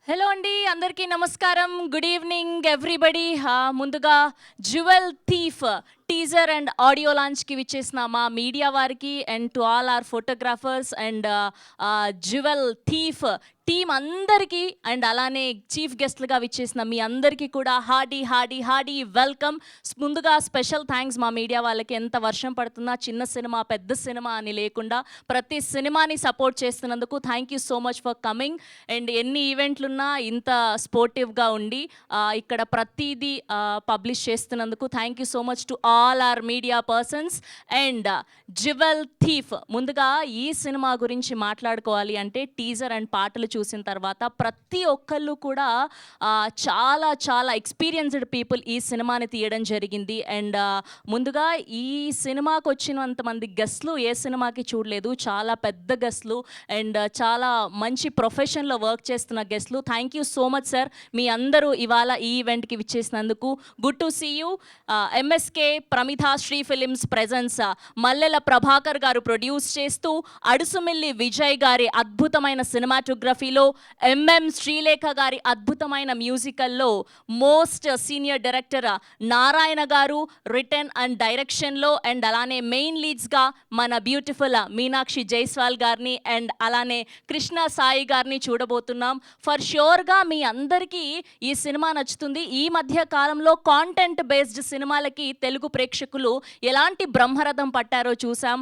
Hello అండి, అందరికీ నమస్కారం. Good evening everybody. ముందుగా jewel thief teaser and audio లాంచ్కి విచ్చేసిన మా మీడియా వారికి and to all our photographers and jewel thief team అందరికీ అండ్ అలానే చీఫ్ గెస్ట్లుగా విచ్చేసిన మీ అందరికీ కూడా హార్డీ వెల్కమ్. ముందుగా స్పెషల్ థ్యాంక్స్ మా మీడియా వాళ్ళకి. ఎంత వర్షం పడుతున్నా చిన్న సినిమా పెద్ద సినిమా అని లేకుండా ప్రతి సినిమాని సపోర్ట్ చేస్తున్నందుకు thank you so much for coming. And ఎన్ని ఈవెంట్లున్నా ఇంత స్పోర్టివ్గా ఉండి ఇక్కడ ప్రతిదీ పబ్లిష్ చేస్తున్నందుకు thank you so much to all our media persons. And jewel thief, ముందుగా ఈ సినిమా గురించి మాట్లాడుకోవాలి అంటే టీజర్ అండ్ పాటలు చూసిన తర్వాత ప్రతి ఒక్కళ్ళు కూడా చాలా ఎక్స్పీరియన్స్డ్ పీపుల్ ఈ సినిమాని తీయడం జరిగింది. అండ్ ముందుగా ఈ సినిమాకి వచ్చినంతమంది గెస్ట్లు ఏ సినిమాకి చూడలేదు. చాలా పెద్ద గెస్ట్లు అండ్ చాలా మంచి ప్రొఫెషన్లో వర్క్ చేస్తున్న గెస్ట్లు. Thank you so much sir. మీ అందరూ ఇవాళ ఈ ఈవెంట్కి విచ్చేసినందుకు. Good to see you. MSK Pramitha Sri films presents Mallela Prabhakar గారు ప్రొడ్యూస్ చేస్తూ అడుసుమిల్లి విజయ్ గారి అద్భుతమైన సినిమాటోగ్రఫీలో, ఎంఎం శ్రీలేఖ గారి అద్భుతమైన మ్యూజికల్లో, మోస్ట్ సీనియర్ డైరెక్టర్ నారాయణ గారు రిటర్న్ అండ్ డైరెక్షన్లో, అండ్ అలానే మెయిన్ లీడ్స్గా మన బ్యూటిఫుల్ మీనాక్షి జైస్వాల్ గారిని అండ్ అలానే కృష్ణ సాయి గారిని చూడబోతున్నాం. ఫర్ ష్యూర్గా మీ అందరికీ ఈ సినిమా నచ్చుతుంది. ఈ మధ్య కాలంలో కాంటెంట్ బేస్డ్ సినిమాలకి తెలుగు ప్రేక్షకులు ఎలాంటి బ్రహ్మరథం పట్టారో చూసాం.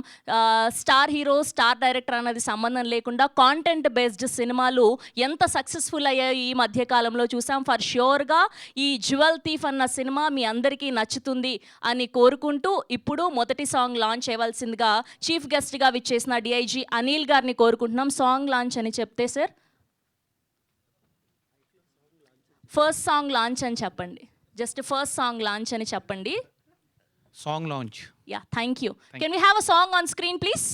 స్టార్ హీరో స్టార్ డైరెక్టర్ అన్నది సంబంధం లేకుండా కాంటెంట్ బేస్డ్ సినిమాలు ఎంత సక్సెస్ఫుల్ అయ్యాయో ఈ మధ్యకాలంలో చూసాం. ఫర్ ష్యూర్గా ఈ జ్యువెల్ థీఫ్ అన్న సినిమా మీ అందరికీ నచ్చుతుంది అని కోరుకుంటూ ఇప్పుడు మొదటి సాంగ్ లాంచ్ చేయవలసిందిగా చీఫ్ గెస్ట్గా విచ్చేసిన డిఐజీ అనిల్ గారిని కోరుకుంటున్నాం. సాంగ్ లాంచ్ అని చెప్తే సార్, ఫస్ట్ సాంగ్ లాంచ్ అని చెప్పండి. జస్ట్ ఫస్ట్ సాంగ్ లాంచ్ అని చెప్పండి. Song launch. Yeah, thank you. Can we have a song on screen please?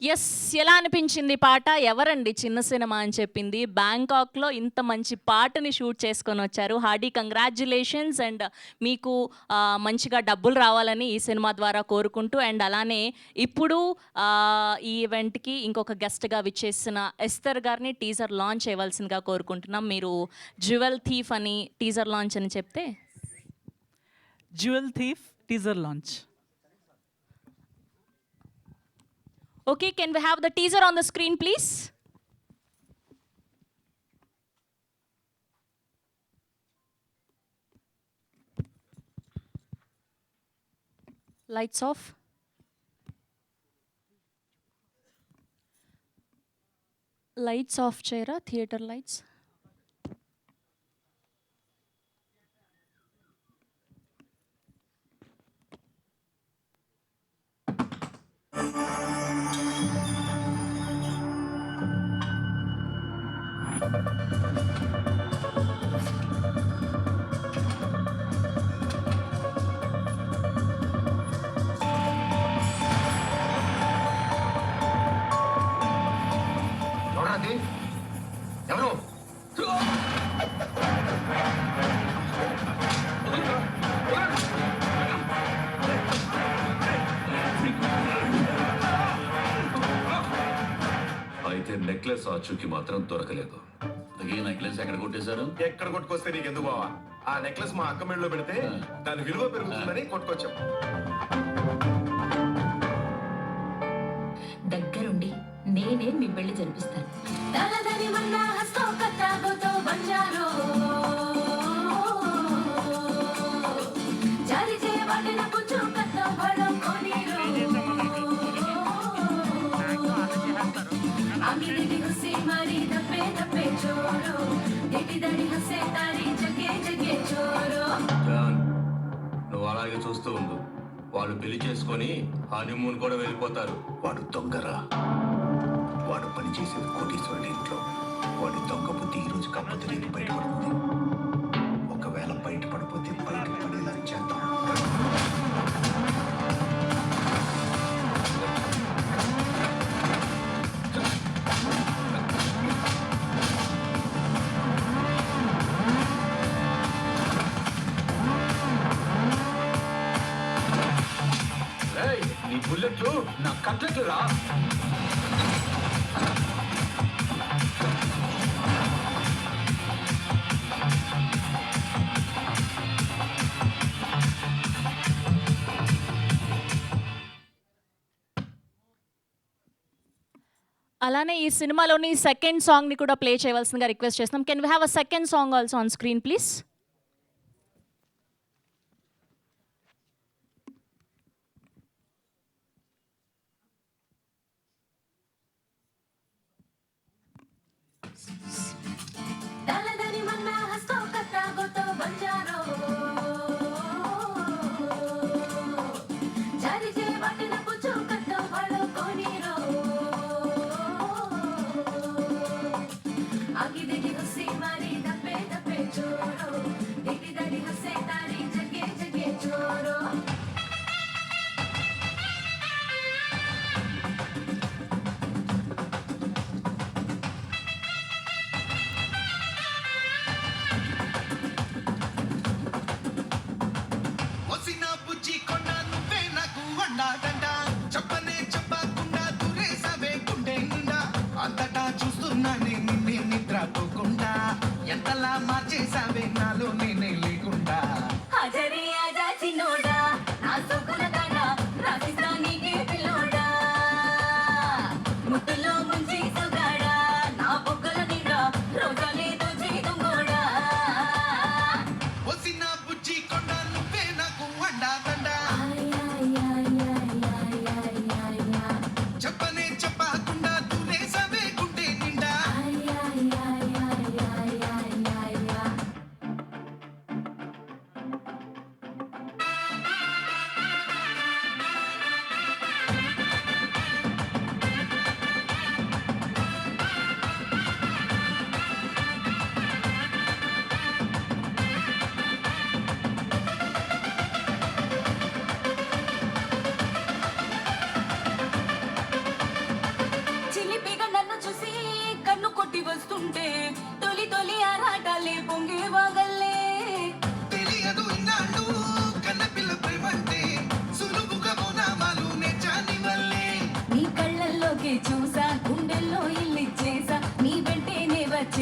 Yes, ఎలా అనిపించింది పాట? ఎవరండి చిన్న సినిమా అని చెప్పింది? బ్యాంకాక్లో ఇంత మంచి పాటని షూట్ చేసుకొని వచ్చారు. Hardy congratulations. అండ్ మీకు మంచిగా డబ్బులు రావాలని ఈ సినిమా ద్వారా కోరుకుంటూ, అండ్ అలానే ఇప్పుడు ఈ ఈవెంట్కి ఇంకొక గెస్ట్గా విచ్చేసిన ఎస్తర్ గారిని టీజర్ లాంచ్ చేయవలసిందిగా కోరుకుంటున్నాం. మీరు జ్యువెల్ థీఫ్ అని టీజర్ లాంచ్ అని చెప్తే. Jewel thief teaser launch. Okay, can we have the teaser on the screen, please? Lights off. Lights off చేయరా? Theatre lights. ఎవరది? ఎవరు? అయితే నెక్లెస్ ఆచూకి మాత్రం దొరకలేదు. ఈ నెక్లెస్ ఎక్కడ కొట్టేశారు? ఎక్కడ కొట్టుకొస్తే నీకెందుకు బావా? ఆ నెక్లెస్ మా అక్క మెడలో పెడితే దాని విలువ పెరుగుతుందని కొట్టుకొచ్చాం. దగ్గరుండి నేనే మీ పెళ్లి జరిపిస్తాను. జాన్, నువ్వు అలాగే చూస్తూ ఉండు. వాళ్ళు పెళ్లి చేసుకొని హనీమూన్ కూడా వెళ్ళిపోతారు. వాడు దొంగరా. వాడు పనిచేసేది కోటీశ్వరుడి ఇంట్లో. వాడి దొంగ బుద్ధి ఈ రోజు కాకపోతే రేపు బయటపడుతుంది. ఒకవేళ బయటపడిపోతే బయటపడేలా చేద్దాం. ఏయ్, నీ బుల్లెట్లు నా కట్లెట్లు రా. అలానే ఈ సినిమాలోని సెకండ్ సాంగ్ని కూడా ప్లే చేయవలసిందిగా రిక్వెస్ట్ చేస్తున్నాం. Can we have a second song also on screen please? అంతటా చూస్తున్నానే నిన్నే నిద్రపోకుండా ఎంతలా మార్చేసావే నాలో నేనే లేకుండా. వచ్చిన బుజ్జి కొండ నువ్వే నాకు అండా దండా. చెప్పనే చెప్పకుండా దూరేసావే గుండె నిండా.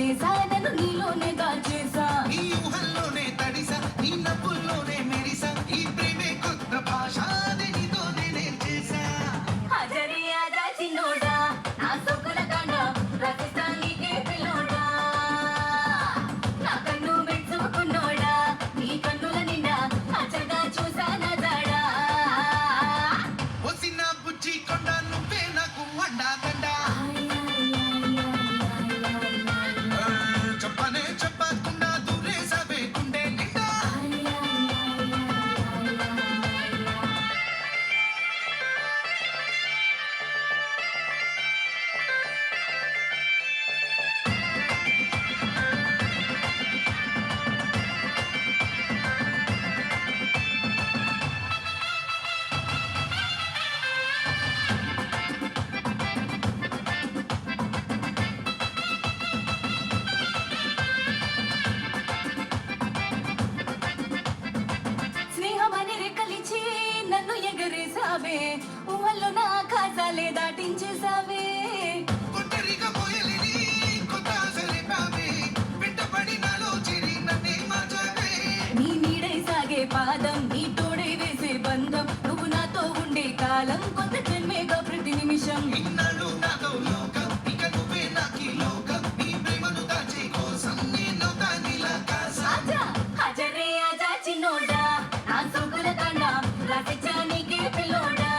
చేసా నన్ను నీలోనే దాచేసా నీ ఊహల్లోనే తడిసా నీ నవ్వుల్లోనే మెరిసా ఈ ప్రేమే కొత్త భాష అది నీతోనే నేర్చేసా హజరే ఆజా చిన్నోడా నా సొక్కుల దండ రచిస్తా నీకే పిల్లోడా నా కన్ను మెచ్చుకున్నోడా నీ కన్నుల నిండా అచ్చగా చూసా నా జాడా వచ్చిన బుజ్జి కొండ నువ్వే నాకు అండా దండ చెప్పనే చెప్పకుండా దూరేసవే గుండె నిండా స్నేహమని రెక్కలిచ్చి నన్ను ఎగరేసావే ఊహల్లో నా ఖాసాలే దాటించేసావే ఒంటరిగా పోయలేని కొత్త సరిపావే వెంటపడి నాలో చేరి నన్నే మార్చావే నీ నీడై సాగే పాదం నీ తోడై వేసే బంధం నువ్వు నాతో ఉండే కాలం కొత్త జన్మేగా ప్రతి నిమిషం ఇన్నాళ్ళు నాతో లోకం ఇక నువ్వే నాకి లోకం నీ ప్రేమను దాచే కోసం నేను దానిలా కాసా ఆజా హజరే ఆజా చిన్నోడా నా సొక్కుల దండ రచిచ్చా నీకే పిల్లోడా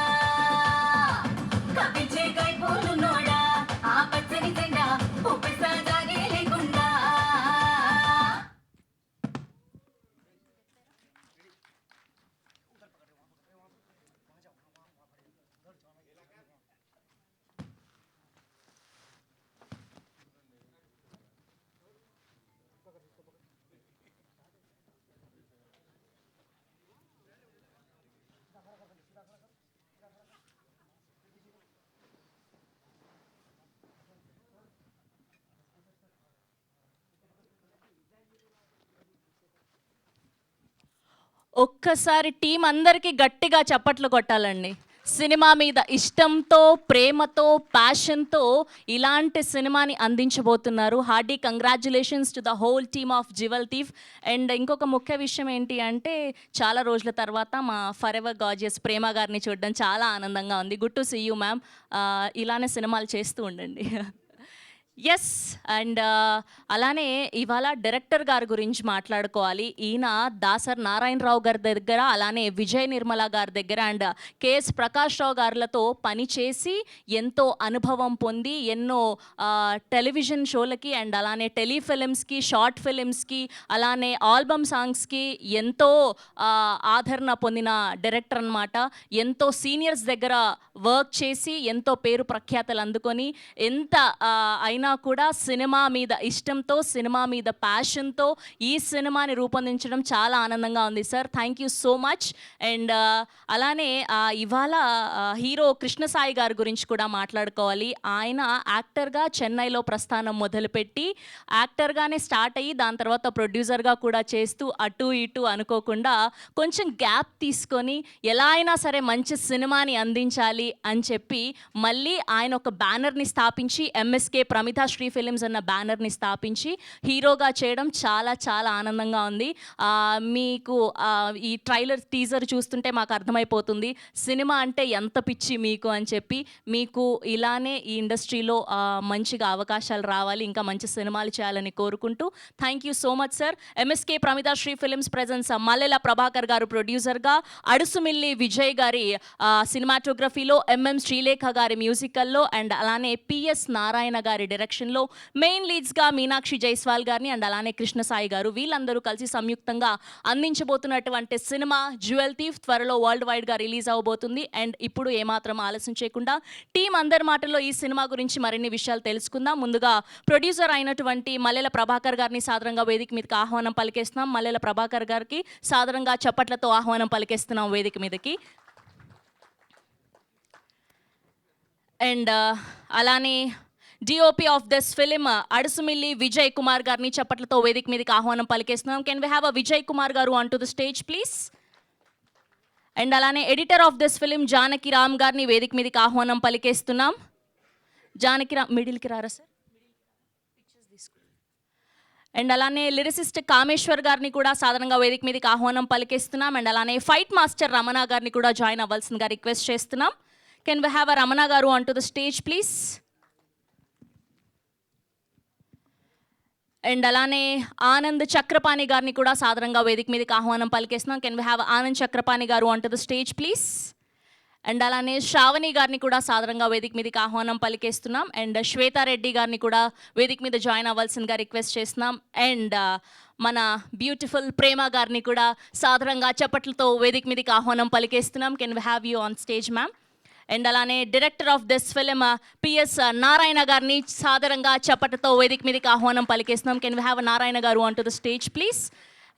కప్పించే కైపోలున్నోడా ఆ పచ్చని జెండా ఒప్పిస్తా జాగే లేకుండా ఒక్కసారి టీం అందరికీ గట్టిగా చప్పట్లు కొట్టాలండి. సినిమా మీద ఇష్టంతో, ప్రేమతో, ప్యాషన్తో ఇలాంటి సినిమాని అందించబోతున్నారు. Hearty congratulations to the whole team of jewel thief. And ఇంకొక ముఖ్య విషయం ఏంటి అంటే, చాలా రోజుల తర్వాత మా ఫర్ ఎవర్ గార్జియస్ ప్రేమ గారిని చూడడం చాలా ఆనందంగా ఉంది. Good to see you ma'am. ఇలానే సినిమాలు చేస్తూ ఉండండి. ఎస్. అండ్ అలానే ఇవాళ డైరెక్టర్ గారి గురించి మాట్లాడుకోవాలి. ఈయన దాసర్ నారాయణరావు గారి దగ్గర, అలానే విజయ్ నిర్మల గారి దగ్గర అండ్ కేఎస్ ప్రకాష్ రావు గారులతో పనిచేసి ఎంతో అనుభవం పొంది ఎన్నో టెలివిజన్ షోలకి అండ్ అలానే టెలిఫిలిమ్స్కి, షార్ట్ ఫిలిమ్స్కి, అలానే ఆల్బమ్ సాంగ్స్కి ఎంతో ఆదరణ పొందిన డైరెక్టర్ అన్నమాట. ఎంతో సీనియర్స్ దగ్గర వర్క్ చేసి ఎంతో పేరు ప్రఖ్యాతలు అందుకొని ఎంత అయినా కూడా సినిమా మీద ఇష్టంతో, సినిమా మీద ప్యాషన్తో ఈ సినిమాని రూపొందించడం చాలా ఆనందంగా ఉంది sir. Thank you so much. And అలానే ఇవాళ హీరో కృష్ణసాయి గారి గురించి కూడా మాట్లాడుకోవాలి. ఆయన యాక్టర్గా చెన్నైలో ప్రస్థానం మొదలుపెట్టి యాక్టర్గానే స్టార్ట్ అయ్యి దాని తర్వాత ప్రొడ్యూసర్గా కూడా చేస్తూ అటు ఇటు అనుకోకుండా కొంచెం గ్యాప్ తీసుకొని ఎలా అయినా సరే మంచి సినిమాని అందించాలి అని చెప్పి మళ్ళీ ఆయన ఒక బ్యానర్ని స్థాపించి ఎంఎస్కే ప్రమిత శ్రీ ఫిలిమ్స్ అన్న బ్యానర్ని స్థాపించి హీరోగా చేయడం చాలా చాలా ఆనందంగా ఉంది. మీకు ఈ ట్రైలర్ టీజర్ చూస్తుంటే మాకు అర్థమైపోతుంది సినిమా అంటే ఎంత పిచ్చి మీకు అని చెప్పి. మీకు ఇలానే ఈ ఇండస్ట్రీలో మంచిగా అవకాశాలు రావాలి, ఇంకా మంచి సినిమాలు చేయాలని కోరుకుంటూ thank you so much sir. MSK Pramitha Sri films presents Mallela Prabhakar గారు ప్రొడ్యూసర్గా, అడుసుమిల్లి విజయ్ గారి సినిమాటోగ్రఫీలో, ఎంఎం శ్రీలేఖ గారి మ్యూజికల్లో అండ్ అలానే పిఎస్ నారాయణ గారి డైరెక్షన్లో, మెయిన్ లీడ్స్గా మీనాక్షి జైస్వాల్ గారిని అండ్ అలానే కృష్ణసాయి గారు వీళ్ళందరూ కలిసి సంయుక్తంగా అందించబోతున్నటువంటి సినిమా జ్యువెల్ థీఫ్ త్వరలో వరల్డ్ వైడ్గా రిలీజ్ అవబోతుంది. అండ్ ఇప్పుడు ఏమాత్రం ఆలస్యం చేయకుండా టీం అందరి మాటల్లో ఈ సినిమా గురించి మరిన్ని విషయాలు తెలుసుకుందాం. ముందుగా ప్రొడ్యూసర్ అయినటువంటి మల్లెల ప్రభాకర్ గారిని సాదరంగా వేదిక మీదకి ఆహ్వానం పలికేస్తున్నాం. మల్లెల ప్రభాకర్ గారికి సాదరంగా చప్పట్లతో ఆహ్వానం పలికేస్తున్నాం వేదిక మీదకి. అండ్ అలానే DOP of this film Adusumilli Vijay Kumar గారిని చప్పట్లతో వేదిక మీదకి ఆహ్వానం పలికేస్తున్నాం. Can we have a Vijay Kumar గారు on to the stage please. And అలానే editor of this film Janaki Ram గారిని వేదిక మీదకి ఆహ్వానం పలికేస్తున్నాం. జానకి రామ్ మిడిల్కి రారా సార్. అండ్ అలానే లిరిసిస్ట్ కామేశ్వర్ గారిని కూడా సాధారణంగా వేదిక మీదకి ఆహ్వానం పలికిస్తున్నాం. అండ్ అలానే ఫైట్ మాస్టర్ రమణ గారిని కూడా జాయిన్ అవ్వాల్సిందిగా రిక్వెస్ట్ చేస్తున్నాం. Can we have a Ramana గారు on to the stage please. And అలానే ఆనంద్ చక్రపాణి గారిని కూడా సాధారణంగా వేదిక మీదకి ఆహ్వానం పలికేస్తున్నాం. Can we have Anand Chakrapani గారు on to the stage please. And అలానే శ్రావణి గారిని కూడా సాధారణంగా వేదిక మీదకి ఆహ్వానం పలికేస్తున్నాం. అండ్ శ్వేతారెడ్డి గారిని కూడా వేదిక మీద జాయిన్ అవ్వాల్సిందిగా రిక్వెస్ట్ చేస్తున్నాం. అండ్ మన బ్యూటిఫుల్ ప్రేమ గారిని కూడా సాధారణంగా చప్పట్లతో వేదిక మీదకి ఆహ్వానం పలికేస్తున్నాం. Can we have you on stage ma'am. And అలానే director of this film PS Narayana గారిని సాధారణంగా చప్పట్లతో వేదిక మీదకి ఆహ్వానం పలికేస్తున్నాం. కెన్ వి హ్యావ్ నారాయణ గారు on to the stage please.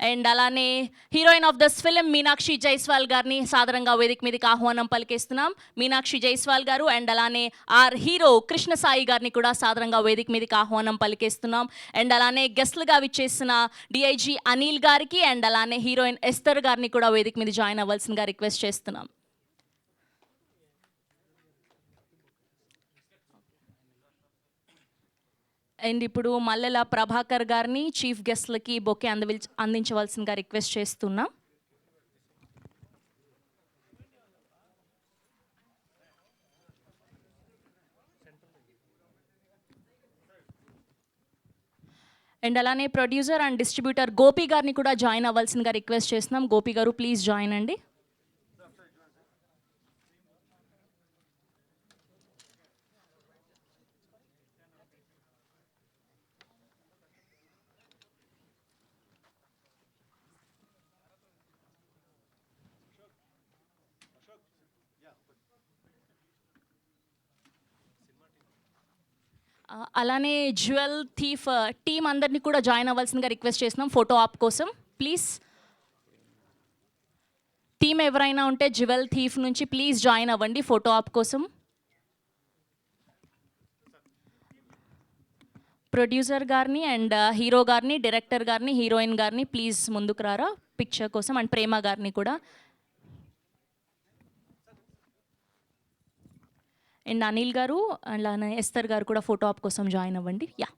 And అలానే heroine of this film Meenakshi Jaiswal గారిని సాధారణంగా వేదిక మీదకి ఆహ్వానం పలికేస్తున్నాం. మీనాక్షి జైస్వాల్ గారు. అండ్ అలానే ఆర్ హీరో కృష్ణ సాయి గారిని కూడా సాధారణంగా వేదిక మీదకి ఆహ్వానం పలికేస్తున్నాం. అండ్ అలానే గెస్ట్లుగా విచ్చేసిన డిఐజీ అనిల్ గారికి అండ్ అలానే హీరోయిన్ ఎస్తర్ గారిని కూడా వేదిక మీద జాయిన్ అవ్వాల్సిందిగా రిక్వెస్ట్ చేస్తున్నాం. అండ్ ఇప్పుడు మల్లెల ప్రభాకర్ గారిని చీఫ్ గెస్ట్లకి బొకే అందించవలసిందిగా రిక్వెస్ట్ చేస్తున్నాం. అండ్ అలానే ప్రొడ్యూసర్ అండ్ డిస్ట్రిబ్యూటర్ గోపి గారిని కూడా జాయిన్ అవ్వాల్సిందిగా రిక్వెస్ట్ చేస్తున్నాం. గోపి గారు ప్లీజ్ జాయిన్ అండి. అలానే జ్యువెల్ థీఫ్ టీమ్ అందరినీ కూడా జాయిన్ అవ్వాల్సిందిగా రిక్వెస్ట్ చేస్తున్నాం ఫోటో ఆప్ కోసం ప్లీజ్. టీమ్ ఎవరైనా ఉంటే జ్యువెల్ థీఫ్ నుంచి ప్లీజ్ జాయిన్ అవ్వండి ఫోటో ఆప్ కోసం. ప్రొడ్యూసర్ గారిని అండ్ హీరో గారిని, డైరెక్టర్ గారిని, హీరోయిన్ గారిని ప్లీజ్ ముందుకు రారా పిక్చర్ కోసం. అండ్ ప్రేమ గారిని కూడా. అండ్ అనిల్ గారు అలానే ఎస్తర్ గారు కూడా ఫోటో ఆప్ కోసం జాయిన్ అవ్వండి. యా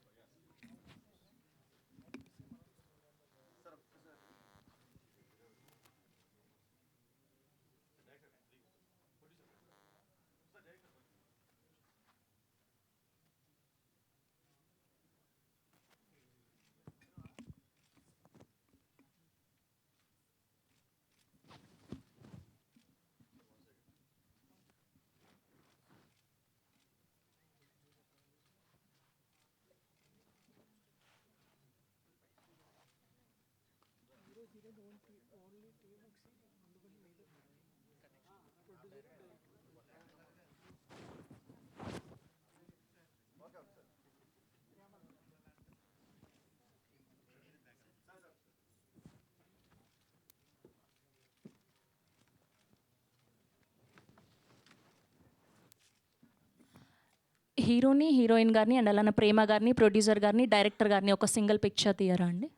హీరోని, హీరోయిన్ గారిని అండ్ అలానే ప్రేమ గారిని, ప్రొడ్యూసర్ గారిని, డైరెక్టర్ గారిని ఒక సింగిల్ పిక్చర్ తీయరా అండి.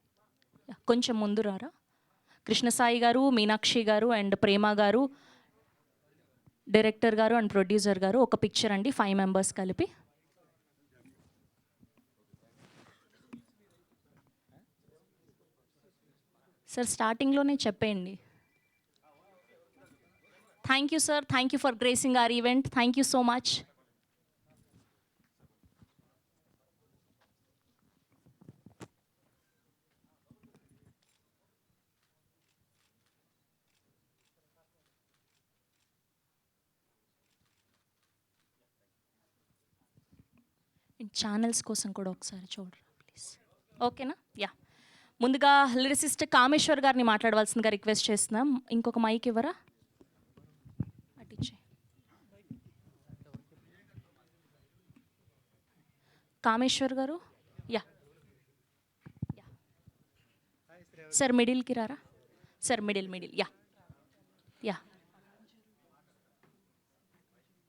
కొంచెం ముందు రారా. కృష్ణసాయి గారు, మీనాక్షి గారు అండ్ ప్రేమ గారు, డైరెక్టర్ గారు అండ్ ప్రొడ్యూసర్ గారు ఒక పిక్చర్ అండి, 5 మెంబర్స్ కలిపి. సార్ స్టార్టింగ్లోనే చెప్పేయండి. Thank you sir, thank you for gracing our event. Thank you so much. Channels కోసం కూడా ఒకసారి చూడరా ప్లీజ్. ఓకేనా. యా ముందుగా లిరిసిస్ట్ కామేశ్వర్ గారిని మాట్లాడవలసిందిగా రిక్వెస్ట్ చేస్తున్నాం. ఇంకొక మైక్ ఇవ్వరా. అటిచ్చే కామేశ్వర్ గారు. యా యా సార్ మిడిల్కి రారా సార్. Middle yeah yeah.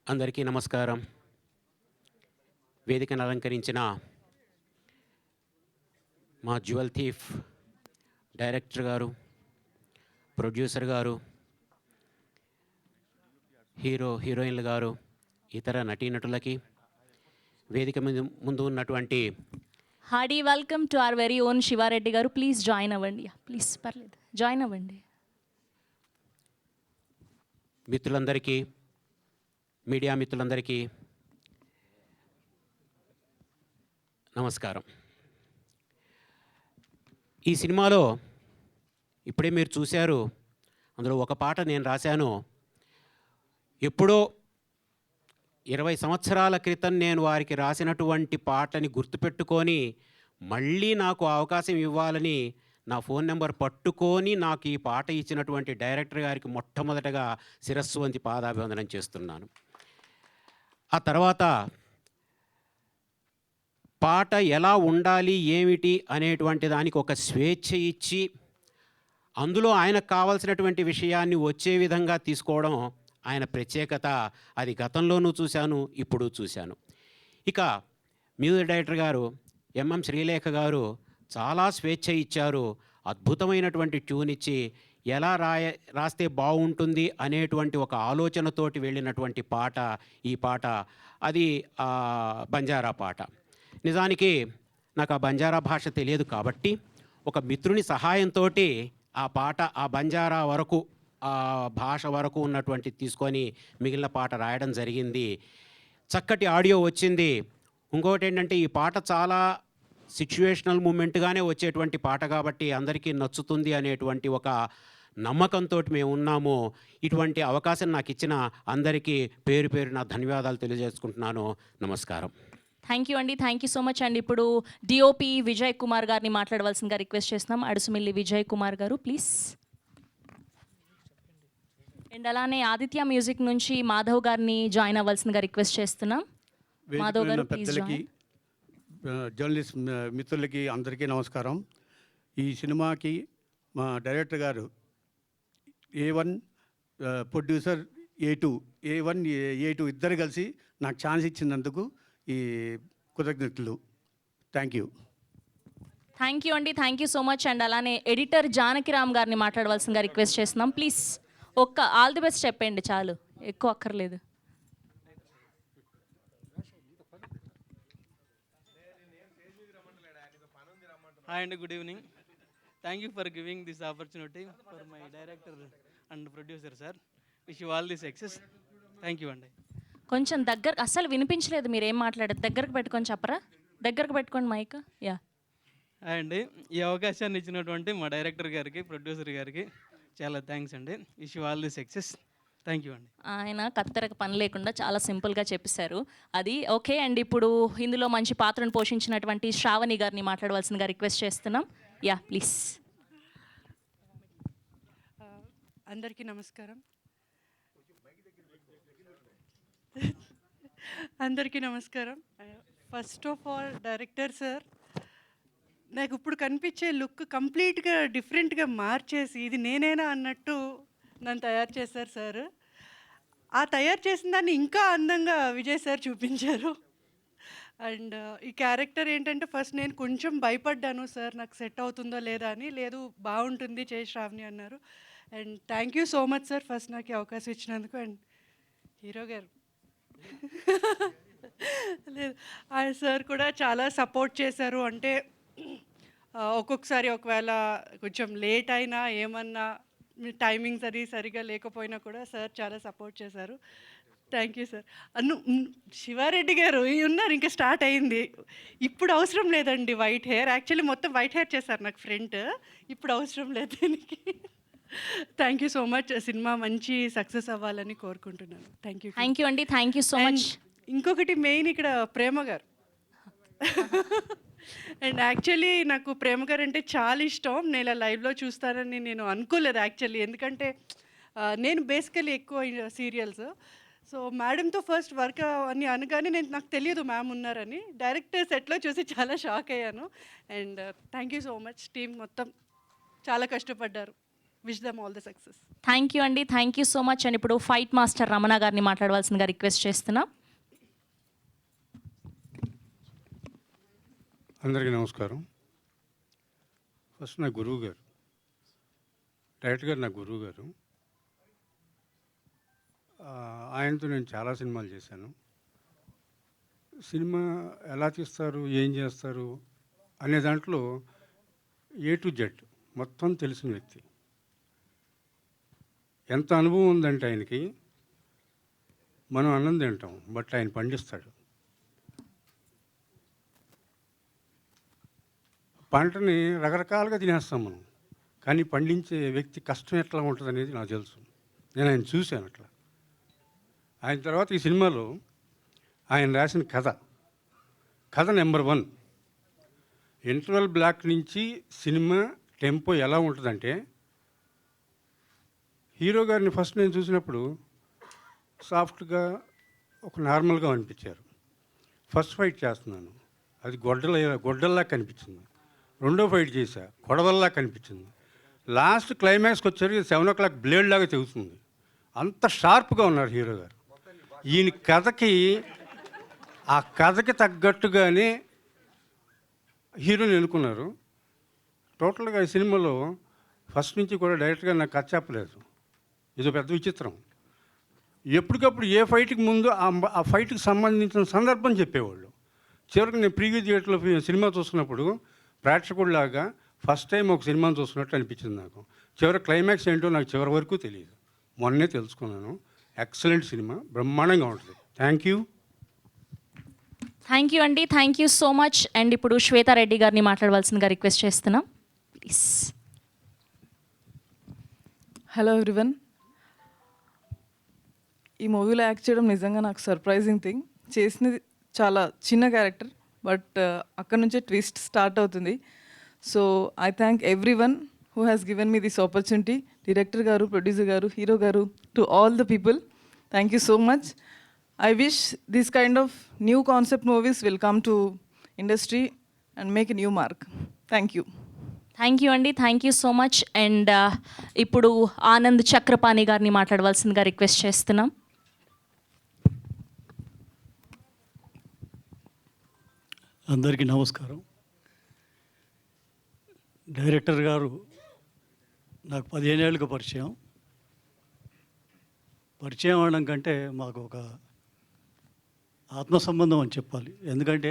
అందరికీ నమస్కారం. వేదికను అలంకరించిన మా జ్యువెల్ థీఫ్ డైరెక్టర్ గారు, ప్రొడ్యూసర్ గారు, హీరో హీరోయిన్లు గారు, ఇతర నటీనటులకి, వేదిక ముందు ఉన్నటువంటి hearty welcome to our very own Shiva Reddy గారు. ప్లీజ్ జాయిన్ అవ్వండి. ప్లీజ్ పర్లేదు, జాయిన్ అవ్వండి. మిత్రులందరికీ, మీడియా మిత్రులందరికీ నమస్కారం. ఈ సినిమాలో ఇప్పుడే మీరు చూశారు, అందులో ఒక పాట నేను రాశాను. ఎప్పుడో 20 సంవత్సరాల క్రితం నేను వారికి రాసినటువంటి పాటని గుర్తుపెట్టుకొని మళ్ళీ నాకు అవకాశం ఇవ్వాలని నా ఫోన్ నెంబర్ పట్టుకొని నాకు ఈ పాట ఇచ్చినటువంటి డైరెక్టర్ గారికి మొట్టమొదటగా శిరస్సు వంచి పాదాభివందనం చేస్తున్నాను. ఆ తర్వాత పాట ఎలా ఉండాలి ఏమిటి అనేటువంటి దానికి ఒక స్వేచ్ఛ ఇచ్చి అందులో ఆయనకు కావాల్సినటువంటి విషయాన్ని వచ్చే విధంగా తీసుకోవడం ఆయన ప్రత్యేకత. అది గతంలోనూ చూశాను, ఇప్పుడు చూశాను. ఇక మ్యూజిక్ డైరెక్టర్ గారు ఎంఎం శ్రీలేఖ గారు చాలా స్వేచ్ఛ ఇచ్చారు. అద్భుతమైనటువంటి ట్యూన్ ఇచ్చి ఎలా రాస్తే బాగుంటుంది అనేటువంటి ఒక ఆలోచనతోటి వెళ్ళినటువంటి పాట ఈ పాట. అది బంజారా పాట. నిజానికి నాకు ఆ బంజారా భాష తెలియదు కాబట్టి ఒక మిత్రుని సహాయంతో ఆ పాట ఆ బంజారా వరకు ఆ భాష వరకు ఉన్నటువంటి తీసుకొని మిగిలిన పాట రాయడం జరిగింది. చక్కటి ఆడియో వచ్చింది. ఇంకొకటి ఏంటంటే ఈ పాట చాలా సిచ్యువేషనల్ మూమెంట్గానే వచ్చేటువంటి పాట కాబట్టి అందరికీ నచ్చుతుంది అనేటువంటి ఒక నమ్మకంతో మేము ఉన్నాము. ఇటువంటి అవకాశం నాకు ఇచ్చిన అందరికీ పేరు పేరు నా ధన్యవాదాలు తెలియజేసుకుంటున్నాను. నమస్కారం. థ్యాంక్ యూ అండి, థ్యాంక్ యూ సో మచ్ అండి. ఇప్పుడు డిఓపి విజయ్ కుమార్ గారిని మాట్లాడవలసిందిగా రిక్వెస్ట్ చేస్తున్నాం. అడుసుమిల్లి విజయ్ కుమార్ గారు ప్లీజ్. అండ్ అలానే ఆదిత్య మ్యూజిక్ నుంచి మాధవ్ గారిని జాయిన్ అవ్వాల్సిందిగా రిక్వెస్ట్ చేస్తున్నాం. మాధవ్ గారు ప్లీజ్ పెద్దలకి, జర్నలిస్ట్ మిత్రులకి అందరికీ నమస్కారం. ఈ సినిమాకి మా డైరెక్టర్ గారు A1, ప్రొడ్యూసర్ A2 ఇద్దరు కలిసి నాకు ఛాన్స్ ఇచ్చినందుకు ఈ కృతజ్ఞతలు. Thank you. థ్యాంక్ యూ అండి, thank you so much. And అలానే ఎడిటర్ జానకిరామ్ గారిని మాట్లాడవలసిందిగా రిక్వెస్ట్ చేస్తున్నాం. ప్లీజ్ ఒక్క ఆల్ ది బెస్ట్ చెప్పండి, చాలు, ఎక్కువ అక్కర్లేదు. Hi and good evening. Thank you for giving this opportunity for my director and producer, sir. Wish you all the success. Thank you అండి. కొంచెం దగ్గర, అస్సలు వినిపించలేదు మీరు ఏం మాట్లాడారు. దగ్గరకు పెట్టుకొని చెప్పరా, దగ్గరకు పెట్టుకోండి మైక్. యా హాయ్ అండి. ఈ అవకాశాన్ని ఇచ్చినటువంటి మా డైరెక్టర్ గారికి, ప్రొడ్యూసర్ గారికి చాలా థ్యాంక్స్ అండి. Wish you all the success. Thank you అండి. ఆయన కత్తెరకు పని లేకుండా చాలా సింపుల్గా చెప్పేశారు. అది ఓకే అండి. ఇప్పుడు ఇందులో మంచి పాత్రను పోషించినటువంటి శ్రావణి గారిని మాట్లాడవలసిందిగా రిక్వెస్ట్ చేస్తున్నాం. Yeah please. అందరికీ నమస్కారం. అందరికీ నమస్కారం. First of all director sir, నాకు ఇప్పుడు కనిపించే లుక్ కంప్లీట్గా డిఫరెంట్గా మార్చేసి ఇది నేనేనా అన్నట్టు నన్ను తయారు చేశారు సార్. ఆ తయారు చేసిన దాన్ని ఇంకా అందంగా విజయ్ సార్ చూపించారు. అండ్ ఈ క్యారెక్టర్ ఏంటంటే ఫస్ట్ నేను కొంచెం భయపడ్డాను సార్, నాకు సెట్ అవుతుందో లేదా అని. లేదు బాగుంటుంది చేయి శ్రావణి అన్నారు. And thank you so much sir first నాకు ఈ అవకాశం ఇచ్చినందుకు. అండ్ హీరో గారు లేదు ఆయన సార్ కూడా చాలా సపోర్ట్ చేశారు. అంటే ఒక్కొక్కసారి ఒకవేళ కొంచెం లేట్ అయినా ఏమన్నా టైమింగ్స్ అది సరిగా లేకపోయినా కూడా సార్ చాలా సపోర్ట్ చేశారు. Thank you sir. శివారెడ్డి గారు ఉన్నారు, ఇంకా స్టార్ట్ అయింది. ఇప్పుడు అవసరం లేదండి వైట్ హెయిర్. యాక్చువల్లీ మొత్తం వైట్ హెయిర్ చేశారు నాకు ఫ్రంట్, ఇప్పుడు అవసరం లేదు దీనికి. Thank you so much. Cinema మంచి సక్సెస్ అవ్వాలని కోరుకుంటున్నాను. Thank you. థ్యాంక్ యూ అండి, థ్యాంక్ యూ సో మచ్. ఇంకొకటి మెయిన్ ఇక్కడ ప్రేమ గారు. అండ్ యాక్చువల్లీ నాకు ప్రేమ గారు అంటే చాలా ఇష్టం. నేను ఇలా లైవ్లో చూస్తానని నేను అనుకోలేదు యాక్చువల్లీ. ఎందుకంటే నేను బేసికలీ ఎక్కువ సీరియల్స్. సో మేడంతో ఫస్ట్ వర్క్ అని అనగానే నాకు తెలియదు మ్యామ్ ఉన్నారని. డైరెక్టర్ సెట్లో చూసి చాలా షాక్ అయ్యాను. And thank you so much. Team మొత్తం చాలా కష్టపడ్డారు. Wish them all the success. Thank you అండి, thank you so much. And ఇప్పుడు ఫైట్ మాస్టర్ రమణ గారిని మాట్లాడవలసిందిగా రిక్వెస్ట్ చేస్తున్నాం. అందరికీ నమస్కారం. ఫస్ట్ నా గురువు గారు, డైరెక్టర్ గారు నా గురువు గారు. ఆయనతో నేను చాలా సినిమాలు చేశాను. సినిమా ఎలా తీస్తారు, ఏం చేస్తారు అనే దాంట్లో ఏ టు జెడ్ మొత్తం తెలిసిన వ్యక్తి. ఎంత అనుభవం ఉందంటే ఆయనకి, మనం అన్నం తింటాం బట్ ఆయన పండిస్తాడు. పంటని రకరకాలుగా తినేస్తాం మనం, కానీ పండించే వ్యక్తి కష్టం ఎట్లా ఉంటుంది అనేది నాకు తెలుసు. నేను ఆయన చూశాను అట్లా. ఆయన తర్వాత ఈ సినిమాలో ఆయన రాసిన కథ నెంబర్ 1. ఇంటర్వెల్ బ్లాక్ నుంచి సినిమా టెంపో ఎలా ఉంటుందంటే, హీరో గారిని ఫస్ట్ నేను చూసినప్పుడు సాఫ్ట్గా ఒక నార్మల్గా అనిపించారు. ఫస్ట్ ఫైట్ చేస్తున్నాను, అది గొడ్డల్లా కనిపించింది. రెండో ఫైట్ చేశా, కొడవల్లా కనిపించింది. లాస్ట్ క్లైమాక్స్కి వచ్చేసరికి 7 o'clock బ్లేడ్ లాగా తెగుతుంది. అంత షార్ప్గా ఉన్నారు హీరో గారు. ఈయన కథకి తగ్గట్టుగానే హీరోని ఎన్నుకున్నారు. టోటల్గా ఈ సినిమాలో ఫస్ట్ నుంచి కూడా డైరెక్ట్గా నాకు కథ చెప్పలేదు. ఇది పెద్ద విచిత్రం. ఎప్పటికప్పుడు ఏ ఫైట్కి ముందు ఆ ఫైట్కి సంబంధించిన సందర్భం చెప్పేవాళ్ళు. చివరికి నేను ప్రీవ్యూ థియేటర్లో సినిమా చూస్తున్నప్పుడు ప్రేక్షకుడిలాగా ఫస్ట్ టైం ఒక సినిమాను చూస్తున్నట్టు అనిపించింది నాకు. చివరి క్లైమాక్స్ ఏంటో నాకు చివరి వరకు తెలియదు, మొన్నే తెలుసుకున్నాను. ఎక్సలెంట్ సినిమా, బ్రహ్మాండంగా ఉంటుంది. థ్యాంక్ యూ అండి, thank you so much. And ఇప్పుడు శ్వేతారెడ్డి గారిని మాట్లాడవలసిందిగా రిక్వెస్ట్ చేస్తున్నాం ప్లీజ్. Hello everyone. ఈ మూవీలో యాక్ట్ చేయడం నిజంగా నాకు సర్ప్రైజింగ్ థింగ్. చేసినది చాలా చిన్న క్యారెక్టర్, బట్ అక్కడ నుంచే ట్విస్ట్ స్టార్ట్ అవుతుంది. So I thank everyone who has given me this opportunity. Director గారు, ప్రొడ్యూసర్ గారు, హీరో గారు, to all the people, thank you so much. I wish this kind of new concept movies will come to industry and make a new mark. Thank you. అండి, thank you so much. And ఇప్పుడు ఆనంద్ చక్రపాణి గారిని మాట్లాడవలసిందిగా request చేస్తున్నాం. అందరికీ నమస్కారం. Director గారు నాకు 15 ఏళ్ళుగా పరిచయం అవడం కంటే మాకు ఒక ఆత్మ సంబంధం అని చెప్పాలి. ఎందుకంటే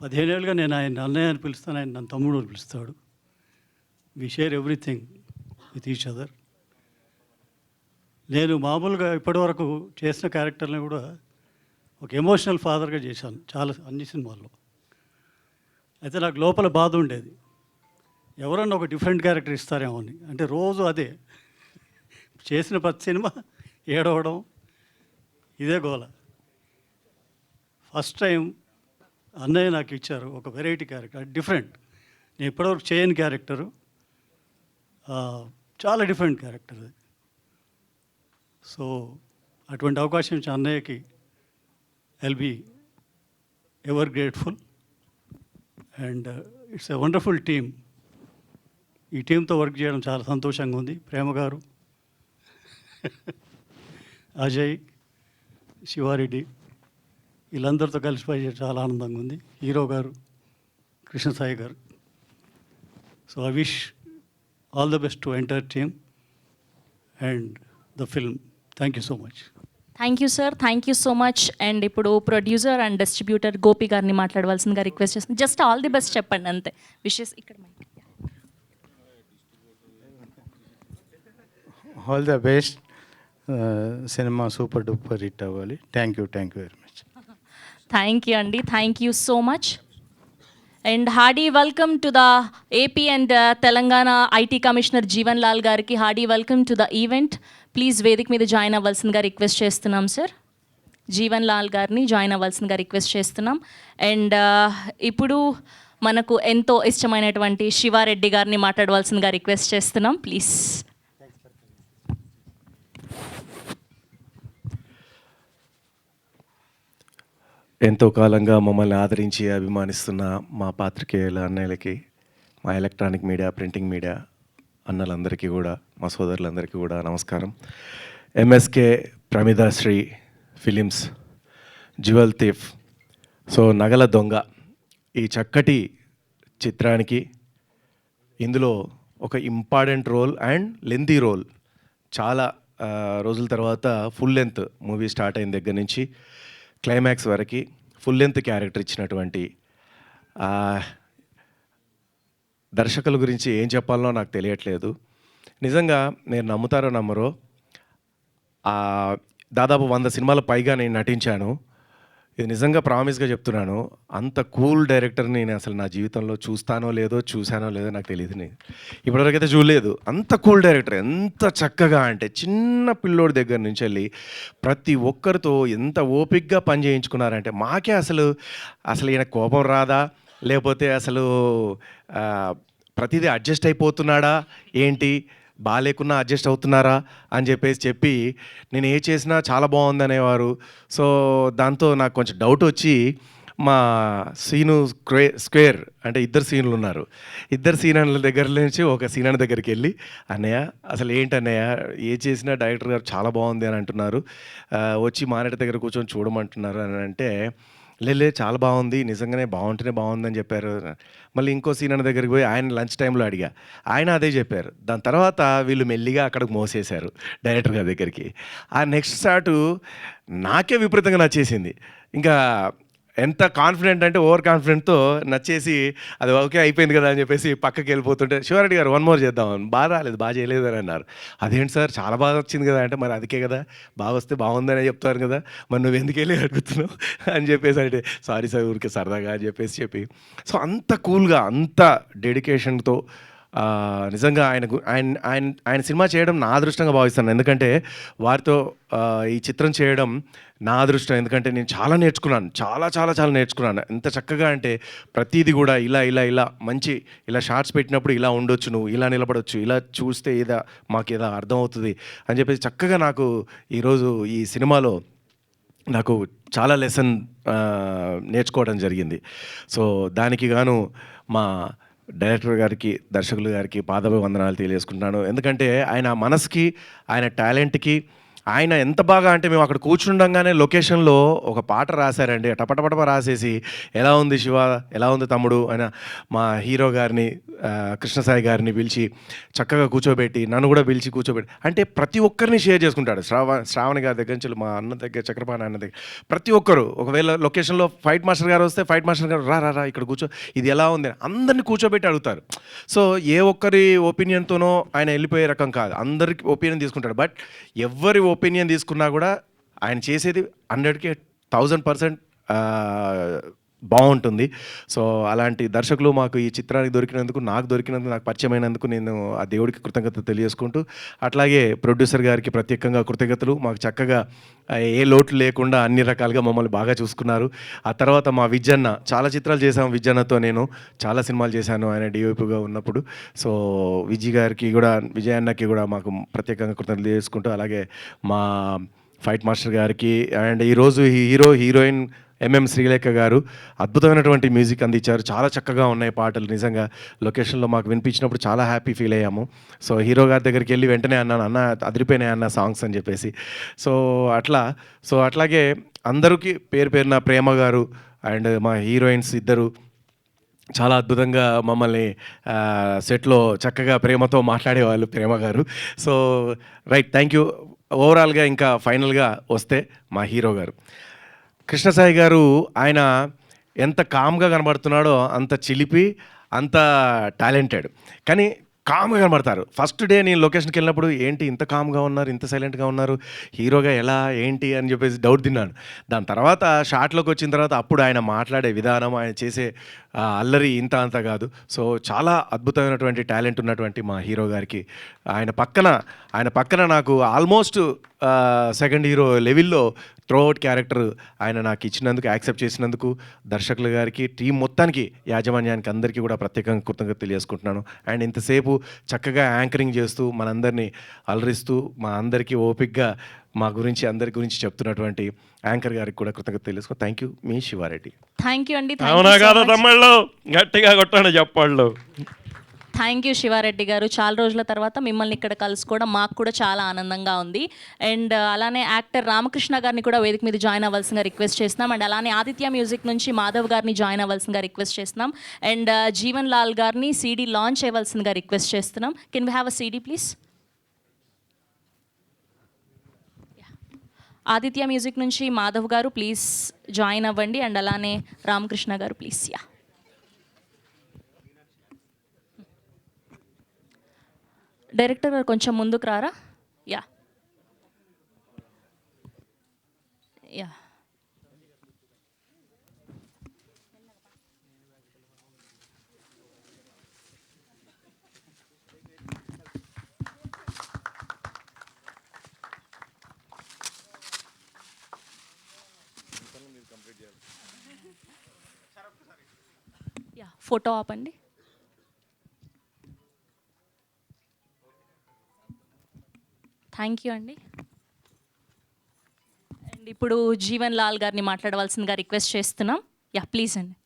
15 ఏళ్ళుగా నేను ఆయన అన్నయ్య అని పిలుస్తాను, ఆయన నన్ను తమ్ముడు అని పిలుస్తాడు. We share everything with each other. నేను మామూలుగా ఇప్పటివరకు చేసిన క్యారెక్టర్ని కూడా ఒక ఎమోషనల్ ఫాదర్గా చేశాను అన్ని సినిమాల్లో. అయితే నాకు లోపల బాధ ఉండేది, ఎవరన్నా ఒక డిఫరెంట్ క్యారెక్టర్ ఇస్తారేమో అని. అంటే రోజు అదే చేసిన ప్రతి సినిమా ఏడవడం, ఇదే గోల. ఫస్ట్ టైం అన్నయ్య నాకు ఇచ్చారు ఒక వెరైటీ క్యారెక్టర్, డిఫరెంట్. నేను ఇప్పటివరకు చేయని క్యారెక్టరు, చాలా డిఫరెంట్ క్యారెక్టర్ అది. సో అటువంటి అవకాశం ఇచ్చిన అన్నయ్యకి I'll be ever grateful. And it's a wonderful team. ఈ టీంతో వర్క్ చేయడం చాలా సంతోషంగా ఉంది. ప్రేమ గారు, అజయ్, శివారెడ్డి, వీళ్ళందరితో కలిసి పనిచేయడం చాలా ఆనందంగా ఉంది. హీరో గారు, కృష్ణసాయి గారు. So I wish all the best to entire team and the film. Thank you so much. Thank you sir, thank you so much. And ఇప్పుడు ప్రొడ్యూసర్ అండ్ డిస్ట్రిబ్యూటర్ గోపి గారిని మాట్లాడవలసిందిగా రిక్వెస్ట్ చేస్తాను. జస్ట్ ఆల్ ది బెస్ట్ చెప్పండి అంతే. Wishes ఇక్కడ. All the best. సినిమా super duper hit అవ్వాలి. Thank you very much. Thank you అండి, thank you so much. And hearty welcome to the AP and Telangana IT commissioner Jeevan Lal గారికి hearty welcome to the event. Please వేదిక మీద join అవ్వాల్సిందిగా request చేస్తున్నాం sir. Jeevan Lal గారిని join అవ్వాల్సిందిగా request చేస్తున్నాం. అండ్ ఇప్పుడు మనకు ఎంతో ఇష్టమైనటువంటి శివారెడ్డి గారిని మాట్లాడవలసిందిగా రిక్వెస్ట్ చేస్తున్నాం ప్లీజ్. ఎంతో కాలంగా మమ్మల్ని ఆదరించి అభిమానిస్తున్న మా పాత్రికేయుల అన్నయ్యలకి, మా ఎలక్ట్రానిక్ మీడియా, ప్రింటింగ్ మీడియా అన్నలందరికీ కూడా, మా సోదరులందరికీ కూడా నమస్కారం. MSK Pramidasri films jewel thief, so నగల దొంగ, ఈ చక్కటి చిత్రానికి ఇందులో ఒక important role and lengthy role, చాలా రోజుల తర్వాత ఫుల్ లెంత్ మూవీ స్టార్ట్ అయిన దగ్గర నుంచి క్లైమాక్స్ వరకు ఫుల్ లెంత్ క్యారెక్టర్ ఇచ్చినటువంటి దర్శకుల గురించి ఏం చెప్పాలనో నాకు తెలియట్లేదు. నిజంగా నేను నమ్ముతారో నమ్మరో దాదాపు 100 సినిమాల పైగా నేను నటించాను. ఇది నిజంగా ప్రామిస్గా చెప్తున్నాను. అంత కూల్ డైరెక్టర్ని నేను అసలు నా జీవితంలో చూస్తానో లేదో చూశానో లేదో నాకు తెలియదు. నేను ఇప్పటివరకైతే చూడలేదు. అంత కూల్ డైరెక్టర్, ఎంత చక్కగా అంటే చిన్న పిల్లోడి దగ్గర నుంచి వెళ్ళి ప్రతి ఒక్కరితో ఎంత ఓపిక్గా పని చేయించుకున్నారంటే మాకే అసలు ఈయన కోపం రాదా, లేకపోతే అసలు ప్రతిదీ అడ్జస్ట్ అయిపోతున్నాడా ఏంటి, బాగాలేకున్నా అడ్జస్ట్ అవుతున్నారా అని చెప్పి నేను ఏ చేసినా చాలా బాగుంది అనేవారు. సో దాంతో నాకు కొంచెం డౌట్ వచ్చి మా సీను స్క్వేర్ అంటే 2 సీన్లు ఉన్నారు. 2 సీనర్ల దగ్గర నుంచి ఒక సీనర్ దగ్గరికి వెళ్ళి, అన్నయ్య అసలు ఏంటి అన్నయ్య ఏ చేసినా డైరెక్టర్ గారు చాలా బాగుంది అని అంటున్నారు, వచ్చి మానేట దగ్గర కూర్చొని చూడమంటున్నారు అని అంటే, లేదు చాలా బాగుంది, నిజంగానే బాగుంటేనే బాగుందని చెప్పారు. మళ్ళీ ఇంకో సీనర్ దగ్గరికి పోయి ఆయన లంచ్ టైంలో అడిగా, ఆయన అదే చెప్పారు. దాని తర్వాత వీళ్ళు మెల్లిగా అక్కడికి మోసేశారు డైరెక్టర్ గారి దగ్గరికి. ఆ నెక్స్ట్ షాటు నాకే విపరీతంగా నచ్చేసింది. ఇంకా ఎంత కాన్ఫిడెంట్ అంటే ఓవర్ కాన్ఫిడెంట్తో నచ్చేసి అది ఓకే అయిపోయింది కదా అని చెప్పేసి పక్కకి వెళ్ళిపోతుంటే, శివారెడ్డి గారు 1 మోర్ చేద్దామని, బాగా రాలేదు, బాగా చేయలేదు అని అన్నారు. అదేంటి సార్ చాలా బాగా వచ్చింది కదా అంటే, మరి అదికే కదా బాగా వస్తే బాగుందనే చెప్తారు కదా, మరి నువ్వు ఎందుకు వెళ్ళి అడుగుతున్నావు అని చెప్పేసి అంటే, సారీ సార్ ఊరికే సరదాగా అని చెప్పి సో అంత కూల్గా అంత డెడికేషన్తో నిజంగా ఆయన సినిమా చేయడం నా అదృష్టంగా భావిస్తాను. ఎందుకంటే వారితో ఈ చిత్రం చేయడం నా అదృష్టం. ఎందుకంటే నేను చాలా నేర్చుకున్నాను, చాలా నేర్చుకున్నాను. ఎంత చక్కగా అంటే ప్రతిదీ కూడా ఇలా మంచి ఇలా షార్ట్స్ పెట్టినప్పుడు ఇలా ఉండొచ్చు, నువ్వు ఇలా నిలబడొచ్చు, ఇలా చూస్తే మాకు ఏదో అర్థమవుతుంది అని చెప్పేసి చక్కగా నాకు ఈరోజు ఈ సినిమాలో నాకు చాలా లెసన్ నేర్చుకోవడం జరిగింది. సో దానికి గాను మా డైరెక్టర్ గారికి, దర్శకులు గారికి పాదాభివందనాలు తెలియజేసుకుంటున్నాను. ఎందుకంటే ఆయన మనసుకి, ఆయన టాలెంట్కి, ఆయన ఎంత బాగా అంటే మేము అక్కడ కూర్చుండగానే లొకేషన్లో ఒక పాట రాశారండి. టపటపటప రాసేసి, ఎలా ఉంది శివ, ఎలా ఉంది తమ్ముడు అని మా హీరో గారిని, కృష్ణసాయి గారిని పిలిచి చక్కగా కూర్చోబెట్టి, నన్ను కూడా పిలిచి కూర్చోబెట్టి, అంటే ప్రతి ఒక్కరిని షేర్ చేసుకుంటాడు. శ్రావణి గారి దగ్గర నుంచి మా అన్న దగ్గర, చక్రపాణి అన్న దగ్గర ప్రతి ఒక్కరు. ఒకవేళ లొకేషన్లో ఫైట్ మాస్టర్ గారు వస్తే ఫైట్ మాస్టర్ గారు రా ఇక్కడ కూర్చో, ఇది ఎలా ఉంది, అందరినీ కూర్చోబెట్టి అడుగుతారు. సో ఏ ఒక్కరి ఒపీనియన్తోనో ఆయన వెళ్ళిపోయే రకం కాదు, అందరికి ఒపీనియన్ తీసుకుంటాడు. బట్ ఎవరి ఒపీనియన్ తీసుకున్నా కూడా ఆయన చేసేది 100కి 1000% బాగుంటుంది. సో అలాంటి దర్శకులు మాకు ఈ చిత్రానికి దొరికినందుకు, నాకు పరిచయమైనందుకు నేను ఆ దేవుడికి కృతజ్ఞతలు తెలియజేసుకుంటూ, అట్లాగే ప్రొడ్యూసర్ గారికి ప్రత్యేకంగా కృతజ్ఞతలు. మాకు చక్కగా ఏ లోటు లేకుండా అన్ని రకాలుగా మమ్మల్ని బాగా చూసుకున్నారు. ఆ తర్వాత మా విజయన్న, చాలా చిత్రాలు చేశాము విజయన్నతో, నేను చాలా సినిమాలు చేశాను ఆయన డిఓపిగా ఉన్నప్పుడు. సో విజయన్నకి కూడా మాకు ప్రత్యేకంగా కృతజ్ఞతలు తెలియజేసుకుంటూ, అలాగే మా ఫైట్ మాస్టర్ గారికి అండ్ ఈరోజు హీరోయిన్ ఎంఎం శ్రీలేఖ గారు అద్భుతమైనటువంటి మ్యూజిక్ అందించారు. చాలా చక్కగా ఉన్నాయి పాటలు. నిజంగా లొకేషన్లో మాకు వినిపించినప్పుడు చాలా హ్యాపీ ఫీల్ అయ్యాము. సో హీరో గారి దగ్గరికి వెళ్ళి వెంటనే అన్నాను, అన్న అదిరిపోయినాయి అన్న సాంగ్స్ అని చెప్పేసి. సో అట్లాగే అందరికీ పేరున ప్రేమ గారు అండ్ మా హీరోయిన్స్ ఇద్దరు చాలా అద్భుతంగా మమ్మల్ని సెట్లో చక్కగా ప్రేమతో మాట్లాడేవాళ్ళు, ప్రేమ గారు. So right, thank you. ఓవరాల్గా ఇంకా ఫైనల్గా వస్తే మా హీరో గారు కృష్ణసాయి గారు, ఆయన ఎంత కామ్గా కనబడుతున్నాడో అంత చిలిపి, అంత టాలెంటెడ్, కానీ కామ్గా కనబడతారు. ఫస్ట్ డే నేను లొకేషన్కి వెళ్ళినప్పుడు, ఏంటి ఇంత కామ్గా ఉన్నారు, ఇంత సైలెంట్గా ఉన్నారు, హీరోగా ఎలా ఏంటి అని చెప్పేసి డౌట్ తిన్నాను. దాని తర్వాత షాట్లోకి వచ్చిన తర్వాత అప్పుడు ఆయన మాట్లాడే విధానం, ఆయన చేసే అల్లరి ఇంత అంత కాదు. సో చాలా అద్భుతమైనటువంటి టాలెంట్ ఉన్నటువంటి మా హీరో గారికి ఆయన పక్కన నాకు ఆల్మోస్ట్ సెకండ్ హీరో లెవెల్లో త్రోఅవుట్ క్యారెక్టర్ ఆయన నాకు ఇచ్చినందుకు, యాక్సెప్ట్ చేసినందుకు దర్శకుల గారికి, టీం మొత్తానికి, యాజమాన్యానికి అందరికీ కూడా ప్రత్యేకంగా కృతజ్ఞత తెలియజేసుకుంటున్నాను. అండ్ ఇంతసేపు చక్కగా యాంకరింగ్ చేస్తూ మనందరినీ అలరిస్తూ మా అందరికీ ఓపిక్గా అందరి గురించి చెప్తున్నటువంటి యాంకర్ గారికి కూడా కృతజ్ఞత తెలుసుకో. థ్యాంక్ యూ, మీ శివారెడ్డి. థ్యాంక్ యూ అండి. అవునా కాదా తమ్ముళ్ళు, గట్టిగా కొట్టాను చెప్పాళ్ళు. థ్యాంక్ యూ శివారెడ్డి గారు. చాలా రోజుల తర్వాత మిమ్మల్ని ఇక్కడ కలుసుకోవడం మాకు కూడా చాలా ఆనందంగా ఉంది. అండ్ అలానే యాక్టర్ రామకృష్ణ గారిని కూడా వేదిక మీద జాయిన్ అవ్వాల్సిందిగా రిక్వెస్ట్ చేస్తున్నాం. అండ్ అలానే ఆదిత్య మ్యూజిక్ నుంచి మాధవ్ గారిని జాయిన్ అవ్వాల్సిందిగా రిక్వెస్ట్ చేస్తున్నాం. అండ్ జీవన్ లాల్ గారిని సీడీ లాంచ్ చేయవలసిందిగా రిక్వెస్ట్ చేస్తున్నాం. Can we have a CD please? Aditya music నుంచి మాధవ్ గారు ప్లీజ్ జాయిన్ అవ్వండి. అండ్ అలానే రామకృష్ణ గారు ప్లీజ్. యా, డైరెక్టర్ గారు కొంచెం ముందుకు రారా? యా యా యా ఫోటో ఆపండి. థ్యాంక్ యూ అండి. అండ్ ఇప్పుడు జీవన్ లాల్ గారిని మాట్లాడవలసిందిగా రిక్వెస్ట్ చేస్తున్నాం. యా ప్లీజ్ అండి.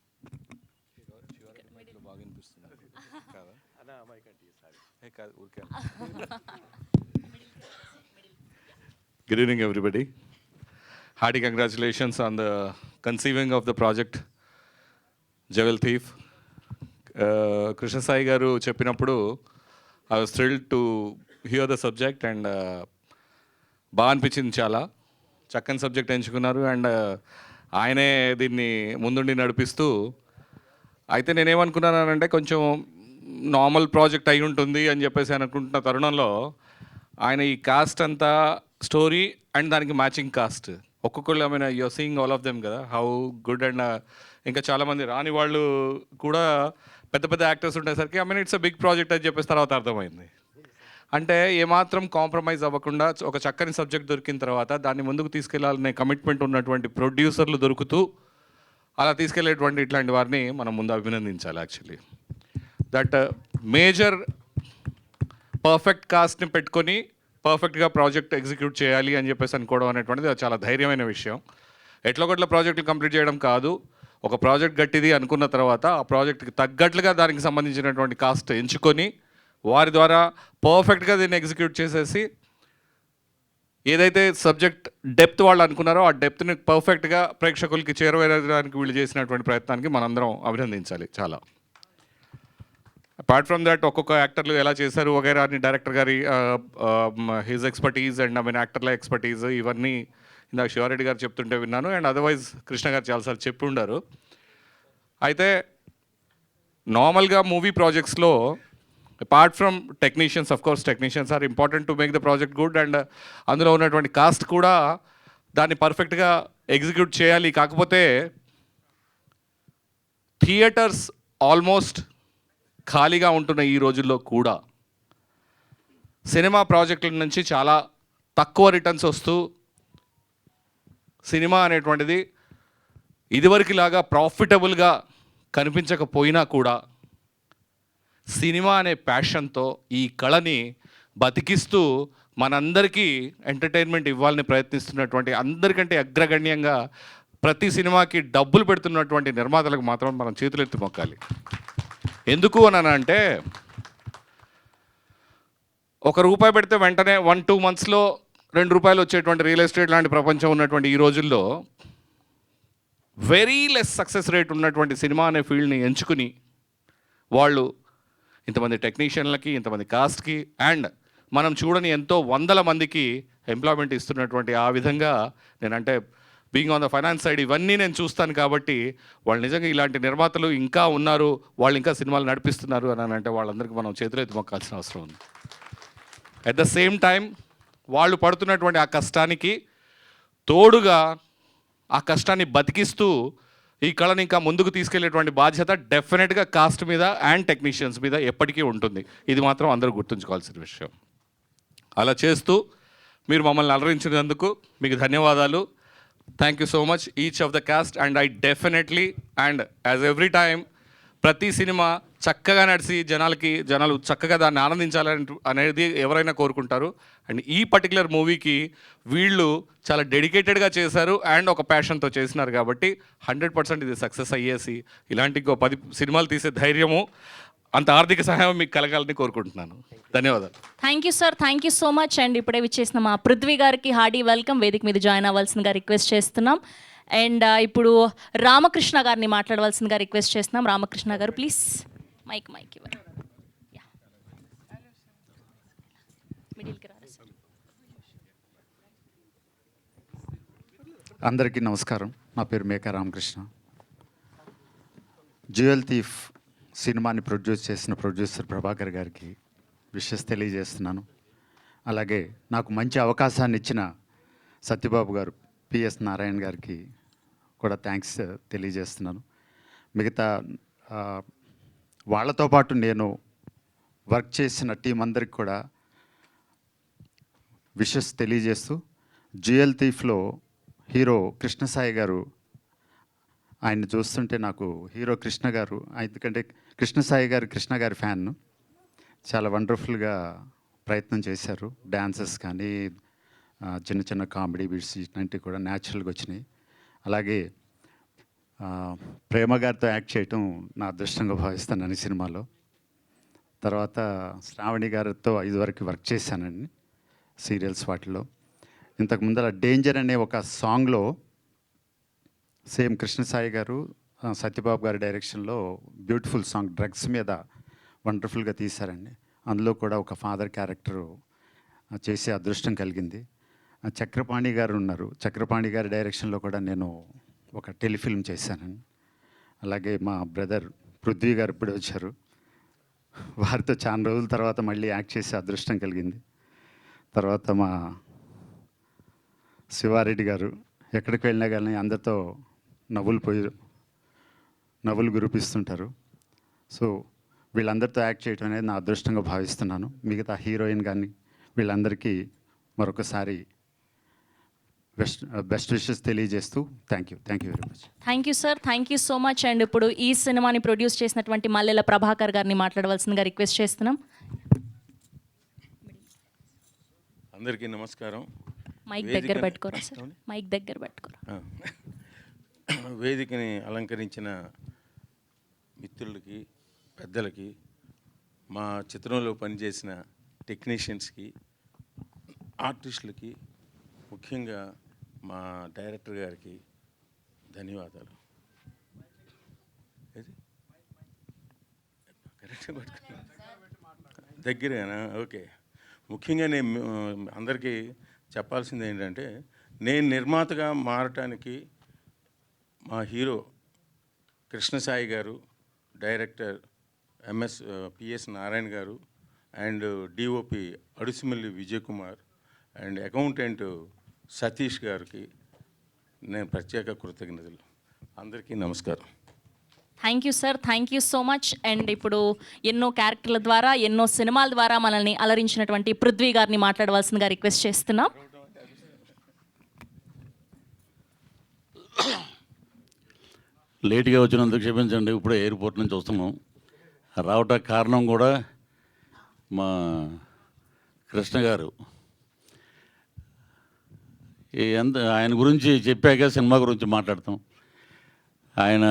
Good evening, everybody. Hearty congratulations on the conceiving of the project Jewel Thief. Krishna Sai garu cheppinappudu I was thrilled to hear the subject and బాగా అనిపించింది. చాలా చక్కని సబ్జెక్ట్ ఎంచుకున్నారు అండ్ ఆయనే దీన్ని ముందుండి నడిపిస్తూ. అయితే నేనేమనుకున్నానంటే కొంచెం నార్మల్ ప్రాజెక్ట్ అయి ఉంటుంది అని చెప్పేసి అనుకుంటున్న తరుణంలో ఆయన ఈ కాస్ట్ అంతా స్టోరీ అండ్ దానికి మ్యాచింగ్ కాస్ట్ ఒక్కొక్కళ్ళు I mean you're seeing all of them కదా హౌ గుడ్ అండ్ ఇంకా చాలామంది రాని వాళ్ళు కూడా పెద్ద పెద్ద యాక్టర్స్ ఉండేసరికి I mean it's a big project అని చెప్పేసి తర్వాత అర్థమైంది. అంటే ఏమాత్రం కాంప్రమైజ్ అవ్వకుండా ఒక చక్కని సబ్జెక్ట్ దొరికిన తర్వాత దాన్ని ముందుకు తీసుకెళ్లాలనే కమిట్మెంట్ ఉన్నటువంటి ప్రొడ్యూసర్లు దొరుకుతూ అలా తీసుకెళ్లేటువంటి ఇట్లాంటి వారిని మనం ముందు అభినందించాలి. యాక్చువల్లీ దట్ మేజర్ పర్ఫెక్ట్ కాస్ట్ని పెట్టుకొని పర్ఫెక్ట్గా ప్రాజెక్ట్ ఎగ్జిక్యూట్ చేయాలి అని చెప్పేసి అనుకోవడం అనేటువంటిది చాలా ధైర్యమైన విషయం. ఎట్లొకట్ల ప్రాజెక్టులు కంప్లీట్ చేయడం కాదు, ఒక ప్రాజెక్ట్ గట్టిది అనుకున్న తర్వాత ఆ ప్రాజెక్ట్కి తగ్గట్లుగా దానికి సంబంధించినటువంటి కాస్ట్ ఎంచుకొని వారి ద్వారా పర్ఫెక్ట్గా దీన్ని ఎగ్జిక్యూట్ చేసేసి ఏదైతే సబ్జెక్ట్ డెప్త్ వాళ్ళు అనుకున్నారో ఆ డెప్త్ని పర్ఫెక్ట్గా ప్రేక్షకులకి చేరవేయడానికి వీళ్ళు చేసినటువంటి ప్రయత్నానికి మనందరం అభినందించాలి. చాలా అపార్ట్ ఫ్రమ్ దట్ ఒక్కొక్క యాక్టర్లు ఎలా చేశారు వగైరా అని డైరెక్టర్ గారి his expertise and I mean యాక్టర్ల ఎక్స్పర్టీజ్ ఇవన్నీ ఇందాక శివారెడ్డి గారు చెప్తుంటే విన్నాను అండ్ అదర్వైజ్ కృష్ణ గారు చాలాసార్లు చెప్పి ఉండారు. అయితే నార్మల్గా మూవీ ప్రాజెక్ట్స్లో apart from technicians of course technicians are important to make the project good and అందులో ఉన్నటువంటి కాస్ట్ కూడా దాన్ని పర్ఫెక్ట్గా ఎగ్జిక్యూట్ చేయాలి. కాకపోతే థియేటర్స్ ఆల్మోస్ట్ ఖాళీగా ఉంటున్న ఈ రోజుల్లో కూడా సినిమా ప్రాజెక్టుల నుంచి చాలా తక్కువ రిటర్న్స్ వస్తూ సినిమా అనేటువంటిది ఇదివరకులాగా ప్రాఫిటబుల్గా కనిపించకపోయినా కూడా సినిమా అనే ప్యాషన్తో ఈ కళని బతికిస్తూ మనందరికీ ఎంటర్టైన్మెంట్ ఇవ్వాలని ప్రయత్నిస్తున్నటువంటి అందరికంటే అగ్రగణ్యంగా ప్రతి సినిమాకి డబ్బులు పెడుతున్నటువంటి నిర్మాతలకు మాత్రం మనం చేతులెత్తి మొక్కాలి. ఎందుకు అని అంటే ₹1 పెడితే వెంటనే 1-2 monthsలో ₹2 వచ్చేటువంటి రియల్ ఎస్టేట్ లాంటి ప్రపంచం ఉన్నటువంటి ఈ రోజుల్లో వెరీ లెస్ సక్సెస్ రేట్ ఉన్నటువంటి సినిమా అనే ఫీల్డ్ని ఎంచుకుని వాళ్ళు ఇంతమంది టెక్నీషియన్లకి ఇంతమంది కాస్ట్కి అండ్ మనం చూడని ఎంతో వందల మందికి ఎంప్లాయ్మెంట్ ఇస్తున్నటువంటి ఆ విధంగా నేనంటే being on the finance side ఇవన్నీ నేను చూస్తాను కాబట్టి వాళ్ళు నిజంగా ఇలాంటి నిర్మాతలు ఇంకా ఉన్నారు, వాళ్ళు ఇంకా సినిమాలు నడిపిస్తున్నారు అని అంటే వాళ్ళందరికీ మనం చేతులెత్తి మొక్కాల్సిన అవసరం ఉంది. అట్ ద సేమ్ టైం వాళ్ళు పడుతున్నటువంటి ఆ కష్టానికి తోడుగా ఆ కష్టాన్ని బతికిస్తూ ఈ కళని ఇంకా ముందుకు తీసుకెళ్లేటువంటి బాధ్యత డెఫినెట్గా కాస్ట్ మీద అండ్ టెక్నీషియన్స్ మీద ఎప్పటికీ ఉంటుంది. ఇది మాత్రం అందరూ గుర్తుంచుకోవాల్సిన విషయం. అలా చేస్తూ మీరు మమ్మల్ని అలరించినందుకు మీకు ధన్యవాదాలు. Thank you so much each of the cost and I definitely and as every time ప్రతి సినిమా చక్కగా నడిచి జనాలు చక్కగా దాన్ని ఆనందించాలని అనేది ఎవరైనా కోరుకుంటారు. అండ్ ఈ పర్టికులర్ మూవీకి వీళ్ళు చాలా డెడికేటెడ్గా చేశారు అండ్ ఒక ప్యాషన్తో చేసినారు కాబట్టి 100% ఇది సక్సెస్ అయ్యేసి ఇలాంటి 10 సినిమాలు తీసే ధైర్యము అంత ఆర్థిక సహాయం మీకు కలగాలని కోరుకుంటున్నాను. ధన్యవాదాలు. Thank you sir, thank you so much. And ఇప్పుడే విచ్చేసిన మా పృథ్వీ గారికి హార్డీ వెల్కమ్. వేదిక మీద జాయిన్ అవ్వాల్సిందిగా రిక్వెస్ట్ చేస్తున్నాం. అండ్ ఇప్పుడు రామకృష్ణ గారిని మాట్లాడవలసిందిగా రిక్వెస్ట్ చేస్తున్నాం. రామకృష్ణ గారు ప్లీజ్ మైక్ ఇవ్వండి. మిడిల్కి రారా సార్. అందరికీ నమస్కారం. నా పేరు మేకా రామకృష్ణ. జ్యువెల్ థీఫ్ సినిమాని ప్రొడ్యూస్ చేసిన ప్రొడ్యూసర్ ప్రభాకర్ గారికి విషెస్ తెలియజేస్తున్నాను. అలాగే నాకు మంచి అవకాశాన్ని ఇచ్చిన సత్యబాబు గారు, పిఎస్ నారాయణ గారికి కూడా థ్యాంక్స్ తెలియజేస్తున్నాను. మిగతా వాళ్ళతో పాటు నేను వర్క్ చేసిన టీం అందరికి కూడా విషెస్ తెలియజేస్తూ, జ్యువెల్ థీఫ్లో హీరో కృష్ణసాయి గారు, ఆయన్ని చూస్తుంటే నాకు హీరో కృష్ణ గారు, ఎందుకంటే కృష్ణసాయి గారు కృష్ణ గారి ఫ్యాన్, చాలా వండర్ఫుల్గా ప్రయత్నం చేశారు. డాన్సెస్ కానీ చిన్న చిన్న కామెడీ బీట్స్ ఇట్లాంటివి కూడా న్యాచురల్గా వచ్చినాయి. అలాగే ప్రేమ గారితో యాక్ట్ చేయటం నా అదృష్టంగా భావిస్తాను ఈ సినిమాలో. తర్వాత శ్రావణి గారితో ఇదివరకు వర్క్ చేశానండి సీరియల్స్ వాటిలో. ఇంతకు ముందర డేంజర్ అనే ఒక సాంగ్లో సేమ్ కృష్ణసాయి గారు సత్యబాబు గారి డైరెక్షన్లో బ్యూటిఫుల్ సాంగ్ డ్రగ్స్ మీద వండర్ఫుల్గా తీశారండి. అందులో కూడా ఒక ఫాదర్ క్యారెక్టరు చేసే అదృష్టం కలిగింది. చక్రపాణి గారు ఉన్నారు, చక్రపాణి గారి డైరెక్షన్లో కూడా నేను ఒక టెలిఫిల్మ్ చేశానండి. అలాగే మా బ్రదర్ పృథ్వీ గారు ఇప్పుడే వచ్చారు, వారితో చాలా రోజుల తర్వాత మళ్ళీ యాక్ట్ చేసే అదృష్టం కలిగింది. తర్వాత మా శివారెడ్డి గారు ఎక్కడికి వెళ్ళినా కానీ అందరితో నవ్వులు గురిపిస్తుంటారు. సో వీళ్ళందరితో యాక్ట్ చేయడం అనేది నా అదృష్టంగా భావిస్తున్నాను. మిగతా హీరోయిన్ కానీ వీళ్ళందరికీ మరొకసారి బెస్ట్ విషెస్ తెలియజేస్తూ thank you very much. Thank you sir, thank you so much. And ఇప్పుడు ఈ సినిమాని ప్రొడ్యూస్ చేసినటువంటి మల్లెల ప్రభాకర్ గారిని మాట్లాడవలసిందిగా రిక్వెస్ట్ చేస్తున్నాం. అందరికీ నమస్కారం. మైక్ దగ్గర పెట్టుకోరా సార్, మైక్ దగ్గర పెట్టుకోరా. వేదికని అలంకరించిన మిత్రులకి, పెద్దలకి, మా చిత్రంలో పనిచేసిన టెక్నీషియన్స్కి, ఆర్టిస్టులకి, ముఖ్యంగా మా డైరెక్టర్ గారికి ధన్యవాదాలు. దగ్గరేనా? ఓకే. ముఖ్యంగా నేను అందరికీ చెప్పాల్సింది ఏంటంటే, నేను నిర్మాతగా మారటానికి మా హీరో కృష్ణసాయి గారు, డైరెక్టర్ పిఎస్ నారాయణ గారు, and DOP Adusumalli Vijay Kumar, and accountant Satish గారికి నేను ప్రత్యేక కృతజ్ఞతలు. అందరికీ నమస్కారం. Thank you sir, thank you so much. And ఇప్పుడు ఎన్నో క్యారెక్టర్ల ద్వారా, ఎన్నో సినిమాల ద్వారా మనల్ని అలరించినటువంటి పృథ్వీ గారిని మాట్లాడవలసిందిగా రిక్వెస్ట్ చేస్తున్నాం. లేట్గా వచ్చినందుకు క్షమించండి. ఇప్పుడే ఎయిర్పోర్ట్ నుంచి వస్తున్నాం. రావటానికి కారణం కూడా మా కృష్ణ గారు. ఆయన గురించి చెప్పాక సినిమా గురించి మాట్లాడతాం. ఆయన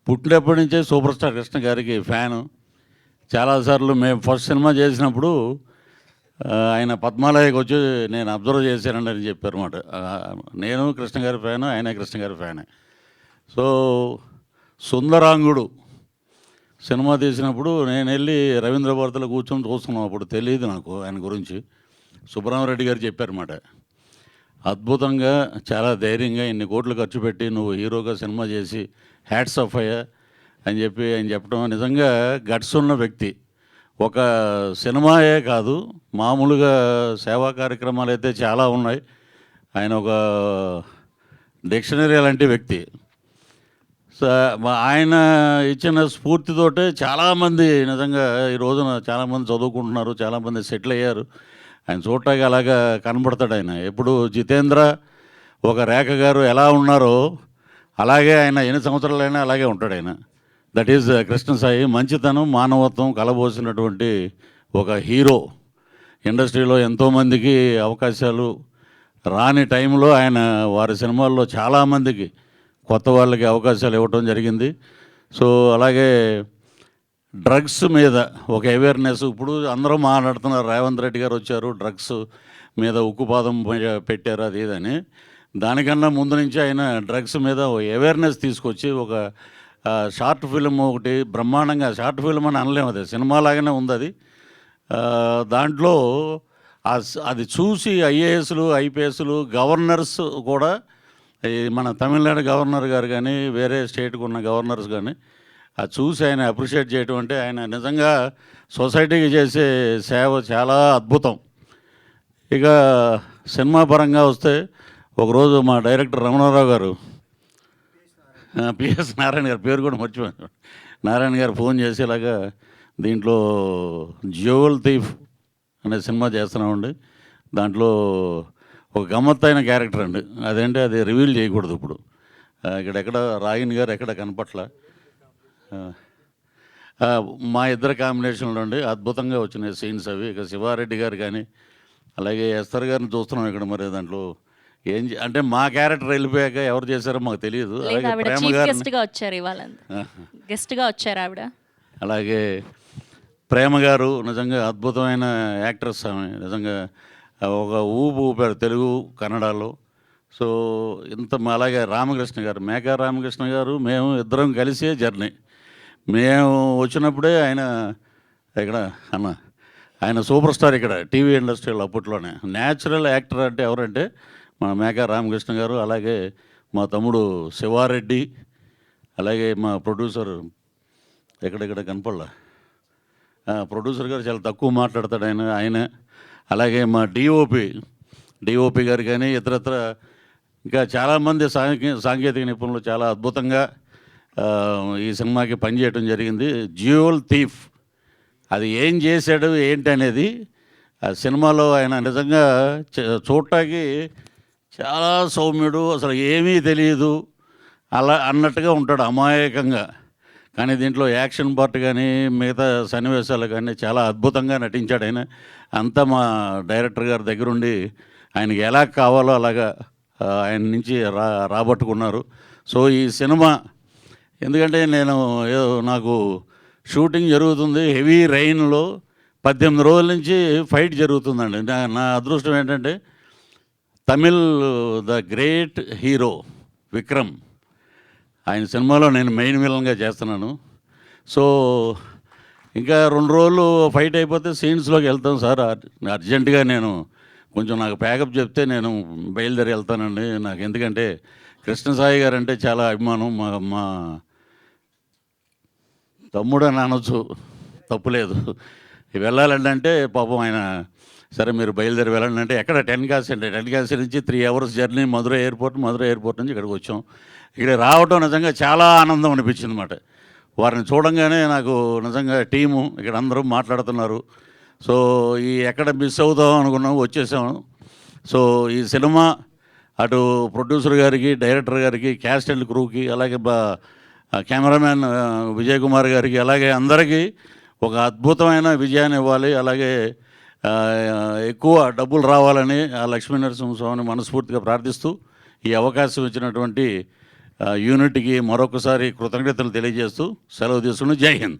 పుట్టినప్పటి నుంచే సూపర్ స్టార్ కృష్ణ గారికి ఫ్యాను. చాలాసార్లు మేము ఫస్ట్ సినిమా చేసినప్పుడు ఆయన పద్మాలయకి వచ్చి నేను అబ్జర్వ్ చేశానండి అని చెప్పారు అన్నమాట. నేను కృష్ణ గారి ఫ్యాను, ఆయన కృష్ణ గారి ఫ్యానే. సో సుందరాంగుడు సినిమా తీసినప్పుడు నేను వెళ్ళి రవీంద్ర భారతిలో కూర్చొని చూస్తున్నాం. అప్పుడు తెలియదు నాకు ఆయన గురించి. సుబ్రహ్మరెడ్డి గారు చెప్పారన్నమాట, అద్భుతంగా, చాలా ధైర్యంగా ఇన్ని కోట్లు ఖర్చు పెట్టి నువ్వు హీరోగా సినిమా చేసి హ్యాట్స్ ఆఫ్ అయ్యా అని చెప్పి ఆయన చెప్పడం నిజంగా గట్స్ ఉన్న వ్యక్తి. ఒక సినిమాయే కాదు, మామూలుగా సేవా కార్యక్రమాలు అయితే చాలా ఉన్నాయి. ఆయన ఒక డిక్షనరీ లాంటి వ్యక్తి. ఆయన ఇచ్చిన స్ఫూర్తితోటే చాలామంది నిజంగా ఈ రోజున చాలామంది చదువుకుంటున్నారు, చాలామంది సెటిల్ అయ్యారు. ఆయన చూడటానికి అలాగా కనబడతాడు. ఆయన ఎప్పుడు జితేంద్ర, ఒక రేఖ గారు ఎలా ఉన్నారో అలాగే ఆయన ఎన్ని సంవత్సరాలైనా అలాగే ఉంటాడు ఆయన. That is Krishnasai. మంచితనం, మానవత్వం కలబోసినటువంటి ఒక హీరో. ఇండస్ట్రీలో ఎంతోమందికి అవకాశాలు రాని టైంలో ఆయన వారి సినిమాల్లో చాలామందికి కొత్త వాళ్ళకి అవకాశాలు ఇవ్వటం జరిగింది. సో అలాగే డ్రగ్స్ మీద ఒక అవేర్నెస్ ఇప్పుడు అందరూ మాట్లాడుతున్నారు. రేవంత్ రెడ్డి గారు వచ్చారు, డ్రగ్స్ మీద ఉక్కుపాదం పెట్టారు అది ఇదని. దానికన్నా ముందు నుంచి ఆయన డ్రగ్స్ మీద అవేర్నెస్ తీసుకొచ్చి ఒక షార్ట్ ఫిల్మ్ ఒకటి బ్రహ్మాండంగా, షార్ట్ ఫిల్మ్ అని అనలేము, అది సినిమా లాగానే ఉంది అది. దాంట్లో అది చూసి ఐఏఎస్లు, ఐపీఎస్లు, గవర్నర్స్ కూడా, మన తమిళనాడు గవర్నర్ గారు కానీ వేరే స్టేట్కి ఉన్న గవర్నర్స్ కానీ అది చూసి ఆయన అప్రిషియేట్ చేయడం అంటే ఆయన నిజంగా సొసైటీకి చేసే సేవ చాలా అద్భుతం. ఇక సినిమా పరంగా వస్తే ఒకరోజు మా డైరెక్టర్ రమణారావు గారు, పిఎస్ నారాయణ గారు, పేరు కూడా మర్చిపోయాను, నారాయణ గారు ఫోన్ చేసి ఇలాగా దీంట్లో జ్యువెల్ థీఫ్ అనే సినిమా చేస్తున్నామండి, దాంట్లో ఒక గమ్మత్తైన క్యారెక్టర్ అండి, అదేంటి అది రివీల్ చేయకూడదు ఇప్పుడు, ఎక్కడ రాగిణి గారు ఎక్కడ కనపట్ల, మా ఇద్దరు కాంబినేషన్లో అండి అద్భుతంగా వచ్చినాయి సీన్స్ అవి. ఇక శివారెడ్డి గారు కానీ అలాగే ఎస్తర్ గారిని చూస్తున్నాం ఇక్కడ. మరి దాంట్లో అంటే మా క్యారెక్టర్ వెళ్ళిపోయాక ఎవరు చేశారో మాకు తెలియదు. అలాగే ప్రేమ గారు వచ్చారు ఇవాళ, గెస్ట్గా వచ్చారు ఆవిడ. అలాగే ప్రేమ గారు నిజంగా అద్భుతమైన యాక్ట్రెస్ ఆమె, నిజంగా ఒక ఊపారు తెలుగు కన్నడలో. సో అలాగే రామకృష్ణ గారు, మేకా రామకృష్ణ గారు, మేము ఇద్దరం కలిసే జర్నీ. మేము వచ్చినప్పుడే ఆయన ఇక్కడ ఆయన సూపర్ స్టార్ ఇక్కడ టీవీ ఇండస్ట్రీలో అప్పట్లోనే. న్యాచురల్ యాక్టర్ అంటే ఎవరంటే మా మేకా రామకృష్ణ గారు, అలాగే మా తమ్ముడు శివారెడ్డి, అలాగే మా ప్రొడ్యూసర్ ఎక్కడెక్కడ కనపడలా, ప్రొడ్యూసర్ గారు చాలా తక్కువ మాట్లాడతాడు ఆయన, అలాగే మా డిఓపి గారు కానీ ఇతరత్ర ఇంకా చాలామంది సాంకేతిక నిపుణులు చాలా అద్భుతంగా ఈ సినిమాకి పనిచేయడం జరిగింది. జ్యువెల్ థీఫ్ అది ఏం చేశాడు ఏంటి అనేది ఆ సినిమాలో ఆయన నిజంగా చూడటానికి చాలా సౌమ్యుడు, అసలు ఏమీ తెలియదు అలా అన్నట్టుగా ఉంటాడు అమాయకంగా. కానీ దీంట్లో యాక్షన్ పార్ట్ కానీ మిగతా సన్నివేశాలు కానీ చాలా అద్భుతంగా నటించాడు ఆయన. అంతా మా డైరెక్టర్ గారి దగ్గరుండి ఆయనకి ఎలా కావాలో అలాగా ఆయన నుంచి రాబట్టుకున్నారు. సో ఈ సినిమా ఎందుకంటే నాకు షూటింగ్ జరుగుతుంది హెవీ రైన్లో, 18 రోజుల నుంచి ఫైట్ జరుగుతుందండి. నా అదృష్టం ఏంటంటే Tamil the great hero Vikram, ఆయన సినిమాలో నేను మెయిన్ విలన్గా చేస్తున్నాను. సో ఇంకా 2 రోజులు ఫైట్ అయిపోతే సీన్స్లోకి వెళ్తాం సార్, అర్జెంటుగా నేను కొంచెం నాకు ప్యాకప్ చెప్తే నేను బయలుదేరి వెళ్తానండి. నాకు ఎందుకంటే కృష్ణసాయి గారు అంటే చాలా అభిమానం, మా తమ్ముడు అని అనొచ్చు, తప్పులేదు. వెళ్ళాలంటే పాపం ఆయన సరే మీరు బయలుదేరి వెళ్ళండి అంటే ఎక్కడ 10 కాశీ నుంచి 3 hours జర్నీ మధురై ఎయిర్పోర్ట్ నుంచి ఇక్కడికి వచ్చాం. ఇక్కడ రావటం నిజంగా చాలా ఆనందం అనిపించింది అన్నమాట. వారిని చూడంగానే నాకు నిజంగా టీము ఇక్కడ అందరూ మాట్లాడుతున్నారు. సో ఎక్కడ మిస్ అవుతాం అనుకున్నాం, వచ్చేసాము. సో ఈ సినిమా అటు ప్రొడ్యూసర్ గారికి, డైరెక్టర్ గారికి, క్యాస్ట్ అండ్ క్రూకి, అలాగే కెమెరామ్యాన్ విజయ్ కుమార్ గారికి, అలాగే అందరికీ ఒక అద్భుతమైన విజయాన్ని ఇవ్వాలి, అలాగే ఎక్కువ డబ్బులు రావాలని ఆ లక్ష్మీ నరసింహస్వామిని మనస్ఫూర్తిగా ప్రార్థిస్తూ ఈ అవకాశం ఇచ్చినటువంటి యూనిట్కి మరొకసారి కృతజ్ఞతలు తెలియజేస్తూ సెలవు తీసుకుని జై హింద్.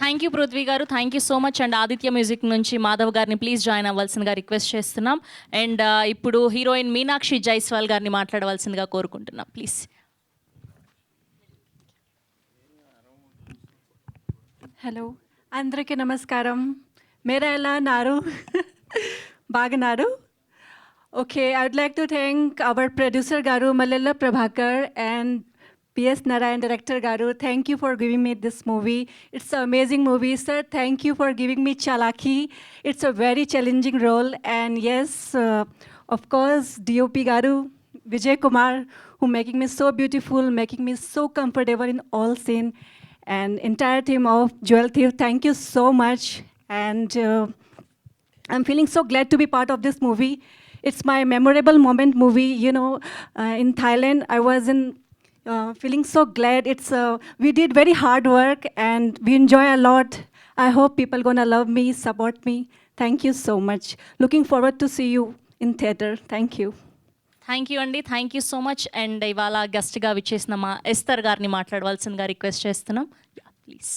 థ్యాంక్ యూ పృథ్వీ గారు, thank you so much. And Aditya music నుంచి మాధవ్ గారిని ప్లీజ్ జాయిన్ అవ్వాల్సిందిగా రిక్వెస్ట్ చేస్తున్నాం. అండ్ ఇప్పుడు హీరోయిన్ మీనాక్షి జైస్వాల్ గారిని మాట్లాడవలసిందిగా కోరుకుంటున్నాం ప్లీజ్. హలో, అందరికీ నమస్కారం. మేరా ఎలా నారు బాగున్నారు? Okay, I would like to thank our producer గారు Mallela Prabhakar and PS Narayan director garu. Thank you for giving me this movie. It's an amazing movie, sir. Thank you for giving me Chalaki. It's a very challenging role, and yes, of course, DOP garu, Vijay Kumar, who making me so beautiful, making me so comfortable in all scene, and entire team of Jewel Thief. Thank you so much, and I'm feeling so glad to be part of this movie. It's my memorable moment movie. You know, in Thailand, I was in. Feeling so glad. We did very hard work and we enjoy a lot. I hope people gonna love me, support me. Thank you so much. Looking forward to see you in theater. Thank you. Thank you అండి, thank you so much. And ఇవాళ గెస్ట్గా విచ్చేసిన మా Esther గారిని మాట్లాడవలసిందిగా request చేస్తున్నాం please.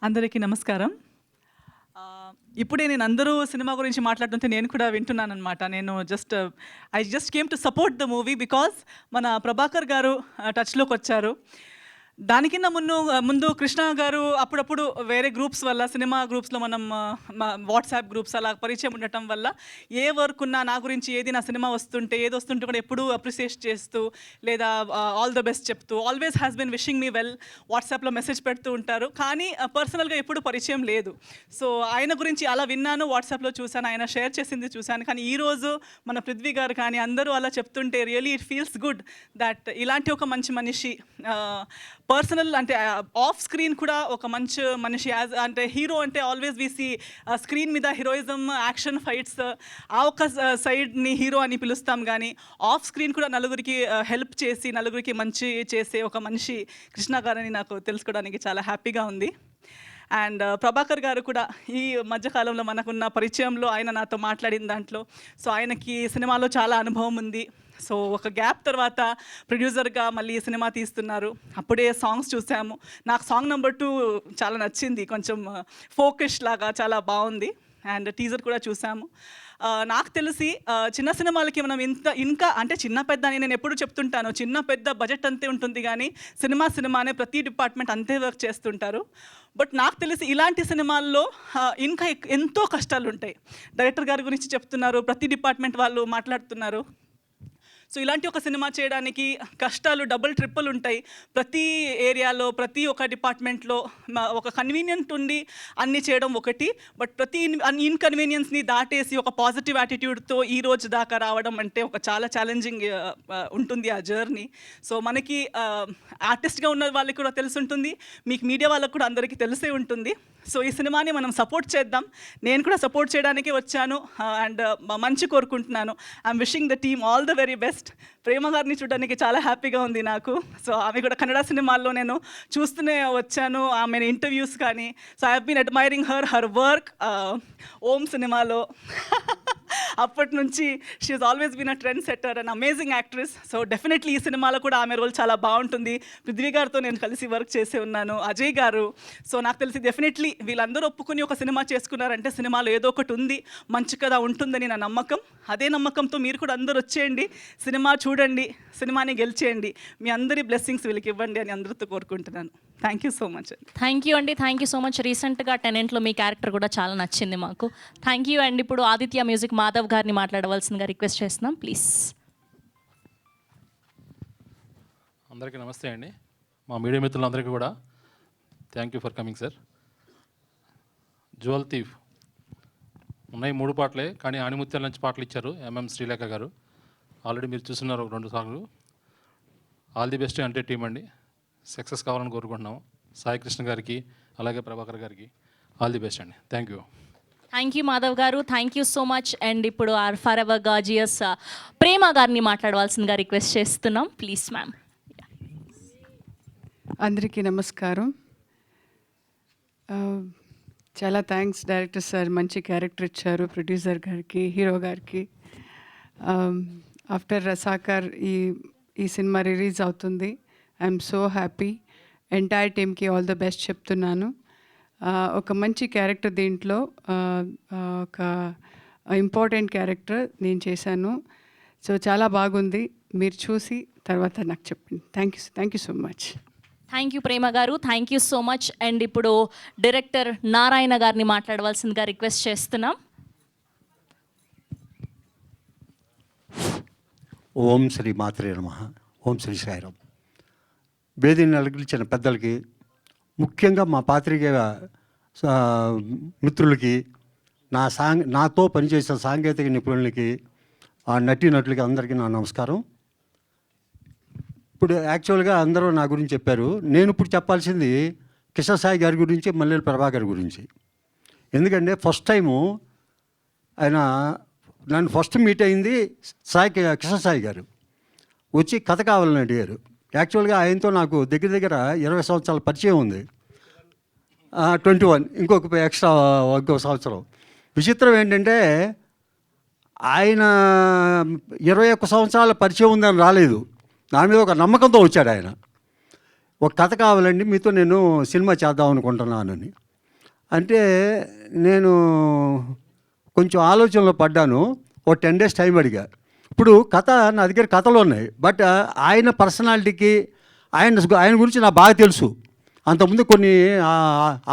అందరికీ నమస్కారం. ఇప్పుడే నేను అందరూ సినిమా గురించి మాట్లాడుతుంటే నేను కూడా వింటున్నాను అనమాట. నేను I just came to support the movie because మన ప్రభాకర్ గారు టచ్లోకి వచ్చారు. దానికిన్న ముందు కృష్ణ గారు అప్పుడప్పుడు వేరే గ్రూప్స్ వల్ల సినిమా గ్రూప్స్లో మనం వాట్సాప్ గ్రూప్స్ అలా పరిచయం ఉండటం వల్ల ఏ వర్క్ ఉన్నా నా గురించి ఏది నా సినిమా వస్తుంటే ఏది వస్తుంటే కూడా ఎప్పుడూ అప్రిషియేట్ చేస్తూ లేదా ఆల్ ద బెస్ట్ చెప్తూ always has been wishing me well వాట్సాప్లో మెసేజ్ పెడుతూ ఉంటారు. కానీ పర్సనల్గా ఎప్పుడు పరిచయం లేదు. సో ఆయన గురించి అలా విన్నాను, వాట్సాప్లో చూశాను, ఆయన షేర్ చేసింది చూశాను. కానీ ఈరోజు మన పృథ్వీ గారు కానీ అందరూ అలా చెప్తుంటే really it feels good that ఇలాంటి ఒక మంచి మనిషి పర్సనల్ అంటే ఆఫ్ స్క్రీన్ కూడా ఒక మంచి మనిషి యాజ్ అంటే హీరో అంటే ఆల్వేస్ వీసీ స్క్రీన్ మీద హీరోయిజం యాక్షన్ ఫైట్స్ ఆ ఒక సైడ్ని హీరో అని పిలుస్తాం. కానీ ఆఫ్ స్క్రీన్ కూడా నలుగురికి హెల్ప్ చేసి నలుగురికి మంచి చేసే ఒక మనిషి కృష్ణ గారని నాకు తెలుసుకోవడానికి చాలా హ్యాపీగా ఉంది. అండ్ ప్రభాకర్ గారు కూడా ఈ మధ్యకాలంలో మనకున్న పరిచయంలో ఆయన నాతో మాట్లాడిన దాంట్లో సో ఆయనకి సినిమాలో చాలా అనుభవం ఉంది. సో ఒక గ్యాప్ తర్వాత ప్రొడ్యూసర్గా మళ్ళీ సినిమా తీస్తున్నారు. అప్పుడే సాంగ్స్ చూసాము. నాకు సాంగ్ నెంబర్ 2 చాలా నచ్చింది, కొంచెం ఫోకస్ లాగా చాలా బాగుంది. అండ్ టీజర్ కూడా చూసాము. నాకు తెలిసి చిన్న సినిమాలకి మనం ఇంకా అంటే చిన్న పెద్ద అని నేను ఎప్పుడు చెప్తుంటాను, చిన్న పెద్ద బడ్జెట్ అంతే ఉంటుంది కానీ సినిమానే ప్రతి డిపార్ట్మెంట్ అంతే వర్క్ చేస్తుంటారు. బట్ నాకు తెలిసి ఇలాంటి సినిమాల్లో ఇంకా ఎంతో కష్టాలు ఉంటాయి. డైరెక్టర్ గారి గురించి చెప్తున్నారు, ప్రతి డిపార్ట్మెంట్ వాళ్ళు మాట్లాడుతున్నారు. సో ఇలాంటి ఒక సినిమా చేయడానికి కష్టాలు డబుల్ ట్రిపుల్ ఉంటాయి. ప్రతి ఏరియాలో ప్రతి ఒక్క డిపార్ట్మెంట్లో ఒక కన్వీనియంట్ ఉండి అన్నీ చేయడం ఒకటి, బట్ ప్రతి ఇన్కన్వీనియన్స్ని దాటేసి ఒక పాజిటివ్ యాటిట్యూడ్తో ఈ రోజు దాకా రావడం అంటే ఒక చాలా ఛాలెంజింగ్ ఉంటుంది ఆ జర్నీ. సో మనకి ఆర్టిస్ట్గా ఉన్న వాళ్ళకి కూడా తెలిసి ఉంటుంది, మీకు మీడియా వాళ్ళకు కూడా అందరికీ తెలిసే ఉంటుంది. సో ఈ సినిమాని మనం సపోర్ట్ చేద్దాం. నేను కూడా సపోర్ట్ చేయడానికి వచ్చాను అండ్ మంచి కోరుకుంటున్నాను. I'm wishing the team all the very best. Prema గారిని చూడడానికి చాలా హ్యాపీగా ఉంది నాకు. సో ఆమె కూడా కన్నడ సినిమాల్లో నేను చూస్తూనే వచ్చాను, ఆమె ఇంటర్వ్యూస్ కానీ. So I have been admiring her work Om సినిమాలో అప్పటి నుంచి she is always been a trend setter and amazing actress. So definitely ఈ సినిమాలో కూడా ఆమె రోల్ చాలా బాగుంటుంది. పృథ్వీ గారితో నేను కలిసి వర్క్ చేసి ఉన్నాను, అజయ్ గారు. సో నాకు తెలిసి డెఫినెట్లీ వీళ్ళందరూ ఒప్పుకొని ఒక సినిమా చేసుకున్నారంటే సినిమాలో ఏదో ఒకటి ఉంది, మంచి కథ ఉంటుందని నా నమ్మకం. అదే నమ్మకంతో మీరు కూడా అందరూ వచ్చేయండి, సినిమా చూడండి, సినిమాని గెలిచేయండి. మీ అందరి బ్లెస్సింగ్స్ వీళ్ళకి ఇవ్వండి అని అందరితో కోరుకుంటున్నాను. Thank you so much. Thank you అండి, థ్యాంక్ యూ సో మచ్. రీసెంట్గా టెనెంట్లో మీ క్యారెక్టర్ కూడా చాలా నచ్చింది మాకు. థ్యాంక్ యూ అండి. ఇప్పుడు ఆదిత్య మ్యూజిక్ మాధవ్ గారిని మాట్లాడవలసిందిగా రిక్వెస్ట్ చేస్తున్నాం, ప్లీజ్. అందరికీ నమస్తే అండి. మా మీడియా మిత్రులందరికీ కూడా thank you for coming sir. Jewel thief ఉన్నాయి 3 పాటలే, కానీ ఆణిముత్యాల నుంచి పాటలు ఇచ్చారు ఎంఎం శ్రీలేఖ గారు. ఆల్రెడీ మీరు చూస్తున్నారు 2 సాంగ్లు. ఆల్ ది బెస్ట్ అంటే టీం అండి, సక్సెస్ కావాలని కోరుకుంటున్నాము. సాయి కృష్ణ గారికి అలాగే ప్రభాకర్ గారికి ఆల్ ది బెస్ట్ అండి. Thank you. Thank you Madhav గారు, thank you so much. And ఇప్పుడు our forever gorgeous Prema గారిని మాట్లాడవలసిందిగా రిక్వెస్ట్ చేస్తున్నాం, ప్లీజ్ మ్యామ్. అందరికీ నమస్కారం. చాలా థ్యాంక్స్ డైరెక్టర్ సార్, మంచి క్యారెక్టర్ ఇచ్చారు. ప్రొడ్యూసర్ గారికి, హీరో గారికి. ఆఫ్టర్ రసాకర్ ఈ సినిమా రిలీజ్ అవుతుంది. I'm so happy. ఎంటైర్ టీమ్కి ఆల్ ద బెస్ట్ చెప్తున్నాను. ఒక మంచి క్యారెక్టర్ దీంట్లో, ఒక ఇంపార్టెంట్ క్యారెక్టర్ నేను చేశాను. సో చాలా బాగుంది, మీరు చూసి తర్వాత నాకు చెప్పండి. Thank you so much. Thank you Prema గారు, thank you so much. And ఇప్పుడు డైరెక్టర్ నారాయణ గారిని మాట్లాడవలసిందిగా రిక్వెస్ట్ చేస్తున్నాం. ఓం శ్రీ మాత్రే నమః. ఓం శ్రీ సాయిరామ్. వేదికను అలంకరించిన పెద్దలకి, ముఖ్యంగా మా పాత్రికేయ మిత్రులకి, నాతో పనిచేసిన సాంకేతిక నిపుణులకి, ఆ నటీనటులకి అందరికీ నా నమస్కారం. ఇప్పుడు యాక్చువల్గా అందరూ నా గురించి చెప్పారు. నేను ఇప్పుడు చెప్పాల్సింది కృష్ణ సాయి గారి గురించి, మల్లెల ప్రభాకర్ గురించి. ఎందుకంటే ఫస్ట్ టైము ఆయన నన్ను ఫస్ట్ మీట్ అయింది కృష్ణ సాయి గారు వచ్చి కథ కావాలని అడిగారు. యాక్చువల్గా ఆయనతో నాకు దగ్గర దగ్గర 20 సంవత్సరాల పరిచయం ఉంది. 21 ఇంకొక ఎక్స్ట్రా ఇంకో సంవత్సరం. విచిత్రం ఏంటంటే ఆయన 21 సంవత్సరాల పరిచయం ఉందని రాలేదు, నా మీద ఒక నమ్మకంతో వచ్చాడు ఆయన. ఒక కథ కావాలండి, మీతో నేను సినిమా చేద్దాం అనుకుంటున్నానని అంటే నేను కొంచెం ఆలోచనలో పడ్డాను. ఓ 10 days టైం అడిగా. ఇప్పుడు కథ నా దగ్గర కథలు ఉన్నాయి, బట్ ఆయన పర్సనాలిటీకి ఆయన గురించి నాకు బాగా తెలుసు. అంతకుముందు కొన్ని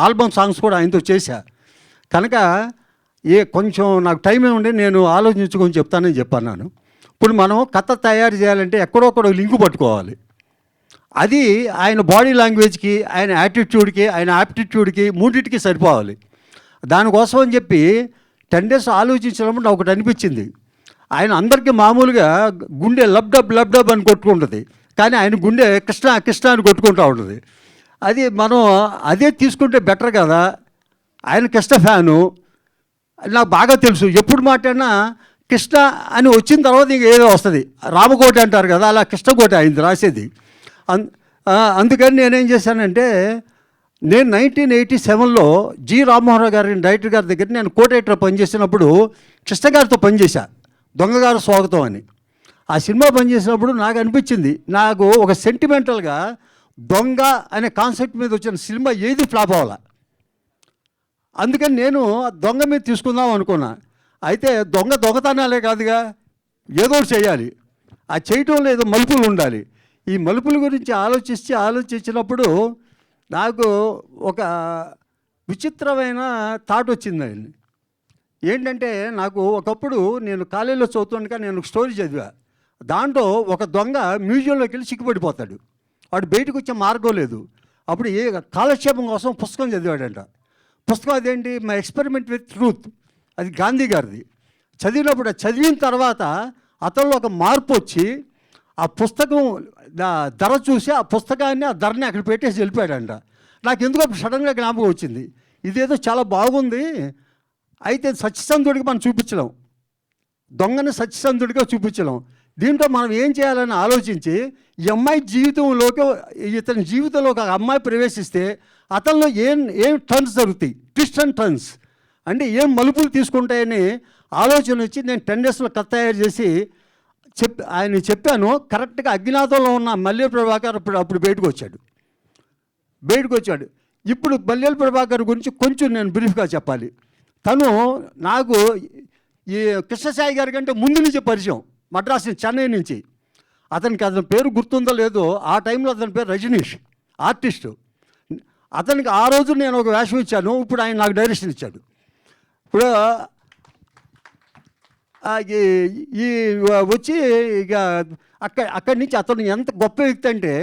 ఆల్బమ్ సాంగ్స్ కూడా ఆయనతో చేశా. కనుక కొంచెం నాకు టైం ఉండి నేను ఆలోచించుకొని చెప్తానని చెప్పన్నాను. ఇప్పుడు మనం కథ తయారు చేయాలంటే ఎక్కడొక్కడ లింకు పట్టుకోవాలి. అది ఆయన బాడీ లాంగ్వేజ్కి, ఆయన యాటిట్యూడ్కి, ఆయన యాప్టిట్యూడ్కి మూడింటికి సరిపోవాలి. దానికోసం అని చెప్పి 10 days ఆలోచించినప్పుడు నాకు ఒకటి అనిపించింది. ఆయన అందరికీ మామూలుగా గుండె లబ్డబ్ అని కొట్టుకుంటుంది, కానీ ఆయన గుండె కృష్ణ కృష్ణ అని కొట్టుకుంటూ ఉంటుంది. అది మనం అదే తీసుకుంటే బెటర్ కదా. ఆయన కృష్ణ ఫ్యాను, నాకు బాగా తెలుసు. ఎప్పుడు మాట్లాడినా కృష్ణ అని వచ్చిన తర్వాత ఇంక ఏదో వస్తుంది. రామకోటి అంటారు కదా, అలా కృష్ణకోటి అయింది రాసేది. అందుకని నేనేం చేశానంటే, నేను 1987లో జి రామ్మోహన్ గారి డైరెక్టర్ గారి దగ్గర నేను కోటేటర్ పనిచేసినప్పుడు కృష్ణ గారితో పనిచేశా, దొంగగారు స్వాగతం అని. ఆ సినిమా పనిచేసినప్పుడు నాకు అనిపించింది, నాకు ఒక సెంటిమెంటల్గా దొంగ అనే కాన్సెప్ట్ మీద వచ్చిన సినిమా ఏది ఫ్లాప్ అవ్వాల. అందుకని నేను దొంగ మీద తీసుకుందాం అనుకున్నా. అయితే దొంగతనాలే కాదుగా, ఏదో చేయాలి. ఆ చేయటంలో ఏదో మలుపులు ఉండాలి. ఈ మలుపుల గురించి ఆలోచించినప్పుడు నాకు ఒక విచిత్రమైన థాట్ వచ్చిందండి. ఏంటంటే, నాకు ఒకప్పుడు నేను కాలేజీలో చదువుతుండగా నేను ఒక స్టోరీ చదివా. దాంట్లో ఒక దొంగ మ్యూజియంలోకి వెళ్ళి చిక్కుపడిపోతాడు. వాడు బయటకు వచ్చే మార్గం లేదు. అప్పుడు కాలక్షేపం కోసం పుస్తకం చదివాడంట. పుస్తకం అదేంటి, మై ఎక్స్పెరిమెంట్ విత్ ట్రూత్, అది గాంధీ గారిది. చదివినప్పుడు చదివిన తర్వాత అతనిలో ఒక మార్పు వచ్చి ఆ పుస్తకం ధర చూసి ఆ పుస్తకాన్ని, ఆ ధరని అక్కడ పెట్టేసి వెళ్ళిపోయాడంట. నాకు ఎందుకో సడన్గా జ్ఞాపకం వచ్చింది, ఇదేదో చాలా బాగుంది. అయితే సత్యసంధుడికి మనం చూపించలేం, దొంగని సత్యసంధుడిగా చూపించలేం. దీంట్లో మనం ఏం చేయాలని ఆలోచించి, ఈ అమ్మాయి జీవితంలోకి, ఇతని జీవితంలోకి ఒక అమ్మాయి ప్రవేశిస్తే అతనిలో ఏం టర్న్స్ జరుగుతాయి, ట్విస్ట్ అండ్ టర్న్స్ అంటే ఏం మలుపులు తీసుకుంటాయని ఆలోచన వచ్చి నేను 10 daysలో కథ తయారు చేసి ఆయన చెప్పాను. కరెక్ట్గా అజ్ఞాతంలో ఉన్న మల్లెల ప్రభాకర్ అప్పుడు బయటకు వచ్చాడు. ఇప్పుడు మల్లెల ప్రభాకర్ గురించి కొంచెం నేను బ్రీఫ్గా చెప్పాలి. తను నాకు ఈ కృష్ణసాయి గారి కంటే ముందు నుంచి పరిచయం, మద్రాసు నుంచి, చెన్నై నుంచి. అతని పేరు గుర్తుందో లేదో, ఆ టైంలో అతని పేరు రజనీష్, ఆర్టిస్టు. అతనికి ఆ రోజు నేను ఒక వేషం ఇచ్చాను, ఇప్పుడు ఆయన నాకు డైరెక్షన్ ఇచ్చాడు. ఇప్పుడు ఈ వచ్చి ఇక అక్కడి నుంచి అతను ఎంత గొప్ప వ్యక్తి అంటే,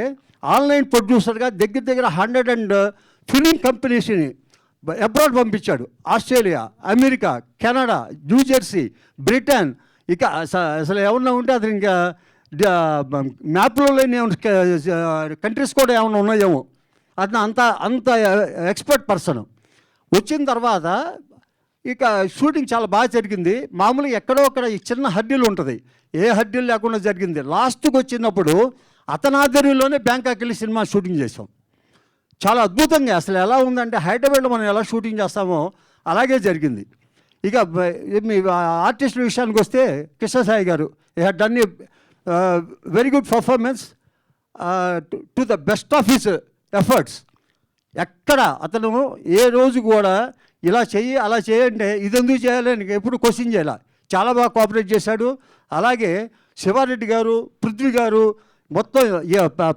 ఆన్లైన్ ప్రొడ్యూసర్గా దగ్గర 100 ఫిలిం కంపెనీస్ని అబ్రాడ్ పంపించాడు. Australia, America, Canada, New Jersey, Britain. ఇక అసలు ఏమన్నా ఉంటే అతను ఇంకా మ్యాప్లో లేని కంట్రీస్ కూడా ఏమన్నా ఉన్నాయేమో. అతను అంత ఎక్స్పర్ట్ పర్సన్. వచ్చిన తర్వాత ఇక షూటింగ్ చాలా బాగా జరిగింది. మామూలుగా ఎక్కడో అక్కడ ఈ చిన్న హడ్డీలు ఉంటుంది, ఏ హడ్డీలు లేకుండా జరిగింది. లాస్ట్కి వచ్చినప్పుడు అతని ఆధ్వర్యంలోనే బ్యాంకాక్ వెళ్ళి సినిమా షూటింగ్ చేసాం. చాలా అద్భుతంగా, అసలు ఎలా ఉందంటే హైదరాబాద్లో మనం ఎలా షూటింగ్ చేస్తామో అలాగే జరిగింది. ఇక మీ ఆర్టిస్టుల విషయానికి వస్తే, కృష్ణసాయి గారు had done a very good performance to the best of his efforts. ఎక్కడ అతను ఏ రోజు కూడా ఇలా చెయ్యి అలా చేయంటే ఇది ఎందుకు చేయాలని ఎప్పుడు క్వశ్చన్ చేయాల. చాలా బాగా కోఆపరేట్ చేశాడు. అలాగే శివారెడ్డి గారు, పృథ్వీ గారు, మొత్తం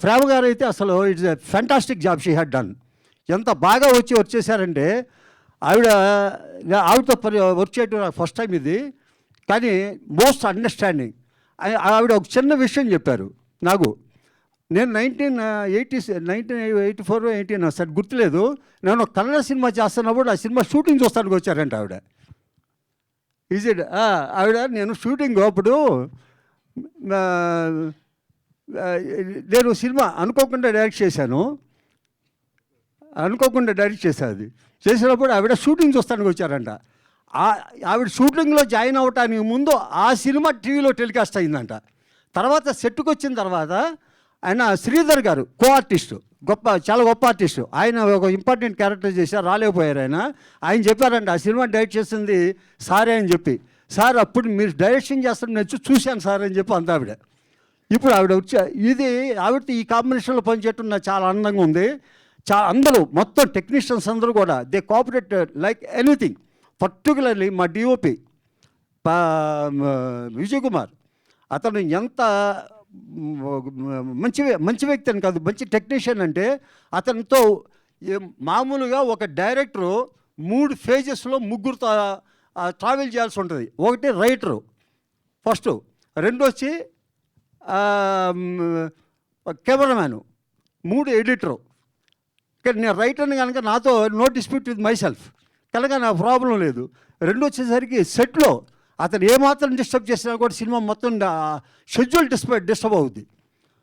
ప్రేమ గారు అయితే అసలు it's a fantastic job she had done. ఎంత బాగా వచ్చేసారంటే, ఆవిడతో వర్క్ చేయడం నాకు ఫస్ట్ టైం ఇది. కానీ మోస్ట్ అండర్స్టాండింగ్. ఆవిడ ఒక చిన్న విషయం చెప్పారు నాకు. నేను 1984 సార్ గుర్తులేదు, నేను ఒక కన్నడ సినిమా చేస్తున్నప్పుడు ఆ సినిమా షూటింగ్ చూస్తానికి వచ్చారంట ఆవిడ. ఆవిడ నేను షూటింగ్ అప్పుడు నేను సినిమా అనుకోకుండా డైరెక్ట్ చేశాను అది. చేసినప్పుడు ఆవిడ షూటింగ్ చూస్తానికి వచ్చారంట. ఆవిడ షూటింగ్లో జాయిన్ అవ్వటానికి ముందు ఆ సినిమా టీవీలో టెలికాస్ట్ అయిందంట. తర్వాత సెట్కి వచ్చిన తర్వాత ఆయన శ్రీధర్ గారు కో ఆర్టిస్టు, చాలా గొప్ప ఆర్టిస్టు, ఆయన ఒక ఇంపార్టెంట్ క్యారెక్టర్ చేశారు, రాలేకపోయారు. ఆయన చెప్పారంట ఆ సినిమా డైరెక్ట్ చేసింది సారే అని చెప్పి. సార్ అప్పుడు మీరు డైరెక్షన్ చేస్తాను నేను చూశాను సార్ అని చెప్పి అంత ఆవిడ. ఇప్పుడు ఆవిడ ఇది ఆవిడతో ఈ కాంబినేషన్లో పనిచేయటం నాకు చాలా ఆనందంగా ఉంది. అందరూ మొత్తం టెక్నీషియన్స్ అందరూ కూడా they cooperate like anything. Particularly మా డిఓపి విజయ్ కుమార్, అతను ఎంత మంచి వ్యక్తి అని కాదు, మంచి టెక్నీషియన్ అంటే అతనితో మామూలుగా ఒక డైరెక్టరు 3 ఫేజెస్లో ముగ్గురుతో ట్రావెల్ చేయాల్సి ఉంటుంది. ఒకటి రైటరు ఫస్ట్, రెండు వచ్చి కెమెరామ్యాను, 3 ఎడిటరు. ఇక్కడ నేను రైటర్ని కనుక నాతో no dispute with myself కనుక నా ప్రాబ్లం లేదు. రెండు వచ్చేసరికి సెట్లో అతను ఏమాత్రం డిస్టర్బ్ చేసినా కూడా సినిమా మొత్తం షెడ్యూల్ డిస్టర్బ్ అవుద్ది.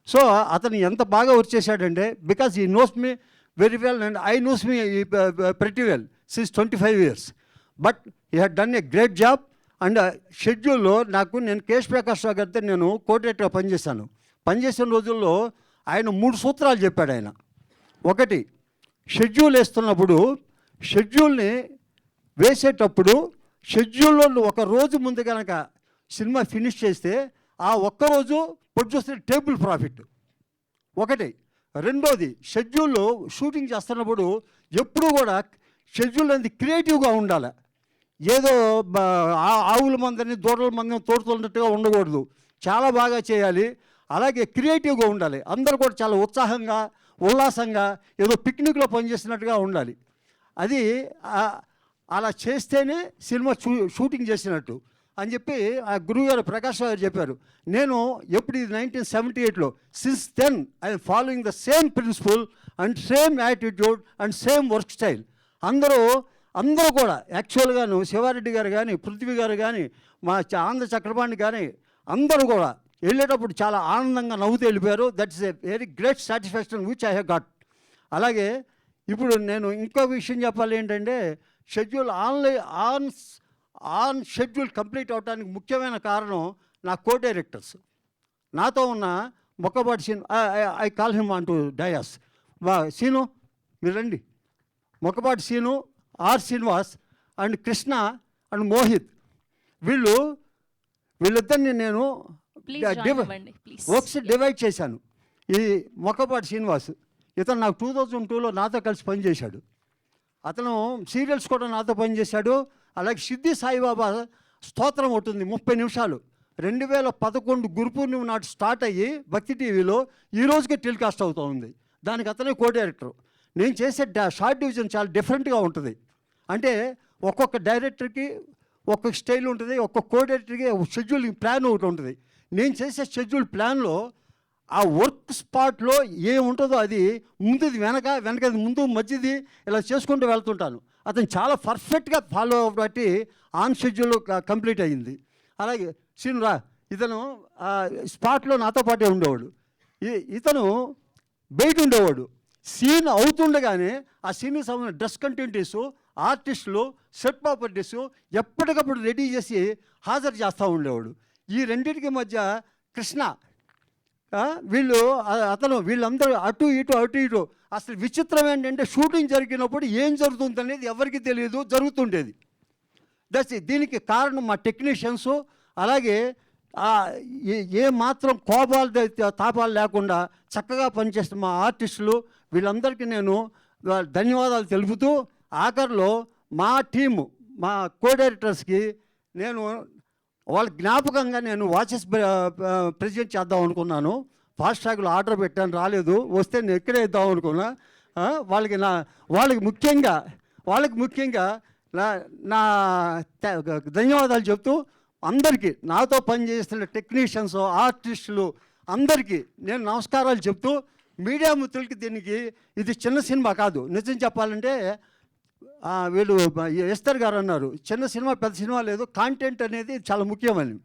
సో అతను ఎంత బాగా వర్క్ చేశాడంటే, బికాజ్ ఈ knows me very well and I knows me pretty well since 25 years. But he had done a great job. And షెడ్యూల్లో నేను కేశ్ ప్రకాష్ రావు గారితో నేను కోఆర్డినేటర్గా పనిచేసిన రోజుల్లో ఆయన 3 సూత్రాలు చెప్పాడు ఆయన. ఒకటి, షెడ్యూల్ వేస్తున్నప్పుడు షెడ్యూల్ని వేసేటప్పుడు షెడ్యూల్లో ఒక రోజు ముందు కనుక సినిమా ఫినిష్ చేస్తే ఆ ఒక్కరోజు ప్రొడ్యూసర్ టేబుల్ ప్రాఫిట్ ఒకటి. రెండోది, షెడ్యూల్లో షూటింగ్ చేస్తున్నప్పుడు ఎప్పుడూ కూడా షెడ్యూల్ అనేది క్రియేటివ్గా ఉండాలి. ఏదో ఆవుల మందని దూడల మందని తోడుతున్నట్టుగా ఉండకూడదు, చాలా బాగా చేయాలి. అలాగే క్రియేటివ్గా ఉండాలి. అందరూ కూడా చాలా ఉత్సాహంగా ఉల్లాసంగా ఏదో పిక్నిక్లో పనిచేసినట్టుగా ఉండాలి. అది అలా చేస్తేనే సినిమా షూటింగ్ చేసినట్టు అని చెప్పి ఆ గురువుగారు ప్రకాష్ గారు చెప్పారు. నేను ఎప్పుడు ఇది 1978లో, since then I'm following the same principle and same attitude and same work style. అందరూ కూడా యాక్చువల్గాను శివారెడ్డి గారు కానీ, పృథ్వీ గారు కానీ, మా ఆంధ్ర చక్రపాణి కానీ అందరూ కూడా వెళ్ళేటప్పుడు చాలా ఆనందంగా నవ్వుతూ వెళ్ళిపోయారు. That is a very great satisfaction which I have got. అలాగే ఇప్పుడు నేను ఇంకో విషయం చెప్పాలి ఏంటంటే, షెడ్యూల్ ఆన్ షెడ్యూల్ కంప్లీట్ అవడానికి ముఖ్యమైన కారణం నా కో డైరెక్టర్స్. నాతో ఉన్న Mokkapati Seenu, I call him on to dais, Seenu మీరు రండి, Mokkapati Seenu, R Srinivas and Krishna and Mohit, వీళ్ళిద్దరిని నేను వర్క్స్ డివైడ్ చేశాను. ఈ మొక్కపాటి శ్రీనివాస్ ఇతను నాకు 2002లో నాతో కలిసి పనిచేశాడు. అతను సీరియల్స్ కూడా నాతో పనిచేశాడు. అలాగే సిద్ధి సాయిబాబా స్తోత్రం ఉంటుంది 30 నిమిషాలు, 2011 గురు పూర్ణిమ నాటి స్టార్ట్ అయ్యి భక్తి టీవీలో ఈ రోజుకే టెలికాస్ట్ అవుతూ ఉంది. దానికి అతనే కో డైరెక్టర్. నేను చేసే షార్ట్ డివిజన్ చాలా డిఫరెంట్గా ఉంటుంది. అంటే ఒక్కొక్క డైరెక్టర్కి ఒక్కొక్క స్టైల్ ఉంటుంది, ఒక్కొక్క కో డైరెక్టర్కి షెడ్యూల్ ప్లాన్ ఒకటి ఉంటుంది. నేను చేసే షెడ్యూల్ ప్లాన్లో ఆ వర్క్ స్పాట్లో ఏముంటుందో అది ముందుది వెనకది ముందు మధ్యది ఇలా చేసుకుంటూ వెళ్తుంటాను. అతను చాలా పర్ఫెక్ట్గా ఫాలో అవ్వబట్టి ఆన్ షెడ్యూల్ కంప్లీట్ అయ్యింది. అలాగే సీనురా, ఇతను స్పాట్లో నాతో పాటే ఉండేవాడు. ఇతను బయట ఉండేవాడు. సీన్ అవుతుండగానే ఆ సీన్కి సంబంధించిన డ్రెస్ కంటెంటీసు, ఆర్టిస్టులు, సెట్ ప్రాపర్టీసు ఎప్పటికప్పుడు రెడీ చేసి హాజరు చేస్తూ ఉండేవాడు. ఈ రెండింటికి మధ్య కృష్ణ, వీళ్ళందరూ అటు ఇటు. అసలు విచిత్రం ఏంటంటే, షూటింగ్ జరిగినప్పుడు ఏం జరుగుతుంది అనేది ఎవరికి తెలియదు, జరుగుతుండేది. దీనికి కారణం మా టెక్నీషియన్స్. అలాగే ఏ మాత్రం కోపాలు తాపాలు లేకుండా చక్కగా పనిచేస్తున్న మా ఆర్టిస్టులు, వీళ్ళందరికీ నేను ధన్యవాదాలు తెలుపుతూ, ఆఖరిలో మా టీము, మా కో డైరెక్టర్స్కి నేను వాళ్ళ జ్ఞాపకంగా నేను వాచెస్ ప్రెజెంట్ చేద్దాం అనుకున్నాను. ఫాస్ట్రాగ్లో ఆర్డర్ పెట్టాను, రాలేదు. వస్తే నేను ఎక్కడే ఇద్దాం అనుకున్నా. వాళ్ళకి ముఖ్యంగా నా ధన్యవాదాలు చెప్తూ, అందరికీ నాతో పనిచేస్తున్న టెక్నీషియన్స్, ఆర్టిస్టులు అందరికీ నేను నమస్కారాలు చెప్తూ, మీడియా మిత్రులకి ఇది చిన్న సినిమా కాదు. నిజం చెప్పాలంటే వీళ్ళు ఎస్తర్ గారు అన్నారు, చిన్న సినిమా పెద్ద సినిమా లేదు, కాంటెంట్ అనేది చాలా ముఖ్యమని.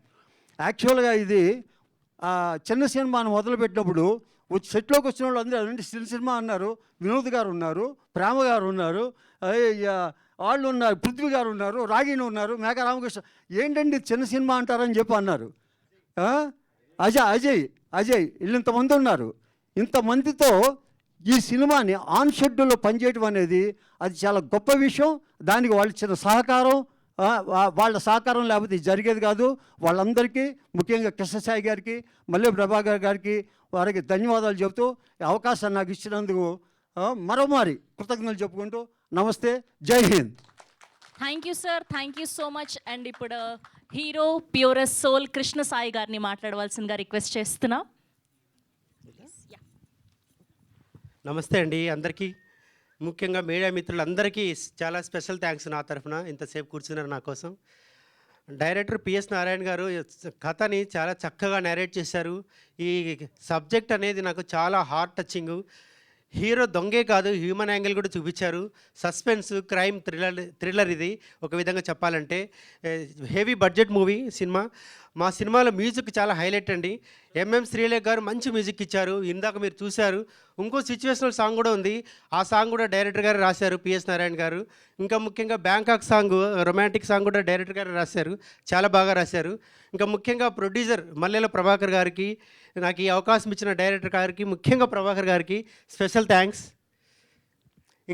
యాక్చువల్గా ఇది చిన్న సినిమాను మొదలుపెట్టినప్పుడు సెట్లోకి వచ్చిన వాళ్ళు అందరూ చిన్న సినిమా అన్నారు. వినోద్ గారు ఉన్నారు, ప్రేమ గారు ఉన్నారు, వాళ్ళు ఉన్నారు, పృథ్వీ గారు ఉన్నారు, రాగిణి ఉన్నారు, మేఘ రామకృష్ణ. ఏంటండి చిన్న సినిమా అంటారని చెప్పి అన్నారు. అజయ్ వీళ్ళింతమంది ఉన్నారు. ఇంతమందితో ఈ సినిమాని ఆన్ షెడ్యూల్లో పనిచేయడం అనేది అది చాలా గొప్ప విషయం. దానికి వాళ్ళు ఇచ్చిన సహకారం, వాళ్ళ సహకారం లేకపోతే ఇది జరిగేది కాదు. వాళ్ళందరికీ, ముఖ్యంగా కృష్ణసాయి గారికి, మల్లె ప్రభాకర్ గారికి, వారికి ధన్యవాదాలు చెబుతూ ఈ అవకాశాన్ని నాకు ఇచ్చినందుకు మరోమారి కృతజ్ఞతలు చెప్పుకుంటూ నమస్తే, జై హింద్. Thank you sir, thank you so much. And ఇప్పుడు hero purest soul Krishna Sai గారిని మాట్లాడవలసిందిగా రిక్వెస్ట్ చేస్తున్నా. నమస్తే అండి అందరికీ, ముఖ్యంగా మీడియా మిత్రులందరికీ చాలా స్పెషల్ థ్యాంక్స్ నా తరఫున. ఇంతసేపు కూర్చున్నారు నా కోసం. డైరెక్టర్ పిఎస్ నారాయణ గారు కథని చాలా చక్కగా నేరేట్ చేశారు. ఈ సబ్జెక్ట్ అనేది నాకు చాలా హార్ట్ టచింగ్. హీరో దొంగే కాదు, హ్యూమన్ యాంగిల్ కూడా చూపించారు. సస్పెన్స్, క్రైమ్, థ్రిల్లర్ ఇది ఒక విధంగా చెప్పాలంటే. Heavy budget movie cinema. మా సినిమాలో మ్యూజిక్ చాలా హైలైట్ అండి. ఎంఎం శ్రీలేఖ గారు మంచి మ్యూజిక్ ఇచ్చారు, ఇందాక మీరు చూశారు. ఇంకో సిచ్యువేషనల్ సాంగ్ కూడా ఉంది, ఆ సాంగ్ కూడా డైరెక్టర్ గారు రాశారు, పిఎస్ నారాయణ గారు. ఇంకా ముఖ్యంగా బ్యాంకాక్ సాంగ్, రొమాంటిక్ సాంగ్ కూడా డైరెక్టర్ గారు రాశారు, చాలా బాగా రాశారు. ఇంకా ముఖ్యంగా ప్రొడ్యూసర్ మల్లెల ప్రభాకర్ గారికి, నాకు ఈ అవకాశం ఇచ్చిన డైరెక్టర్ గారికి, ముఖ్యంగా ప్రభాకర్ గారికి స్పెషల్ థ్యాంక్స్.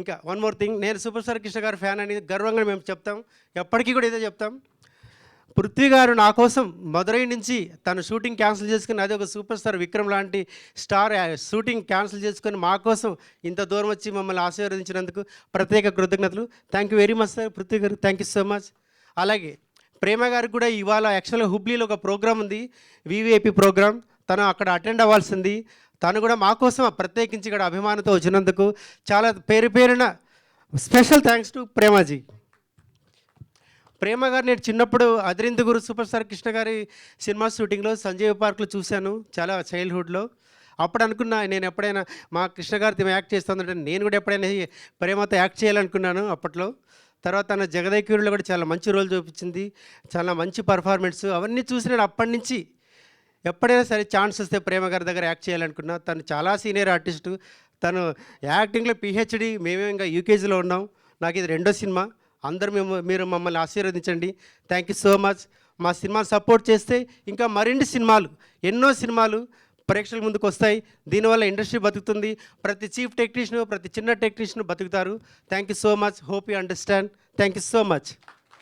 ఇంకా వన్ మోర్ థింగ్, నేను సూపర్ స్టార్ కృష్ణ గారి ఫ్యాన్ అని గర్వంగా మేము చెప్తాం, ఎప్పటికీ కూడా ఇదే చెప్తాం. పృథ్వీ గారు నా కోసం మదురై నుంచి తను షూటింగ్ క్యాన్సిల్ చేసుకుని, అదే ఒక సూపర్ స్టార్ విక్రమ్ లాంటి స్టార్ షూటింగ్ క్యాన్సిల్ చేసుకొని మా కోసం ఇంత దూరం వచ్చి మమ్మల్ని ఆశీర్వదించినందుకు ప్రత్యేక కృతజ్ఞతలు. Thank you very much sir Prithvi గారు, థ్యాంక్ యూ సో మచ్. అలాగే ప్రేమ గారికి కూడా ఇవాళ యాక్చువల్గా హుబ్లీలో ఒక ప్రోగ్రామ్ ఉంది, వివిఐపి ప్రోగ్రామ్, తను అక్కడ అటెండ్ అవ్వాల్సింది. తను కూడా మా కోసం ప్రత్యేకించి ఇక్కడ అభిమానంతో వచ్చినందుకు చాలా పేరున స్పెషల్ థ్యాంక్స్ టు ప్రేమాజీ. ప్రేమ గారు నేను చిన్నప్పుడు అదిరింది గురు సూపర్ స్టార్ కృష్ణ గారి సినిమా షూటింగ్లో సంజీవ్ పార్క్లో చూశాను, చాలా చైల్డ్హుడ్లో. అప్పుడు అనుకున్నా నేను ఎప్పుడైనా మా కృష్ణ గారితో యాక్ట్ చేస్తుందంటే నేను కూడా ఎప్పుడైనా ప్రేమతో యాక్ట్ చేయాలనుకున్నాను అప్పట్లో. తర్వాత తన జగదైక్యూరులో కూడా చాలా మంచి రోల్ చూపించింది, చాలా మంచి పర్ఫార్మెన్స్. అవన్నీ చూసి నేను అప్పటి నుంచి ఎప్పుడైనా సరే ఛాన్స్ వస్తే ప్రేమ గారి దగ్గర యాక్ట్ చేయాలనుకున్నా. తను చాలా సీనియర్ ఆర్టిస్టు, తను యాక్టింగ్లో పిహెచ్డి, మేమే ఇంకా యూకేజీలో ఉన్నాం. నాకు ఇది రెండో సినిమా. అందరూ మీరు మమ్మల్ని ఆశీర్వదించండి. Thank you so much. మా సినిమాని సపోర్ట్ చేస్తే ఇంకా మరిన్ని సినిమాలు, ఎన్నో సినిమాలు ప్రేక్షకుల ముందుకు వస్తాయి. దీనివల్ల ఇండస్ట్రీ బతుకుతుంది. ప్రతి చీఫ్ టెక్నీషియన్, ప్రతి చిన్న టెక్నీషియన్ బతుకుతారు. Thank you so much. Hope you understand. Thank you so much.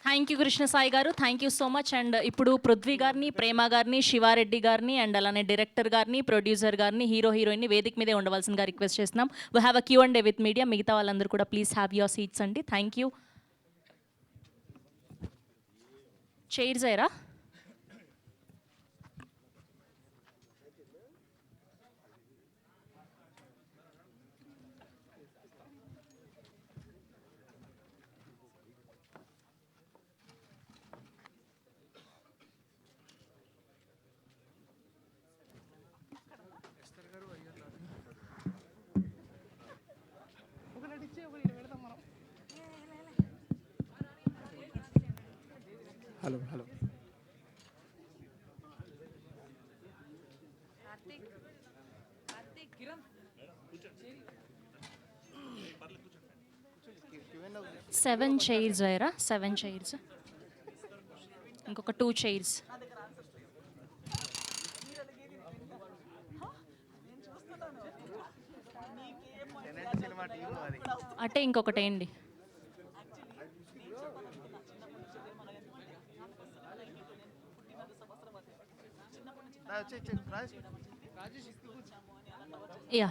Thank you Krishna Sai గారు, thank you so much. And ఇప్పుడు పృథ్వీ గారిని, ప్రేమ గారిని, శివారెడ్డి గారిని, అండ్ అలానే డైరెక్టర్ గారిని, ప్రొడ్యూసర్ గారిని, హీరో హీరోయిన్ని వేదిక మీదే ఉండవలసిందిగా రిక్వెస్ట్ చేస్తున్నాం. We have a Q&A with media. మిగతా వాళ్ళందరూ కూడా ప్లీజ్ హ్యావ్ యువర్ సీట్స్ అండి. Thank you. చైర్స్ అయ్యారా? Hello hello. సెవెన్ చైర్స్ అయ్యారా? 7 చైర్స్, ఇంకొక 2 చైర్స్. అంటే ఇంకొకటి ఏంటి? యా,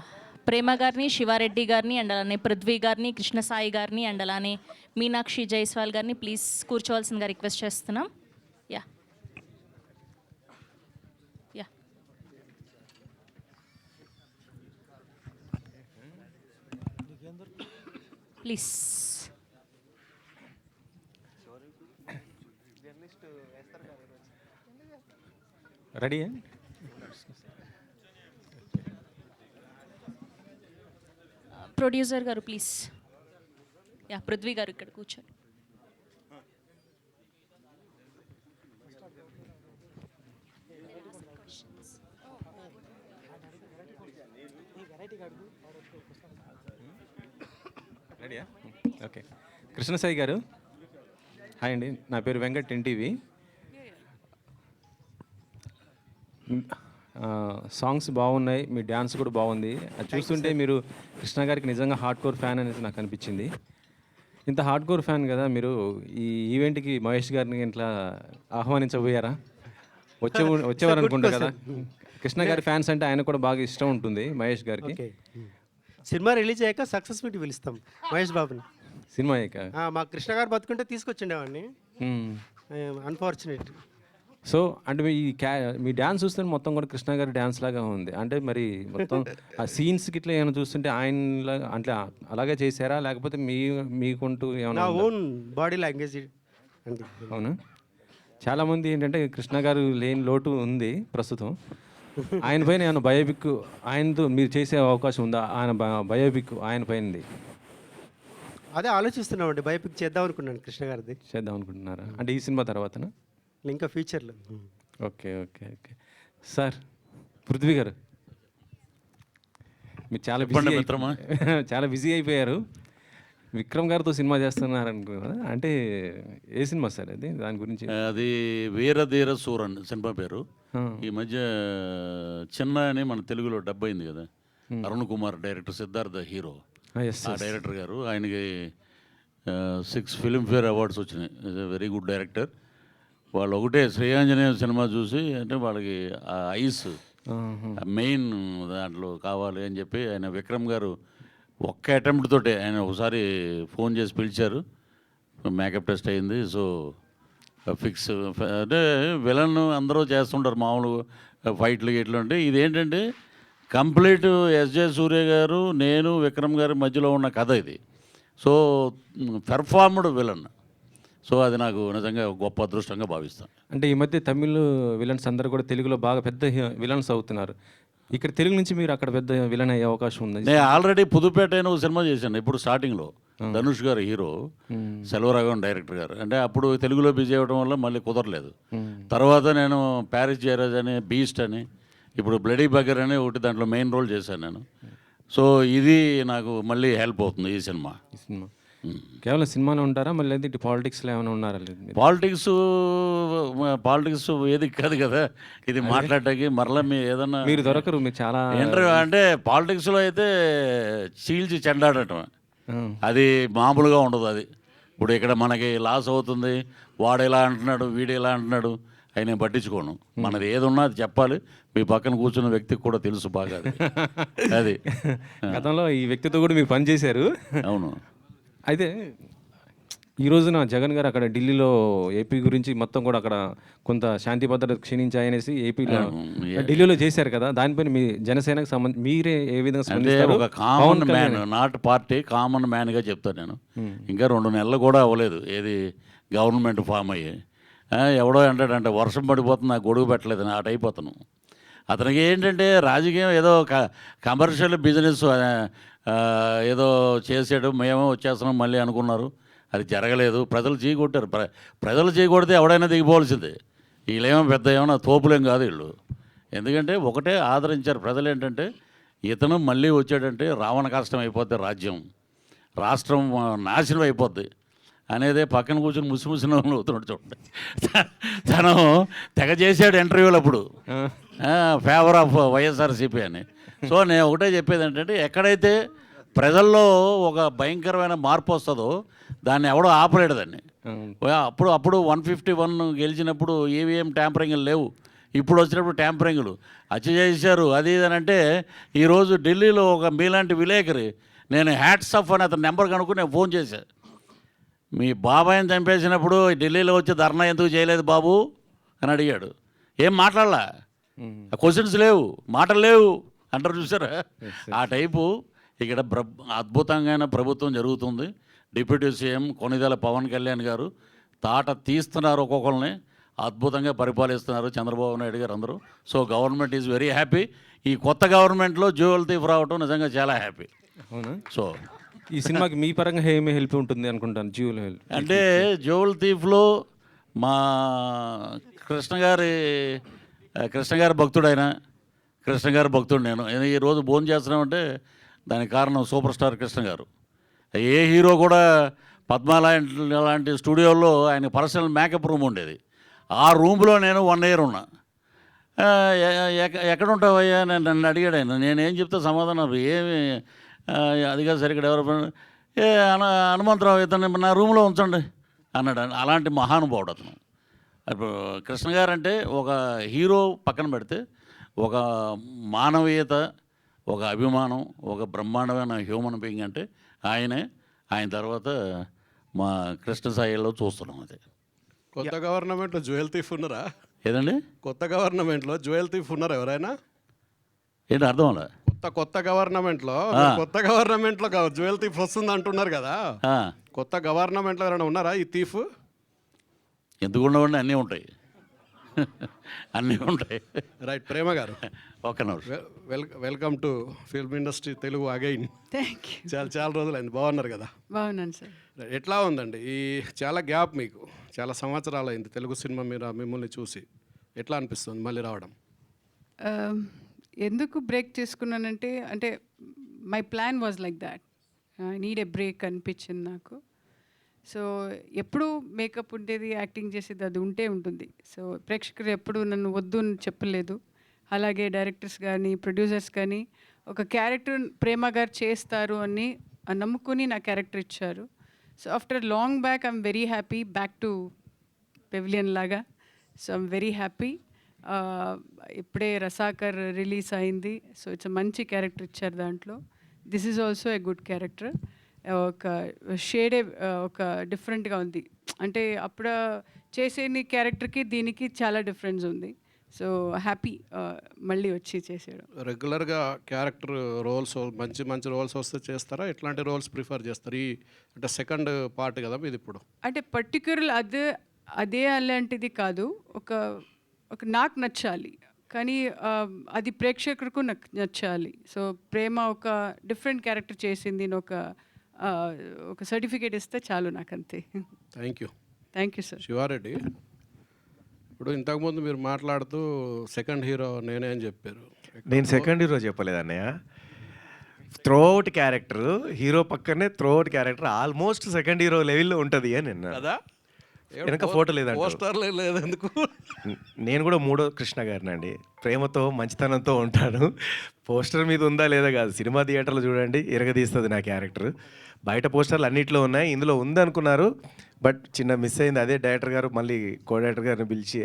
ప్రేమ గారిని, శివారెడ్డి గారిని, అండ్ అలానే పృథ్వీ గారిని, కృష్ణ సాయి గారిని, అండ్ అలానే మీనాక్షి జైస్వాల్ గారిని ప్లీజ్ కూర్చోవాల్సిందిగా రిక్వెస్ట్ చేస్తున్నాం. Yeah yeah please. Ready? Producer గారు ప్లీజ్. యా, పృథ్వీ గారు ఇక్కడ కూర్చోండి. రెడీయా? ఓకే. కృష్ణసాయి గారు హాయ్ అండి, నా పేరు వెంకట్ ఎన్టీవీ. సాంగ్స్ బాగున్నాయి, మీ డ్యాన్స్ కూడా బాగుంది. అది చూస్తుంటే మీరు కృష్ణ గారికి నిజంగా హార్డ్ కోర్ ఫ్యాన్ అనేది నాకు అనిపించింది. ఇంత హార్డ్ కోర్ ఫ్యాన్ కదా మీరు, ఈ ఈవెంట్కి మహేష్ గారిని ఇట్లా ఆహ్వానించబోయారా? వచ్చేవారు అనుకుంటా కదా. కృష్ణ గారి ఫ్యాన్స్ అంటే ఆయన కూడా బాగా ఇష్టం ఉంటుంది మహేష్ గారికి. సినిమా రిలీజ్ అయ్యాక సక్సెస్ మీట్ పిలుస్తాం మహేష్ బాబుని. సినిమా అయ్యాక మా కృష్ణ గారు బతుకుంటే తీసుకొచ్చిండేవాడిని, అన్ఫార్చునేట్. సో అంటే మీ డ్యాన్స్ చూస్తే మొత్తం కూడా కృష్ణ గారి డ్యాన్స్ లాగా ఉంది. అంటే మరి మొత్తం ఆ సీన్స్కి ఇట్లా ఏమైనా చూస్తుంటే ఆయనలాగా అంటే అలాగే చేశారా, లేకపోతే మీకుంటూ నా ఏమైనా ఓన్ బాడీ లాంగ్వేజ్ అంతే. అవునా? చాలామంది ఏంటంటే కృష్ణ గారు లేని లోటు ఉంది ప్రస్తుతం. ఆయన పైన ఏమైనా బయోపిక్ ఆయనతో మీరు చేసే అవకాశం ఉందా? ఆయన బయోపిక్ ఆయన పైనది అదే ఆలోచిస్తున్నామండి, బయోపిక్ చేద్దాం అనుకున్నాను కృష్ణ గారిది. చేద్దాం అనుకుంటున్నారా? అంటే ఈ సినిమా తర్వాతనా? ఇంకా ఫ్యూచర్లో. Okay okay okay. Sir Prithvi గారు, మీరు చాలా చెప్పండి బిజీ మిత్రమా. చాలా బిజీ అయిపోయారు. విక్రమ్ గారితో సినిమా చేస్తున్నారు అనుకున్నా. అంటే ఏ సినిమా సార్ అది? దాని గురించి అది వీరధీర సూరన్ సినిమా పేరు. ఈ మధ్య చిన్న అని మన తెలుగులో డబ్ అయింది కదా. Arun Kumar director, Siddhartha hero. ఆ డైరెక్టర్ గారు, ఆయనకి 6 ఫిల్మ్ఫేర్ అవార్డ్స్ వచ్చినాయి. Is a very good director. వాళ్ళు ఒకటే శ్రేయాంజనేయ సినిమా చూసి, అంటే వాళ్ళకి ఆ ఐస్ మెయిన్ దాంట్లో కావాలి అని చెప్పి ఆయన విక్రమ్ గారు ఒక్క అటెంప్ట్ తోటే ఆయన ఒకసారి ఫోన్ చేసి పిలిచారు. మేకప్ టెస్ట్ అయింది. So fix. అంటే విలన్ అందరూ చేస్తుంటారు మామూలు ఫైట్లు గిట్లు. అంటే ఇదేంటంటే కంప్లీట్ ఎస్జే సూర్య గారు, నేను, విక్రమ్ గారి మధ్యలో ఉన్న కథ ఇది. So performed villain. సో అది నాకు నిజంగా గొప్ప అదృష్టంగా భావిస్తాను. అంటే ఈ మధ్య తమిళ్ విలన్స్ అందరూ కూడా తెలుగులో బాగా పెద్ద విలన్స్ అవుతున్నారు. ఇక్కడ తెలుగు నుంచి మీరు అక్కడ పెద్ద విలన్ అయ్యే అవకాశం ఉంది. నేను ఆల్రెడీ పుదుపేట అయిన ఒక సినిమా చేశాను ఇప్పుడు స్టార్టింగ్లో. ధనుష్ గారు హీరో, సెల్వరాఘవన్ డైరెక్టర్ గారు. అంటే అప్పుడు తెలుగులో బిజీ అవ్వడం వల్ల మళ్ళీ కుదరలేదు. తర్వాత నేను ప్యారిస్ జయరాజ్ అని, బీస్ట్ అని, ఇప్పుడు బ్లడీ బగర్ అని ఒకటి దాంట్లో మెయిన్ రోల్ చేశాను నేను. సో ఇది నాకు మళ్ళీ హెల్ప్ అవుతుంది ఈ సినిమా. కేవలం సినిమాలో ఉంటారా, మళ్ళీ ఇటు పాలిటిక్స్లో ఏమైనా ఉన్నారా? పాలిటిక్స్ ఏది కాదు కదా ఇది మాట్లాడటానికి. మరలా ఏదన్నా మీరు దొరకరు, మీరు చాలా ఇంటర్వ్యూ అంటే పాలిటిక్స్లో అయితే చీల్చి చెండాడటం అది మామూలుగా ఉండదు. అది ఇప్పుడు ఇక్కడ మనకి లాస్ అవుతుంది, వాడు ఎలా అంటున్నాడు, వీడు ఎలా అంటున్నాడు అవి నేను పట్టించుకోను. మనది ఏది ఉన్నా అది చెప్పాలి. మీ పక్కన కూర్చున్న వ్యక్తికి కూడా తెలుసు బాగా అది. గతంలో ఈ వ్యక్తితో కూడా మీరు పనిచేశారు. అవును. అయితే ఈ రోజున జగన్ గారు అక్కడ ఢిల్లీలో ఏపీ గురించి మొత్తం కూడా అక్కడ కొంత శాంతి భద్రత క్షీణించాయనేసి ఏపీలో ఢిల్లీలో చేశారు కదా. దానిపైన మీ జనసేనకు సంబంధించి మీరే ఏ విధంగా స్పందిస్తారు? ఒక common man, not party, common మ్యాన్గా చెప్తాను నేను. ఇంకా 2 నెలలు కూడా అవ్వలేదు ఏది గవర్నమెంట్ ఫామ్ అయ్యి. ఎవడో అంటాడంటే వర్షం పడిపోతుంది, నాకు గొడుగు పెట్టలేదని అటు అయిపోతాను. అతనికి ఏంటంటే రాజకీయం ఏదో కమర్షియల్ బిజినెస్ ఏదో చేసాడు, మేమే వచ్చేస్తున్నాం మళ్ళీ అనుకున్నారు. అది జరగలేదు. ప్రజలు చీకొట్టారు. ప్రజలు చీకొడితే ఎవడైనా దిగిపోవాల్సిందే. వీళ్ళేమో పెద్ద ఏమన్నా తోపులేం కాదు వీళ్ళు. ఎందుకంటే ఒకటే ఆదరించారు ప్రజలు. ఏంటంటే ఇతను మళ్ళీ వచ్చాడంటే రావణ కష్టం అయిపోద్ది, రాష్ట్రం నాశనం అయిపోద్ది అనేదే పక్కన కూర్చొని ముసిముసిన అవుతున్నాడు చూడండి. తను తెగ చేశాడు ఇంటర్వ్యూలు అప్పుడు, ఫేవర్ ఆఫ్ వైఎస్ఆర్సీపీ అని. సో నేను ఒకటే చెప్పేది ఏంటంటే ఎక్కడైతే ప్రజల్లో ఒక భయంకరమైన మార్పు వస్తుందో దాన్ని ఎవడో ఆపలేడు దాన్ని. అప్పుడు 151 గెలిచినప్పుడు ఈవీఎం ట్యాంపరింగ్లు లేవు. ఇప్పుడు వచ్చినప్పుడు ట్యాంపరింగ్లు హత్య చేశారు అది ఇది అని. అంటే ఈరోజు ఢిల్లీలో ఒక మీలాంటి విలేకరి, నేను హ్యాట్స్ ఆఫ్ అని అతని నెంబర్ కనుక్కుని నేను ఫోన్ చేశాను. మీ బాబాయిని చంపేసినప్పుడు ఢిల్లీలో వచ్చి ధర్నా ఎందుకు చేయలేదు బాబు అని అడిగాడు. ఏం మాట్లాడలా, క్వశ్చన్స్ లేవు, మాటలు లేవు అంటారు చూసారా. ఆ టైపు ఇక్కడ అద్భుతంగా ప్రభుత్వం జరుగుతుంది. డిప్యూటీ సీఎం కొనిదెల పవన్ కళ్యాణ్ గారు తాట తీస్తున్నారు, ఒక్కొక్కరిని అద్భుతంగా పరిపాలిస్తున్నారు చంద్రబాబు నాయుడు గారు అందరూ. So government is very happy. ఈ కొత్త గవర్నమెంట్లో జ్యువెల్ థీఫ్ రావటం నిజంగా చాలా హ్యాపీ. అవునా? సో ఈ సినిమాకి మీ పరంగా ఏమి హెల్ప్ ఉంటుంది అనుకుంటాను? జ్యువెల్ హెల్ప్ అంటే జ్యువెల్ థీఫ్లో మా కృష్ణ గారి భక్తుడు ఆయన, కృష్ణ గారి భక్తుడు నేను. ఈరోజు భోజనం చేస్తున్నామంటే దానికి కారణం సూపర్ స్టార్ కృష్ణ గారు. ఏ హీరో కూడా లాంటి స్టూడియోలో ఆయన పర్సనల్ మేకప్ రూమ్ ఉండేది. ఆ రూమ్లో నేను 1 year ఉన్నా. ఎక్కడ ఉంటావయ్యా నన్ను అడిగాడు ఆయన. నేనేం చెప్తే సమాధానం ఏమి అదిగా సరిగ్గా డెవలప్మెంట్ హనుమంతరావు ఇతను నా రూమ్లో ఉంచండి అన్నాడు. అలాంటి మహానుభావుడు అతను. ఇప్పుడు కృష్ణ గారు అంటే ఒక హీరో పక్కన పెడితే ఒక మానవీయత, ఒక అభిమానం, ఒక బ్రహ్మాండమైన హ్యూమన్ బీయింగ్ అంటే ఆయనే. ఆయన తర్వాత మా కృష్ణ సాయిలో చూస్తున్నాం. అదే కొత్త గవర్నమెంట్లో జ్యువెల్ థీఫ్ ఉన్నారా? ఏదండి కొత్త గవర్నమెంట్లో జ్యువెల్ థీఫ్ ఉన్నారు ఎవరైనా? ఏంటి అర్థం అలా కొత్త గవర్నమెంట్లో కొత్త గవర్నమెంట్లో జ్యువెల్ థీఫ్ వస్తుంది అంటున్నారు కదా, కొత్త గవర్నమెంట్లో ఎవరైనా ఉన్నారా ఈ థీఫ్? ఎందుకు ఉండవండి, అన్నీ ఉంటాయి. అన్నీ ఉంటాయి. రైట్. ప్రేమ గారు, ఓకే నమస్తే. Welcome to film industry Telugu again. Thank you. చాలా రోజులైంది. బాగున్నారు కదా? బాగున్నాను సార్. ఎట్లా ఉందండి ఈ చాలా గ్యాప్, మీకు చాలా సంవత్సరాలు అయింది తెలుగు సినిమా మీద మిమ్మల్ని చూసి, ఎట్లా అనిపిస్తుంది మళ్ళీ రావడం? ఎందుకు బ్రేక్ చేసుకున్నానంటే, అంటే my plan was like that, I need a break అనిపించింది నాకు. సో ఎప్పుడు మేకప్ ఉండేది, యాక్టింగ్ చేసేది అది ఉంటే ఉంటుంది. సో ప్రేక్షకులు ఎప్పుడు నన్ను వద్దు అని చెప్పలేదు. అలాగే డైరెక్టర్స్ కానీ ప్రొడ్యూసర్స్ కానీ ఒక క్యారెక్టర్ ప్రేమ గారు చేస్తారు అని నమ్ముకుని నా క్యారెక్టర్ ఇచ్చారు. So after long back I'm very happy, back to pavilion లాగా. So I'm very happy. ఇప్పుడే రసాకర్ రిలీజ్ అయింది. సో ఇట్స్ మంచి క్యారెక్టర్ ఇచ్చారు దాంట్లో. This is also a good character. ఒక షేడే ఒక డిఫరెంట్గా ఉంది. అంటే అప్పుడు చేసే క్యారెక్టర్కి దీనికి చాలా డిఫరెన్స్ ఉంది. సో హ్యాపీ మళ్ళీ వచ్చి చేసాడు. రెగ్యులర్గా క్యారెక్టర్ రోల్స్ మంచి మంచి రోల్స్ వస్తే చేస్తారా? ఎట్లాంటి రోల్స్ ప్రిఫర్ చేస్తారు? ఈ అంటే సెకండ్ పార్ట్ కదా ఇది ఇప్పుడు. అంటే పర్టిక్యులర్ అదే అలాంటిది కాదు, ఒక నాకు నచ్చాలి కానీ అది ప్రేక్షకులకు నచ్చాలి. సో ప్రేమ ఒక డిఫరెంట్ క్యారెక్టర్ చేసింది, ఒక సర్టిఫికేట్ ఇస్తే చాలు నాకు, అంతే. Thank you. Thank you sir. Shiva Reddy, ఇప్పుడు ఇంతకుముందు మీరు మాట్లాడుతూ సెకండ్ హీరో నేనే అని చెప్పారు. నేను సెకండ్ హీరో చెప్పలేదు అన్నయ్య. త్రోఅవుట్ క్యారెక్టర్, హీరో పక్కనే throughout character almost second hero లెవెల్లో ఉంటుంది అని నిన్న. కదా వెనక ఫోటో లేదండి, పోస్టర్లే లేదు. ఎందుకు? నేను కూడా మూడో కృష్ణ గారినండి. ప్రేమతో మంచితనంతో ఉంటాను. పోస్టర్ మీద ఉందా లేదా కాదు, సినిమా థియేటర్లో చూడండి ఎరగదీస్తుంది నా క్యారెక్టర్. బయట పోస్టర్లు అన్నింటిలో ఉన్నాయి, ఇందులో ఉందనుకున్నారు బట్ చిన్న మిస్ అయింది. అదే డైరెక్టర్ గారు మళ్ళీ కో డైరెక్టర్ గారిని పిలిచి,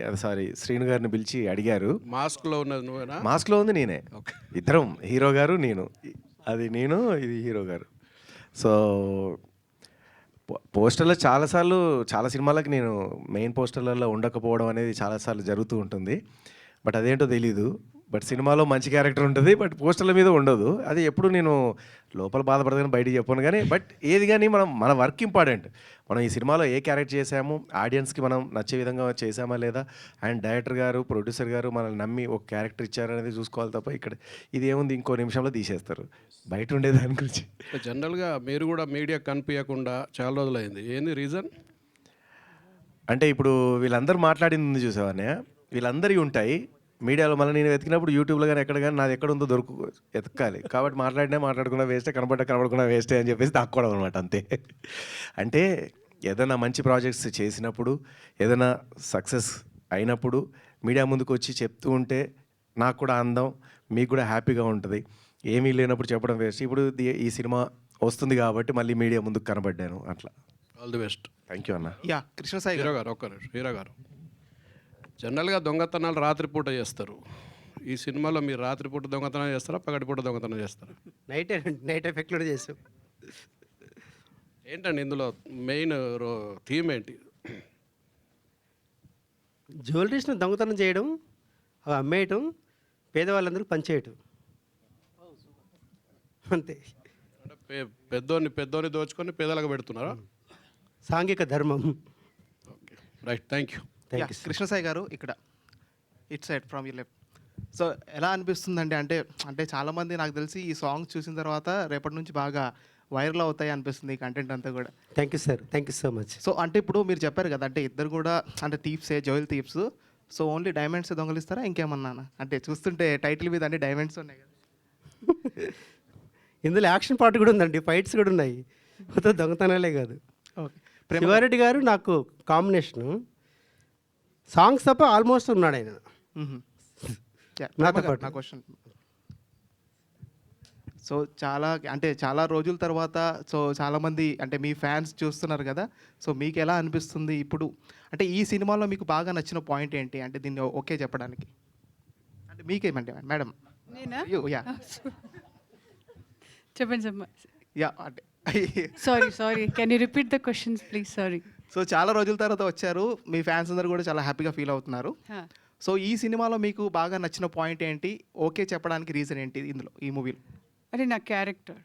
శ్రీను గారిని పిలిచి అడిగారు. మాస్క్లో ఉన్నది నువ్వేనా? మాస్క్లో ఉంది నేనే. ఇద్దరం, హీరో గారు నేను, అది నేను ఇది హీరో గారు. సో పోస్టర్లో చాలాసార్లు చాలా సినిమాలకు నేను మెయిన్ పోస్టర్లలో ఉండకపోవడం అనేది చాలాసార్లు జరుగుతూ ఉంటుంది. బట్ అదేంటో తెలీదు. బట్ సినిమాలో మంచి క్యారెక్టర్ ఉంటుంది బట్ పోస్టర్ల మీద ఉండదు. అది ఎప్పుడు నేను లోపల బాధపడదని బయటికి చెప్పాను. కానీ బట్ ఏది కానీ మన వర్క్ ఇంపార్టెంట్. మనం ఈ సినిమాలో ఏ క్యారెక్టర్ చేసాము, ఆడియన్స్కి మనం నచ్చే విధంగా చేసామా లేదా, అండ్ డైరెక్టర్ గారు ప్రొడ్యూసర్ గారు మనల్ని నమ్మి ఒక క్యారెక్టర్ ఇచ్చారనేది చూసుకోవాలి తప్ప ఇక్కడ ఇది ఏముంది ఇంకో నిమిషంలో తీసేస్తారు బయట ఉండే దాని గురించి. జనరల్గా మీరు కూడా మీడియా కనిపించకుండా చాలా రోజులైంది, ఏంది రీజన్? అంటే ఇప్పుడు వీళ్ళందరూ మాట్లాడింది ఉంది చూసావనే, వీళ్ళందరివి ఉంటాయి మీడియాలో. మళ్ళీ నేను వెతికినప్పుడు యూట్యూబ్లో కానీ ఎక్కడ కానీ నాది ఎక్కడ ఉందో ఎతకాలి. కాబట్టి మాట్లాడుకున్నా వేస్టే, కనపడకుండా వేస్టే అని చెప్పేసి దాక్కోవడం అనమాట, అంతే. అంటే ఏదైనా మంచి ప్రాజెక్ట్స్ చేసినప్పుడు, ఏదైనా సక్సెస్ అయినప్పుడు మీడియా ముందుకు వచ్చి చెప్తూ ఉంటే నాకు కూడా అందం, మీకు కూడా హ్యాపీగా ఉంటుంది. ఏమీ లేనప్పుడు చెప్పడం వేస్ట్. ఇప్పుడు ఈ సినిమా వస్తుంది కాబట్టి మళ్ళీ మీడియా ముందుకు కనబడ్డాను, అట్లా. All the best. Thank you అన్న. యా కృష్ణసాయి హీరో గారు, ఒక్క నిమిషం. హీరో గారు, జనరల్గా దొంగతనాలు రాత్రిపూట చేస్తారు. ఈ సినిమాలో మీరు రాత్రిపూట దొంగతనం చేస్తారా, పగటిపూట దొంగతనం చేస్తారా? నైట్ ఎఫెక్ట్లో చేస్తాం. ఏంటండి ఇందులో మెయిన్ థీమ్ ఏంటి? జ్యువెలరీస్ని దొంగతనం చేయడం, అవి అమ్మేయటం, పేదవాళ్ళందరికీ పంచేయటం, అంతే. అంటే పెద్దోని దోచుకొని పేదలకు పెడుతున్నారా? సాంఘిక ధర్మం. Okay, right. Thank you. Krishnasai గారు, ఇక్కడ it side from you left. So ఎలా అనిపిస్తుందండి? అంటే చాలామంది నాకు తెలిసి ఈ సాంగ్ చూసిన తర్వాత రేపటి నుంచి బాగా వైరల్ అవుతాయి అనిపిస్తుంది ఈ కంటెంట్ అంతా కూడా. Thank you sir, thank you so much. So అంటే ఇప్పుడు మీరు చెప్పారు కదా, అంటే ఇద్దరు కూడా అంటే థీప్సే, jewel thieves. So only diamonds దొంగలిస్తారా ఇంకేమన్నా? అంటే చూస్తుంటే టైటిల్ మీద అన్ని డైమండ్స్ ఉన్నాయి కదా. ఇందులో యాక్షన్ పార్ట్ కూడా ఉందండి, ఫైట్స్ కూడా ఉన్నాయి, మొత్తం దొంగతనాలే కాదు. ఓకే. శివారెడ్డి గారు నాకు కాంబినేషను, సాంగ్స్ తప్ప ఆల్మోస్ట్ ఉన్నాడు ఆయన నాతో పాటు. నా క్వశ్చన్, సో చాలా రోజుల తర్వాత సో చాలామంది అంటే మీ ఫ్యాన్స్ చూస్తున్నారు కదా, సో మీకు ఎలా అనిపిస్తుంది ఇప్పుడు? అంటే ఈ సినిమాలో మీకు బాగా నచ్చిన పాయింట్ ఏంటి? అంటే దీన్ని ఓకే చెప్పడానికి అంటే మీకేమంటే మేడం? నేనా? యా చెప్పండి. యా అంటే sorry can you repeat the questions please? Sorry. So చాలా రోజుల తర్వాత వచ్చారు, మీ ఫ్యాన్స్ అందరూ కూడా చాలా హ్యాపీగా ఫీల్ అవుతున్నారు. సో ఈ సినిమాలో మీకు బాగా నచ్చిన పాయింట్ ఏంటి, ఓకే చెప్పడానికి రీజన్ ఏంటి ఇందులో, ఈ మూవీలో? అంటే నా క్యారెక్టర్,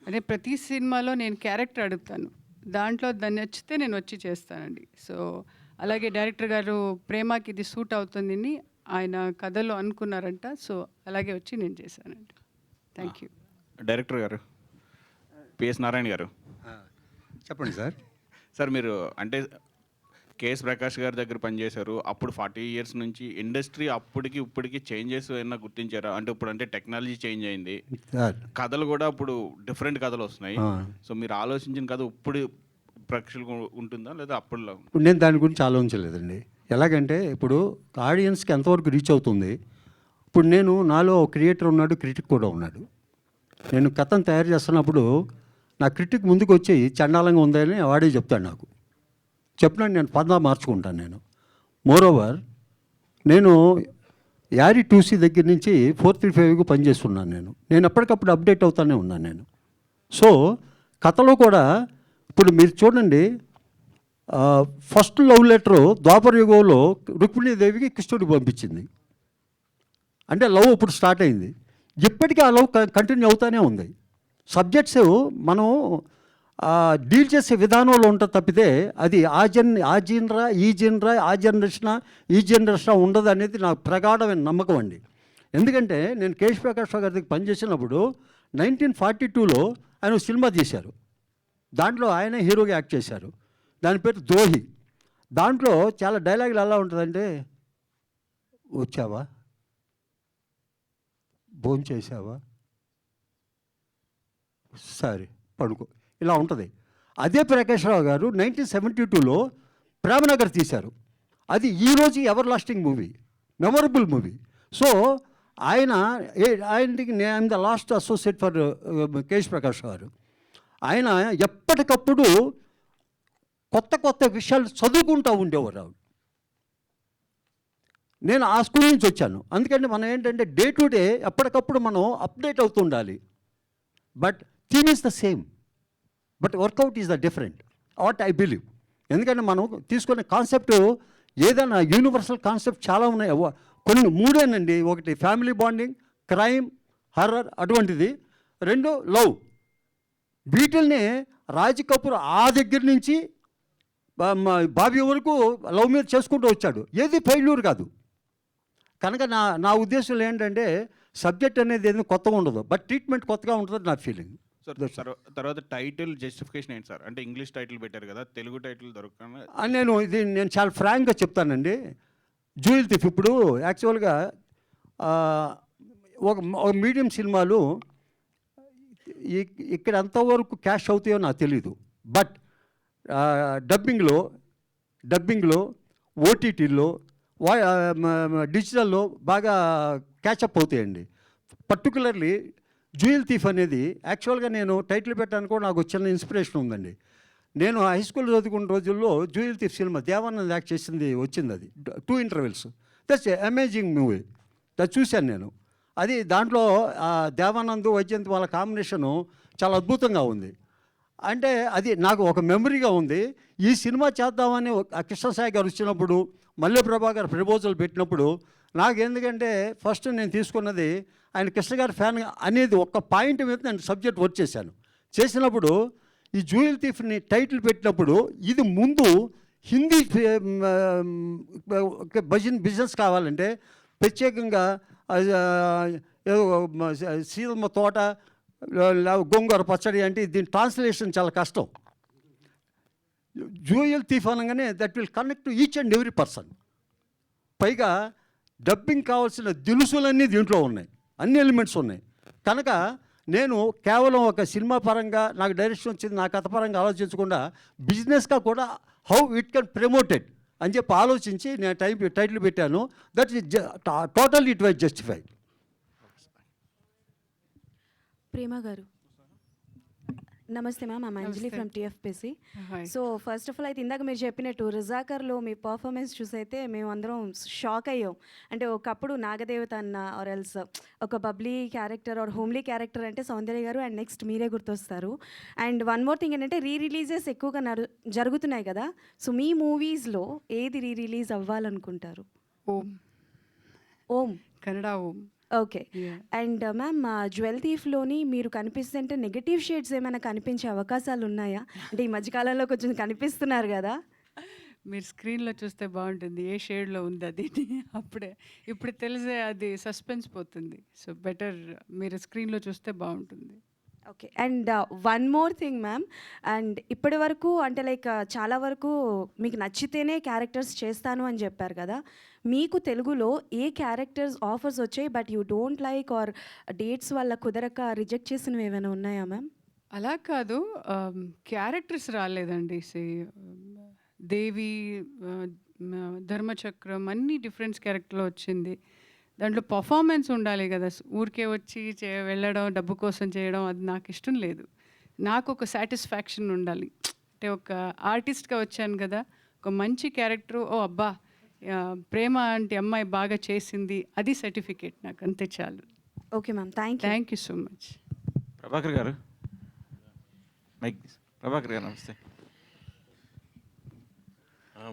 అంటే ప్రతి సినిమాలో నేను క్యారెక్టర్ అడుగుతాను, దాంట్లో దాన్ని నచ్చితే నేను వచ్చి చేస్తానండి. సో అలాగే డైరెక్టర్ గారు ప్రేమకి ఇది సూట్ అవుతుందని ఆయన కథలో అనుకున్నారంట. సో అలాగే వచ్చి నేను చేశానండి. Thank you. డైరెక్టర్ గారు పిఎస్ నారాయణ గారు చెప్పండి సార్. సార్ మీరు అంటే కేఎస్ ప్రకాష్ గారి దగ్గర పనిచేశారు. అప్పుడు 40 years నుంచి ఇండస్ట్రీ అప్పటికి ఇప్పటికి చేంజెస్ ఏమన్నా గుర్తించారా? అంటే ఇప్పుడు అంటే టెక్నాలజీ చేంజ్ అయింది, సార్ కథలు కూడా ఇప్పుడు డిఫరెంట్ కథలు వస్తున్నాయి. సో మీరు ఆలోచించిన కథ ఇప్పుడు ప్రేక్షకులకు ఉంటుందా లేదా అప్పుడులా? ఇప్పుడు నేను దాని గురించి ఆలోచించలేదండి. ఎలాగంటే ఇప్పుడు ఆడియన్స్కి ఎంతవరకు రీచ్ అవుతుంది. ఇప్పుడు నేను నాలో క్రియేటర్ ఉన్నాడు, క్రిటిక్ కూడా ఉన్నాడు. నేను కథను తయారు చేస్తున్నప్పుడు నా క్రిటిక్ ముందుకు వచ్చి చండాలంగా ఉందని వాడే చెప్తాడు. నాకు చెప్పినా నేను పందా మార్చుకుంటాను. నేను మోరోవర్ నేను యారీ 2C దగ్గర నుంచి 435కు పనిచేస్తున్నాను. నేను ఎప్పటికప్పుడు అప్డేట్ అవుతానే ఉన్నాను నేను. సో కథలో కూడా ఇప్పుడు మీరు చూడండి, ఫస్ట్ లవ్ లెటరు ద్వాపర యుగంలో రుక్మిణీదేవికి కృష్ణుడికి పంపించింది. అంటే లవ్ ఇప్పుడు స్టార్ట్ అయింది. ఇప్పటికీ ఆ లవ్ కంటిన్యూ అవుతూనే ఉంది. సబ్జెక్ట్స్ మనం డీల్ చేసే విధానంలో ఉంటుంది తప్పితే అది ఆ జీనరా ఈ జీనరా ఆ జనరేషన్ ఉండదు అనేది నాకు ప్రగాఢమైన నమ్మకం అండి. ఎందుకంటే నేను కేఎస్ ప్రకాష్ గారి దగ్గర పనిచేసినప్పుడు 1942లో ఆయన సినిమా తీశారు. దాంట్లో ఆయన హీరోగా యాక్ట్ చేశారు. దాని పేరు ద్రోహి. దాంట్లో చాలా డైలాగులు ఎలా ఉంటుందంటే, వచ్చావా, భోంచేసావా, సరే పడుకో, ఇలా ఉంటుంది. అదే ప్రకాష్ రావు గారు 1972లో ప్రేమనగర్ తీశారు. అది ఈరోజు ever lasting movie, memorable movie. So ఆయనకి నేను the last associate for KS Prakash గారు. ఆయన ఎప్పటికప్పుడు కొత్త విషయాలు చదువుకుంటూ ఉండేవారు ఆవిడ. నేను ఆ స్కూల్ నుంచి వచ్చాను. అందుకని మనం ఏంటంటే డే టు డే ఎప్పటికప్పుడు మనం అప్డేట్ అవుతూ ఉండాలి. But theme is the same, but work out is the different, what I believe. ఎందుకంటే మనం తీసుకునే కాన్సెప్ట్ ఏదైనా యూనివర్సల్ కాన్సెప్ట్ చాలా ఉన్నాయి. కొన్ని మూడేనండి. ఒకటి ఫ్యామిలీ బాండింగ్, క్రైమ్, హర్రర్ అటువంటిది. 2 లవ్. వీటిల్ని రాజ్ కపూర్ ఆ దగ్గర నుంచి బాబీ వరకు లవ్ మీద చేసుకుంటూ వచ్చాడు. ఏది ఫెయిల్యూర్ కాదు. కనుక నా ఉద్దేశంలో ఏంటంటే సబ్జెక్ట్ అనేది ఏది కొత్తగా ఉండదు, బట్ ట్రీట్మెంట్ కొత్తగా ఉంటుంది నా ఫీలింగ్. సార్ తర్వాత టైటిల్ జస్టిఫికేషన్ ఏంటి సార్? అంటే ఇంగ్లీష్ టైటిల్ పెట్టారు కదా, తెలుగు టైటిల్ దొరకకుండా. నేను చాలా ఫ్రాంక్గా చెప్తానండి. జ్యూయల్ థీఫ్ ఇప్పుడు యాక్చువల్గా ఒక మీడియం సినిమాలు ఇక్కడ ఎంతవరకు క్యాష్ అవుతాయో నాకు తెలీదు. బట్ డబ్బింగ్లో ఓటీటీలో డిజిటల్లో బాగా క్యాచప్ అవుతాయండి. పర్టికులర్లీ జ్యూయల్ థీఫ్ అనేది యాక్చువల్గా నేను టైటిల్ పెట్టడానికి కూడా నాకు చిన్న ఇన్స్పిరేషన్ ఉందండి. నేను హై స్కూల్ చదువుకున్న రోజుల్లో jewel thief cinema Devanand act చేసింది వచ్చింది. అది 2 intervals. That's amazing movie. అది చూశాను నేను. అది దాంట్లో దేవానంద్ వైజయంత్ వాళ్ళ కాంబినేషను చాలా అద్భుతంగా ఉంది. అంటే అది నాకు ఒక మెమరీగా ఉంది. ఈ సినిమా చేద్దామని కృష్ణసాయి గారు వచ్చినప్పుడు, మల్లె ప్రభాకర్ ప్రపోజల్ పెట్టినప్పుడు నాకు ఎందుకంటే ఫస్ట్ నేను తీసుకున్నది ఆయన కృష్ణ గారి ఫ్యాన్ అనేది ఒక పాయింట్ మీద నేను సబ్జెక్ట్ వర్క్ చేసినప్పుడు ఈ జ్యూయల్ థీఫ్ని టైటిల్ పెట్టినప్పుడు ఇది ముందు హిందీ బిజినెస్ కావాలంటే ప్రత్యేకంగా ఏదో సీతమ్మ తోట, గోంగూర పచ్చడి అంటే దీని ట్రాన్స్లేషన్ చాలా కష్టం. జ్యూయల్ థీఫ్ అనగానే that will connect to each and every person. పైగా డబ్బింగ్ కావాల్సిన దినుసులన్నీ దీంట్లో ఉన్నాయి, అన్ని ఎలిమెంట్స్ ఉన్నాయి. కనుక నేను కేవలం ఒక సినిమా పరంగా నాకు డైరెక్షన్ వచ్చింది, నా కథ పరంగా ఆలోచించకుండా బిజినెస్గా కూడా హౌ ఇట్ కెన్ ప్రమోటెడ్ అని చెప్పి ఆలోచించి నేను టైటిల్ పెట్టాను. That is total it wise justified. Prema గారు, నమస్తే మ్యామ్, ఐమ్ అంజలి నమస్తే. From TFPC. Hi. So first of all అయితే ఇందాక మీరు చెప్పినట్టు రిజాకర్లో మీ పర్ఫార్మెన్స్ చూసైతే మేము అందరం షాక్ అయ్యాం. అంటే ఒకప్పుడు నాగదేవత అన్న ఆర్ ఎల్స్ ఒక bubbly character or homely character అంటే సౌందర్య గారు అండ్ నెక్స్ట్ మీరే గుర్తొస్తారు. అండ్ వన్ మోర్ థింగ్ ఏంటంటే రిలీజెస్ ఎక్కువగా జరుగుతున్నాయి కదా, సో మీ మూవీస్లో ఏది రిలీజ్ అవ్వాలనుకుంటారు? Om. Om Kannada Om. Okay. And ma'am jewel థీఫ్లోని మీరు కనిపిస్తుంటే నెగటివ్ షేడ్స్ ఏమైనా కనిపించే అవకాశాలు ఉన్నాయా? అంటే ఈ మధ్యకాలంలో కొంచెం కనిపిస్తున్నారు కదా. మీరు స్క్రీన్లో చూస్తే బాగుంటుంది ఏ షేడ్లో ఉంది అది. అప్పుడే ఇప్పుడు తెలిసే అది సస్పెన్స్ పోతుంది. సో బెటర్ మీరు స్క్రీన్లో చూస్తే బాగుంటుంది. Okay. And one more thing ma'am, and ఇప్పటి వరకు అంటే లైక్ చాలా వరకు మీకు నచ్చితేనే క్యారెక్టర్స్ చేస్తాను అని చెప్పారు కదా, మీకు తెలుగులో ఏ క్యారెక్టర్స్ ఆఫర్స్ వచ్చాయి but you don't like or dates వల్ల కుదరక రిజెక్ట్ చేసినవి ఏమైనా ఉన్నాయా మ్యామ్? అలా కాదు, క్యారెక్టర్స్ రాలేదండి. దేవి, ధర్మచక్రం అన్నీ డిఫరెంట్ క్యారెక్టర్లో వచ్చింది. దాంట్లో పర్ఫార్మెన్స్ ఉండాలి కదా, ఊరికే వచ్చి వెళ్ళడం డబ్బు కోసం చేయడం అది నాకు ఇష్టం లేదు. నాకు ఒక సాటిస్ఫాక్షన్ ఉండాలి. అంటే ఒక ఆర్టిస్ట్గా వచ్చాను కదా, ఒక మంచి క్యారెక్టర్, ఓ అబ్బా ప్రేమ అంటే అమ్మాయి బాగా చేసింది, అది సర్టిఫికేట్ నాకు, అంతే చాలు. Okay ma'am, thank you so much. Prabhakar గారు, ప్రభాకర్ గారు నమస్తే.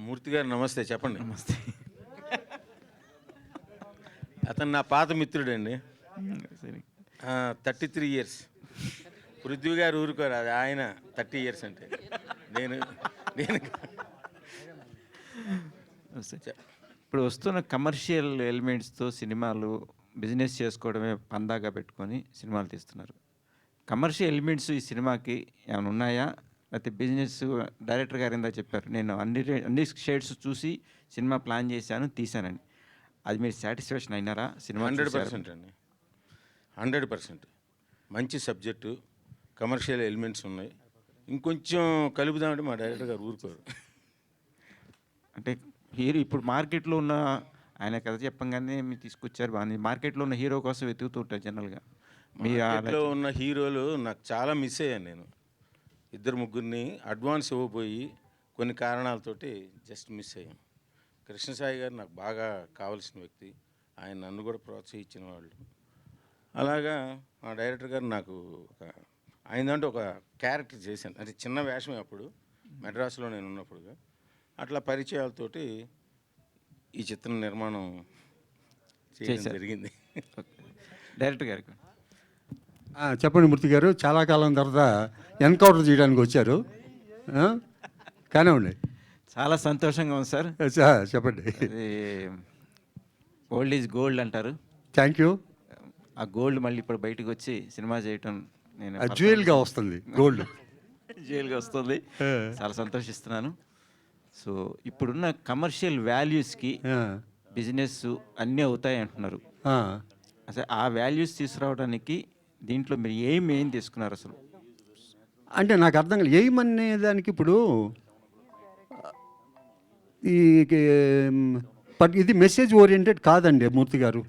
మూర్తి గారు నమస్తే, చెప్పండి. నమస్తే. అతను నా పాత మిత్రుడండి, 33 years. పృథ్వీ గారు ఊరుకోరు, అది ఆయన 30 years అంటే నేను ఇప్పుడు వస్తున్న కమర్షియల్ ఎలిమెంట్స్తో సినిమాలు బిజినెస్ చేసుకోవడమే పందాగా పెట్టుకొని సినిమాలు తీస్తున్నారు. కమర్షియల్ ఎలిమెంట్స్ ఈ సినిమాకి ఏమైనా ఉన్నాయా, లేకపోతే బిజినెస్? డైరెక్టర్ గారు ఇందా చెప్పారు, నేను అన్ని షేడ్స్ చూసి సినిమా ప్లాన్ చేశాను, తీశానని. అది మీరు సాటిస్ఫాక్షన్ అయినారా? సినిమా 100% అండి, 100%. మంచి సబ్జెక్టు, కమర్షియల్ ఎలిమెంట్స్ ఉన్నాయి. ఇంకొంచెం కలుపుదామంటే మా డైరెక్టర్ గారు ఊరుకోరు. అంటే హీరో ఇప్పుడు మార్కెట్లో ఉన్న ఆయన కథ చెప్పంగానే మీరు తీసుకొచ్చారు, బాగా మార్కెట్లో ఉన్న హీరో కోసం వెతుకుతూ ఉంటారు జనరల్గా. మార్కెట్లో ఉన్న హీరోలు నాకు చాలా మిస్ అయ్యాను. నేను 2-3 అడ్వాన్స్ ఇవ్వబోయి కొన్ని కారణాలతోటి జస్ట్ మిస్ అయ్యాను. కృష్ణసాయి గారు నాకు బాగా కావాల్సిన వ్యక్తి, ఆయన నన్ను కూడా ప్రోత్సహించిన వాళ్ళు. అలాగా మా డైరెక్టర్ గారు నాకు ఆయన దాంట్లో ఒక క్యారెక్టర్ చేశాను, అంటే చిన్న వేషమే అప్పుడు మెడ్రాస్లో నేను ఉన్నప్పుడుగా. అట్లా పరిచయాలతోటి ఈ చిత్రం నిర్మాణం చేయడం జరిగింది. డైరెక్టర్ గారికి చెప్పండి మూర్తి గారు, చాలా కాలం తర్వాత ఎన్కౌంటర్ చేయడానికి వచ్చారు, కానివ్వండి. చాలా సంతోషంగా ఉంది సార్. చెప్పండి. ఓల్డ్ ఈజ్ గోల్డ్ అంటారు. Thank you. ఆ గోల్డ్ మళ్ళీ ఇప్పుడు బయటకు వచ్చి సినిమా చేయటం నేను జ్యువెల్గా వస్తుంది, గోల్డ్ జ్యువెల్గా వస్తుంది. చాలా సంతోషిస్తున్నాను. సో ఇప్పుడున్న కమర్షియల్ వాల్యూస్కి బిజినెస్ అన్నీ అవుతాయి అంటున్నారు. అసలు ఆ వాల్యూస్ తీసుకురావడానికి దీంట్లో మీరు ఏం తీసుకున్నారు అసలు? అంటే నాకు అర్థం కాలేదు ఏమనే దానికి. ఇప్పుడు ఈ ఇది మెసేజ్ ఓరియంటెడ్ కాదండి మూర్తి గారు,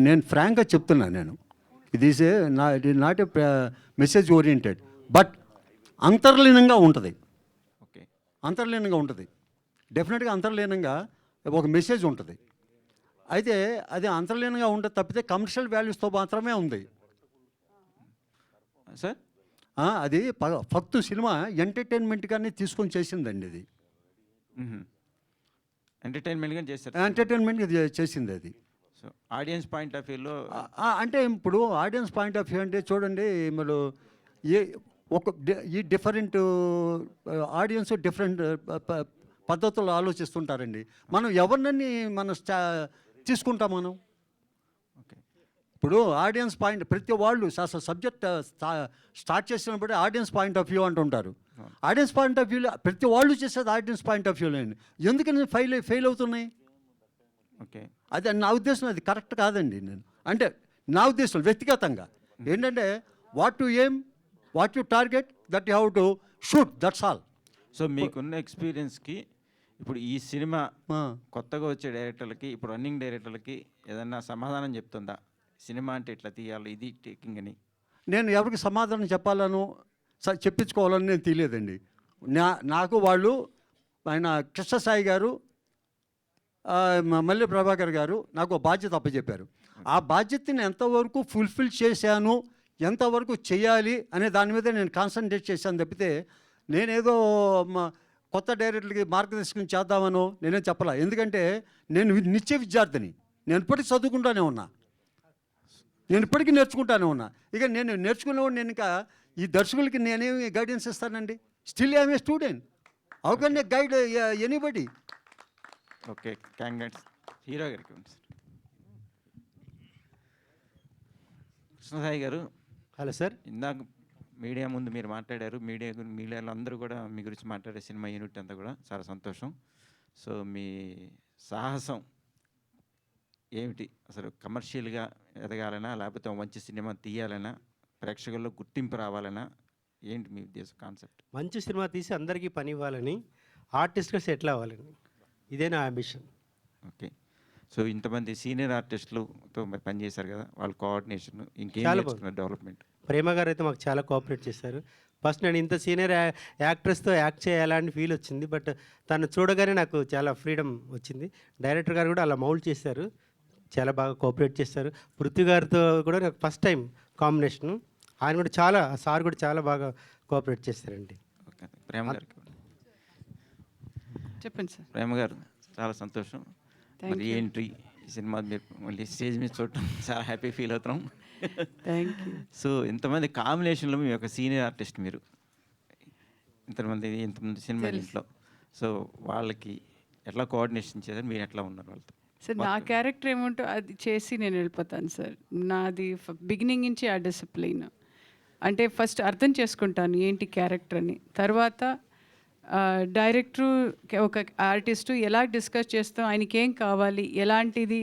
నేను ఫ్రాంక్గా చెప్తున్నాను. ఇది not a message oriented, but అంతర్లీనంగా ఉంటుంది. ఓకే, అంతర్లీనంగా ఉంటుంది, డెఫినెట్గా అంతర్లీనంగా ఒక మెసేజ్ ఉంటుంది. అయితే అది అంతర్లీనంగా ఉంటుంది తప్పితే కమర్షియల్ వాల్యూస్తో మాత్రమే ఉంది సార్. అది ఫక్తు సినిమా ఎంటర్టైన్మెంట్గానే తీసుకొని చేసిందండి. అది ఎంటర్టైన్మెంట్గా చేశారు, ఎంటర్టైన్మెంట్గా చేసింది అది. సో ఆడియన్స్ పాయింట్ ఆఫ్ వ్యూలో అంటే ఇప్పుడు ఆడియన్స్ పాయింట్ ఆఫ్ వ్యూ అంటే చూడండి, మీరు ఈ డిఫరెంట్ ఆడియన్స్ డిఫరెంట్ పద్ధతుల్లో ఆలోచిస్తుంటారండి. మనం ఎవరినని తీసుకుంటాం మనం. ఇప్పుడు ఆడియన్స్ పాయింట్ ప్రతి వాళ్ళు సబ్జెక్ట్ స్టార్ట్ చేసినప్పుడు ఆడియన్స్ పాయింట్ ఆఫ్ వ్యూ అంటుంటారు. ఆడియన్స్ పాయింట్ ఆఫ్ వ్యూలో ప్రతి వాళ్ళు చేసేది ఆడియన్స్ పాయింట్ ఆఫ్ వ్యూలో అండి. ఎందుకని ఫెయిల్ అవుతున్నాయి? ఓకే, అది నా ఉద్దేశం, అది కరెక్ట్ కాదండి. నేను అంటే నా ఉద్దేశం వ్యక్తిగతంగా ఏంటంటే what to aim, what you target, that you have to shoot, that's all. So మీకున్న ఎక్స్పీరియన్స్కి ఇప్పుడు ఈ సినిమా కొత్తగా వచ్చే డైరెక్టర్లకి, ఇప్పుడు రన్నింగ్ డైరెక్టర్లకి ఏదన్నా సమాధానం చెప్తుందా? సినిమా అంటే ఇట్లా తీయాలి, ఇది టేకింగ్ అని. నేను ఎవరికి సమాధానం చెప్పాలను చెప్పించుకోవాలని నేను తెలియదండి. నాకు వాళ్ళు ఆయన కృష్ణసాయి గారు, మల్లె ప్రభాకర్ గారు నాకు ఒక బాధ్యత అప్పచెప్పారు. ఆ బాధ్యతని ఎంతవరకు ఫుల్ఫిల్ చేశాను, ఎంతవరకు చేయాలి అనే దాని మీద నేను కాన్సన్ట్రేట్ చేశాను తప్పితే నేనేదో కొత్త డైరెక్టర్లకి మార్గదర్శకం చేద్దామనో నేనేం చెప్పలా. ఎందుకంటే నేను నిత్య విద్యార్థిని, నేను ఇప్పటికీ చదువుకుంటానే ఉన్నా, నేను ఇప్పటికీ నేర్చుకుంటానే ఉన్నా. ఇక నేను నేర్చుకునేవాడు, నేను ఇంకా ఈ దర్శకులకి నేనేమి గైడెన్స్ ఇస్తానండి? Still I'm a student, how can A guide anybody? Okay, congrats. Hero గారికి ఉంది సార్. కృష్ణసాయి గారు. Hello sir. ఇందాక మీడియా ముందు మీరు మాట్లాడారు, మీడియాలో అందరూ కూడా మీ గురించి మాట్లాడే సినిమా యూనిట్ అంతా కూడా చాలా సంతోషం. సో మీ సాహసం ఏమిటి? అసలు కమర్షియల్గా ఎదగాలనా, లేకపోతే మంచి సినిమా తీయాలనా, ప్రేక్షకుల్లో గుర్తింపు రావాలనా, ఏంటి మీ ఉద్దేశ కాన్సెప్ట్? మంచి సినిమా తీసి అందరికీ పని ఇవ్వాలని, ఆర్టిస్ట్గా సెటిల్ అవ్వాలని, ఇదే నా అంబిషన్. ఓకే. సో ఇంతమంది సీనియర్ ఆర్టిస్టులతో మరి పనిచేశారు కదా, వాళ్ళ కోఆర్డినేషన్ ఇంకేం చాలా నేర్చుకున్నారు డెవలప్మెంట్? ప్రేమ గారు అయితే మాకు చాలా కోఆపరేట్ చేశారు. ఫస్ట్ నేను ఇంత సీనియర్ యాక్ట్రెస్తో యాక్ట్ చేయాలని ఫీల్ వచ్చింది, బట్ తను చూడగానే నాకు చాలా ఫ్రీడమ్ వచ్చింది. డైరెక్టర్ గారు కూడా అలా మౌల్డ్ చేశారు, చాలా బాగా కోఆపరేట్ చేశారు. పృథ్వీ గారితో కూడా నాకు ఫస్ట్ టైం కాంబినేషను, ఆయన కూడా చాలా, సార్ కూడా చాలా బాగా కోఆపరేట్ చేశారండి. ఓకే. ప్రేమ గారికి చెప్పండి సార్. ప్రేమ గారు చాలా సంతోషం. మరి ఏంటి ఈ సినిమా మీరు మళ్ళీ స్టేజ్ మీద చూడటం చాలా హ్యాపీ ఫీల్ అవుతున్నాం. Thank you. సో ఇంతమంది కాంబినేషన్లో మీ యొక్క సీనియర్ ఆర్టిస్ట్ మీరు, ఇంతమంది సినిమా ఇంట్లో, సో వాళ్ళకి ఎట్లా కోఆర్డినేషన్ చేశారు, మీరు ఎట్లా ఉన్నారు వాళ్ళతో? సార్ నా క్యారెక్టర్ ఏముంటో అది చేసి నేను వెళ్ళిపోతాను సార్. నాది బిగినింగ్ నుంచి ఆ డిసిప్లిన్, అంటే ఫస్ట్ అర్థం చేసుకుంటాను ఏంటి క్యారెక్టర్ అని, తర్వాత డైరెక్టరు ఒక ఆర్టిస్టు ఎలా డిస్కస్ చేస్తాం, ఆయనకి ఏం కావాలి, ఎలాంటిది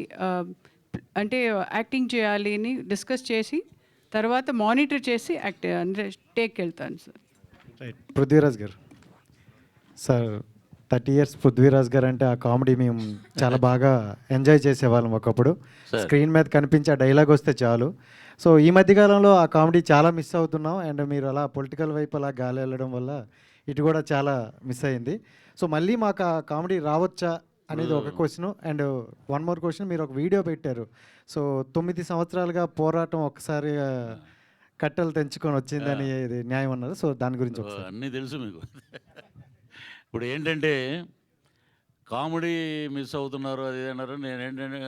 అంటే యాక్టింగ్ చేయాలి అని డిస్కస్ చేసి తర్వాత మానిటర్ చేసి అంటే టేక్ వెళ్తాను సార్. రైట్. పృథ్వీరాజ్ గారు సార్, 30 years పృథ్వీరాజ్ గారు అంటే ఆ కామెడీ మేము చాలా బాగా ఎంజాయ్ చేసేవాళ్ళం ఒకప్పుడు. స్క్రీన్ మీద కనిపించే డైలాగ్ వస్తే చాలు. సో ఈ మధ్యకాలంలో ఆ కామెడీ చాలా మిస్ అవుతున్నాం. అండ్ మీరు అలా పొలిటికల్ వైపు అలా గాలి వెళ్ళడం వల్ల ఇటు కూడా చాలా మిస్ అయింది. సో మళ్ళీ మాకు ఆ కామెడీ రావచ్చా అనేది ఒక question. And one more question, మీరు ఒక వీడియో పెట్టారు. సో 9 సంవత్సరాలుగా పోరాటం ఒకసారి కట్టెలు తెంచుకొని వచ్చిందని ఇది న్యాయం అన్నారు. సో దాని గురించి అన్నీ తెలుసు మీకు. ఇప్పుడు ఏంటంటే కామెడీ మిస్ అవుతున్నారు అది అన్నారు. నేనేంటంటే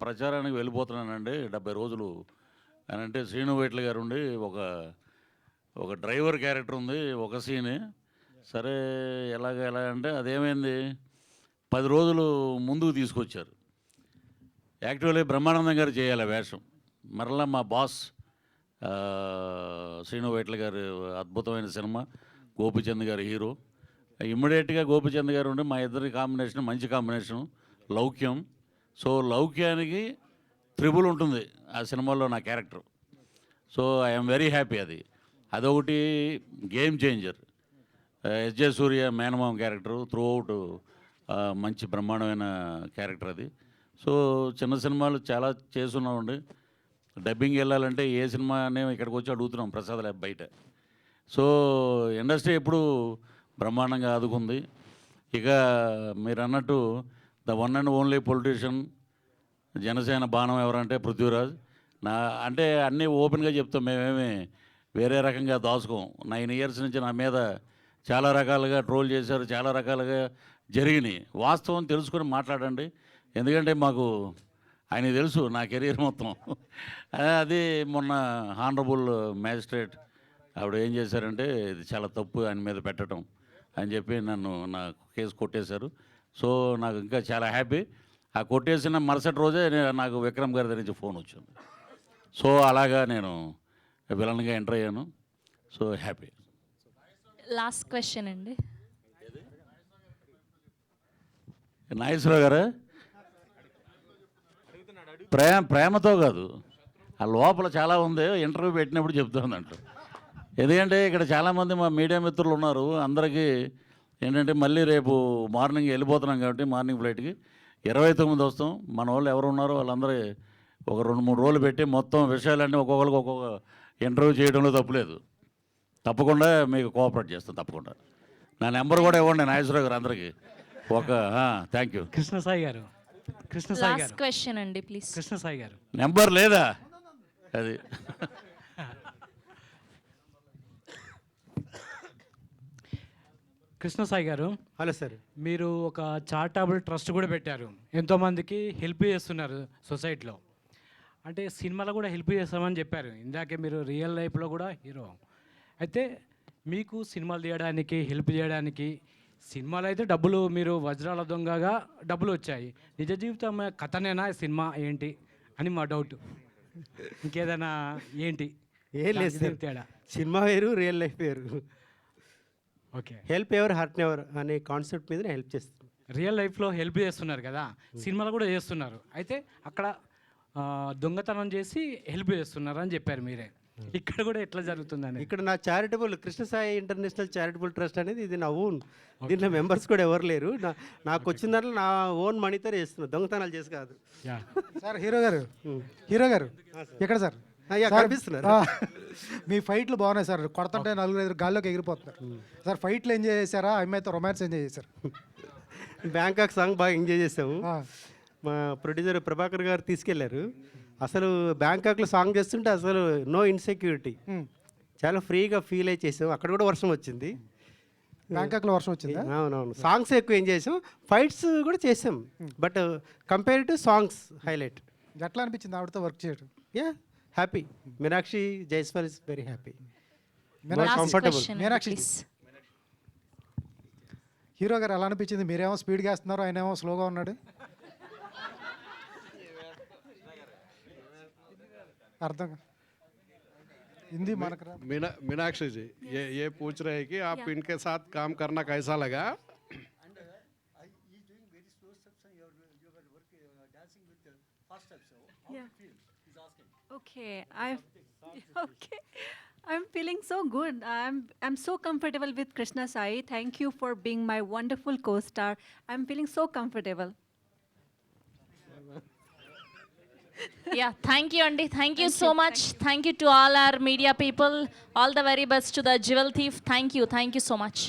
ప్రచారానికి వెళ్ళిపోతున్నానండి 70 రోజులు అని అంటే శ్రీను వైట్ల గారు ఉండి ఒక డ్రైవర్ క్యారెక్టర్ ఉంది ఒక సీనే. సరే ఎలా అంటే అదేమైంది, 10 రోజులు ముందుకు తీసుకొచ్చారు. యాక్చువల్లీ బ్రహ్మానందం గారు చేయాలి వేషం. మరలా మా బాస్ శ్రీను వైట్ల గారు అద్భుతమైన సినిమా, గోపిచంద్ గారు హీరో. ఇమ్మీడియట్గా గోపిచంద్ గారు ఉండి మా ఇద్దరి కాంబినేషన్ మంచి కాంబినేషను, లౌక్యం. సో లౌక్యానికి త్రిబుల్ ఉంటుంది ఆ సినిమాలో నా character. So I'm very happy. అదొకటి గేమ్ చేంజర్. ఎస్జే సూర్య మేనమామ క్యారెక్టరు త్రూ అవుట్ మంచి బ్రహ్మాండమైన క్యారెక్టర్ అది. సో చిన్న సినిమాలు చాలా చేస్తున్నామండి. డబ్బింగ్ వెళ్ళాలంటే ఏ సినిమా అనే ఇక్కడికి వచ్చి అడుగుతున్నాం ప్రసాద్ ల్యాబ్ బయట. సో ఇండస్ట్రీ ఎప్పుడు బ్రహ్మాండంగా ఆదుకుంది. ఇక మీరు అన్నట్టు the one and only politician Janasena బాణం ఎవరంటే పృథ్వీరాజ్. అంటే అన్నీ ఓపెన్గా చెప్తాం, మేమేమి వేరే రకంగా దాచుకోం. 9 years నుంచి నా మీద చాలా రకాలుగా ట్రోల్ చేశారు, చాలా రకాలుగా జరిగినాయి. వాస్తవం తెలుసుకొని మాట్లాడండి. ఎందుకంటే మాకు ఆయన తెలుసు నా కెరీర్ మొత్తం. అది మొన్న హానరబుల్ మ్యాజిస్ట్రేట్ ఆవిడ ఏం చేశారంటే ఇది చాలా తప్పు ఆయన మీద పెట్టడం అని చెప్పి నా కేసు కొట్టేశారు. సో నాకు ఇంకా చాలా హ్యాపీ. ఆ కొట్టేసిన మరుసటి రోజే నాకు విక్రమ్ గారి దగ్గర నుంచి ఫోన్ వచ్చింది. సో అలాగా నేను విలన్గా ఎంటర్ అయ్యాను. So happy. లాస్ట్ క్వశ్చన్ అండి. నాగేశ్వరరావు గారు ప్రేమతో కాదు, ఆ లోపల చాలా ఉంది, ఇంటర్వ్యూ పెట్టినప్పుడు చెప్తుందంట. ఎందుకంటే ఇక్కడ చాలామంది మా మీడియా మిత్రులు ఉన్నారు. అందరికీ ఏంటంటే మళ్ళీ రేపు మార్నింగ్ వెళ్ళిపోతున్నాం కాబట్టి మార్నింగ్ ఫ్లైట్కి 29 వస్తాం. మన వాళ్ళు ఎవరు ఉన్నారో వాళ్ళందరూ ఒక 2-3 రోజులు పెట్టి మొత్తం విషయాలన్నీ ఒక్కొక్కరికి ఒక్కొక్క ఇంటర్వ్యూ చేయడంలో తప్పులేదు. తప్పకుండా మీకు కోఆపరేట్ చేస్తాను తప్పకుండా. నా నెంబర్ కూడా ఇవ్వండి నాగేశ్వరరావు గారు అందరికీ. ఒక థ్యాంక్ యూ. కృష్ణసాయి గారు, కృష్ణసాయి లాస్ట్ గారు, క్వశ్చన్ అండి ప్లీజ్. కృష్ణసాయి గారు, నెంబర్ లేదా అది? కృష్ణసాయి గారు, హలో సార్. మీరు ఒక చారిటబుల్ ట్రస్ట్ కూడా పెట్టారు, ఎంతోమందికి హెల్ప్ చేస్తున్నారు సొసైటీలో. అంటే సినిమాలో కూడా హెల్ప్ చేస్తామని చెప్పారు ఇందాకే, మీరు రియల్ లైఫ్లో కూడా హీరో. అయితే మీకు సినిమాలు తీయడానికి హెల్ప్ చేయడానికి, సినిమాలో అయితే డబ్బులు మీరు వజ్రాల దొంగగా డబ్బులు వచ్చాయి, నిజ జీవితం కథనేనా సినిమా ఏంటి అని మా డౌట్. ఇంకేదైనా ఏంటి? ఏం లేదు సార్, తేడా. సినిమా వేరు, రియల్ లైఫ్ వేరు. Okay, help ever hurt ever అనే కాన్సెప్ట్ మీద హెల్ప్ చేస్తాను. రియల్ లైఫ్లో హెల్ప్ చేస్తున్నారు కదా, సినిమాలో కూడా చేస్తున్నారు. అయితే అక్కడ దొంగతనం చేసి హెల్ప్ చేస్తున్నారు అని చెప్పారు మీరే, ఇక్కడ కూడా ఎట్లా జరుగుతుందని? ఇక్కడ నా charitable Krishnasai international charitable trust అనేది ఇది నా ఓన్. దీంట్లో మెంబర్స్ కూడా ఎవరు లేరు. నాకు వచ్చిన దాంట్లో నా ఓన్ మనీతో చేస్తున్నా, దొంగతనాలు చేసి కాదు. సార్ హీరో గారు, హీరో గారు ఎక్కడ సార్? కనిపిస్తున్నారు. మీ ఫైట్లు బాగున్నాయి సార్, కొడుతుంటే 4-5 గాల్లోకి ఎగిరిపోతున్నారు సార్. ఫైట్లు ఎంజాయ్ చేశారా? అమ్మాయితో రొమాన్స్ ఎంజాయ్ చేశారు? బ్యాంకాక్ సాంగ్ బాగా ఎంజాయ్ చేసాము. మా ప్రొడ్యూసర్ ప్రభాకర్ గారు తీసుకెళ్లారు. అసలు బ్యాంకాక్లో సాంగ్ చేస్తుంటే అసలు నో ఇన్సెక్యూరిటీ, చాలా ఫ్రీగా ఫీల్ అయి చేసాం. అక్కడ కూడా వర్షం వచ్చింది, బ్యాంకాక్లో వర్షం వచ్చింది. అవునవును, సాంగ్స్ ఎక్కువ ఎంజాయ్ చేసాం, ఫైట్స్ కూడా చేసాం. But compare to songs highlight. ఎట్లా అనిపించింది ఆవిడతో వర్క్ చేయడం? Yeah, happy. Meenakshi Jaiswal is very happy, comfortable. Meenakshi hero గారు ఎలా అనిపించింది? మీరేమో స్పీడ్గా వేస్తున్నారు, ఆయన ఏమో స్లోగా ఉన్నాడు. అర్థం हिंदी मन मीनाक्षी जी, ये पूछ रहे हैं कि आप इनके साथ काम करना कैसा लगा? Okay, I'm feeling so good. I'm so comfortable with Krishna Sai. Thank you for being my wonderful co-star. I'm feeling so comfortable. Yeah, thank you Andy. Thank you so much. Thank you to all our media people. All the very best to the Jewel Thief. Thank you so much.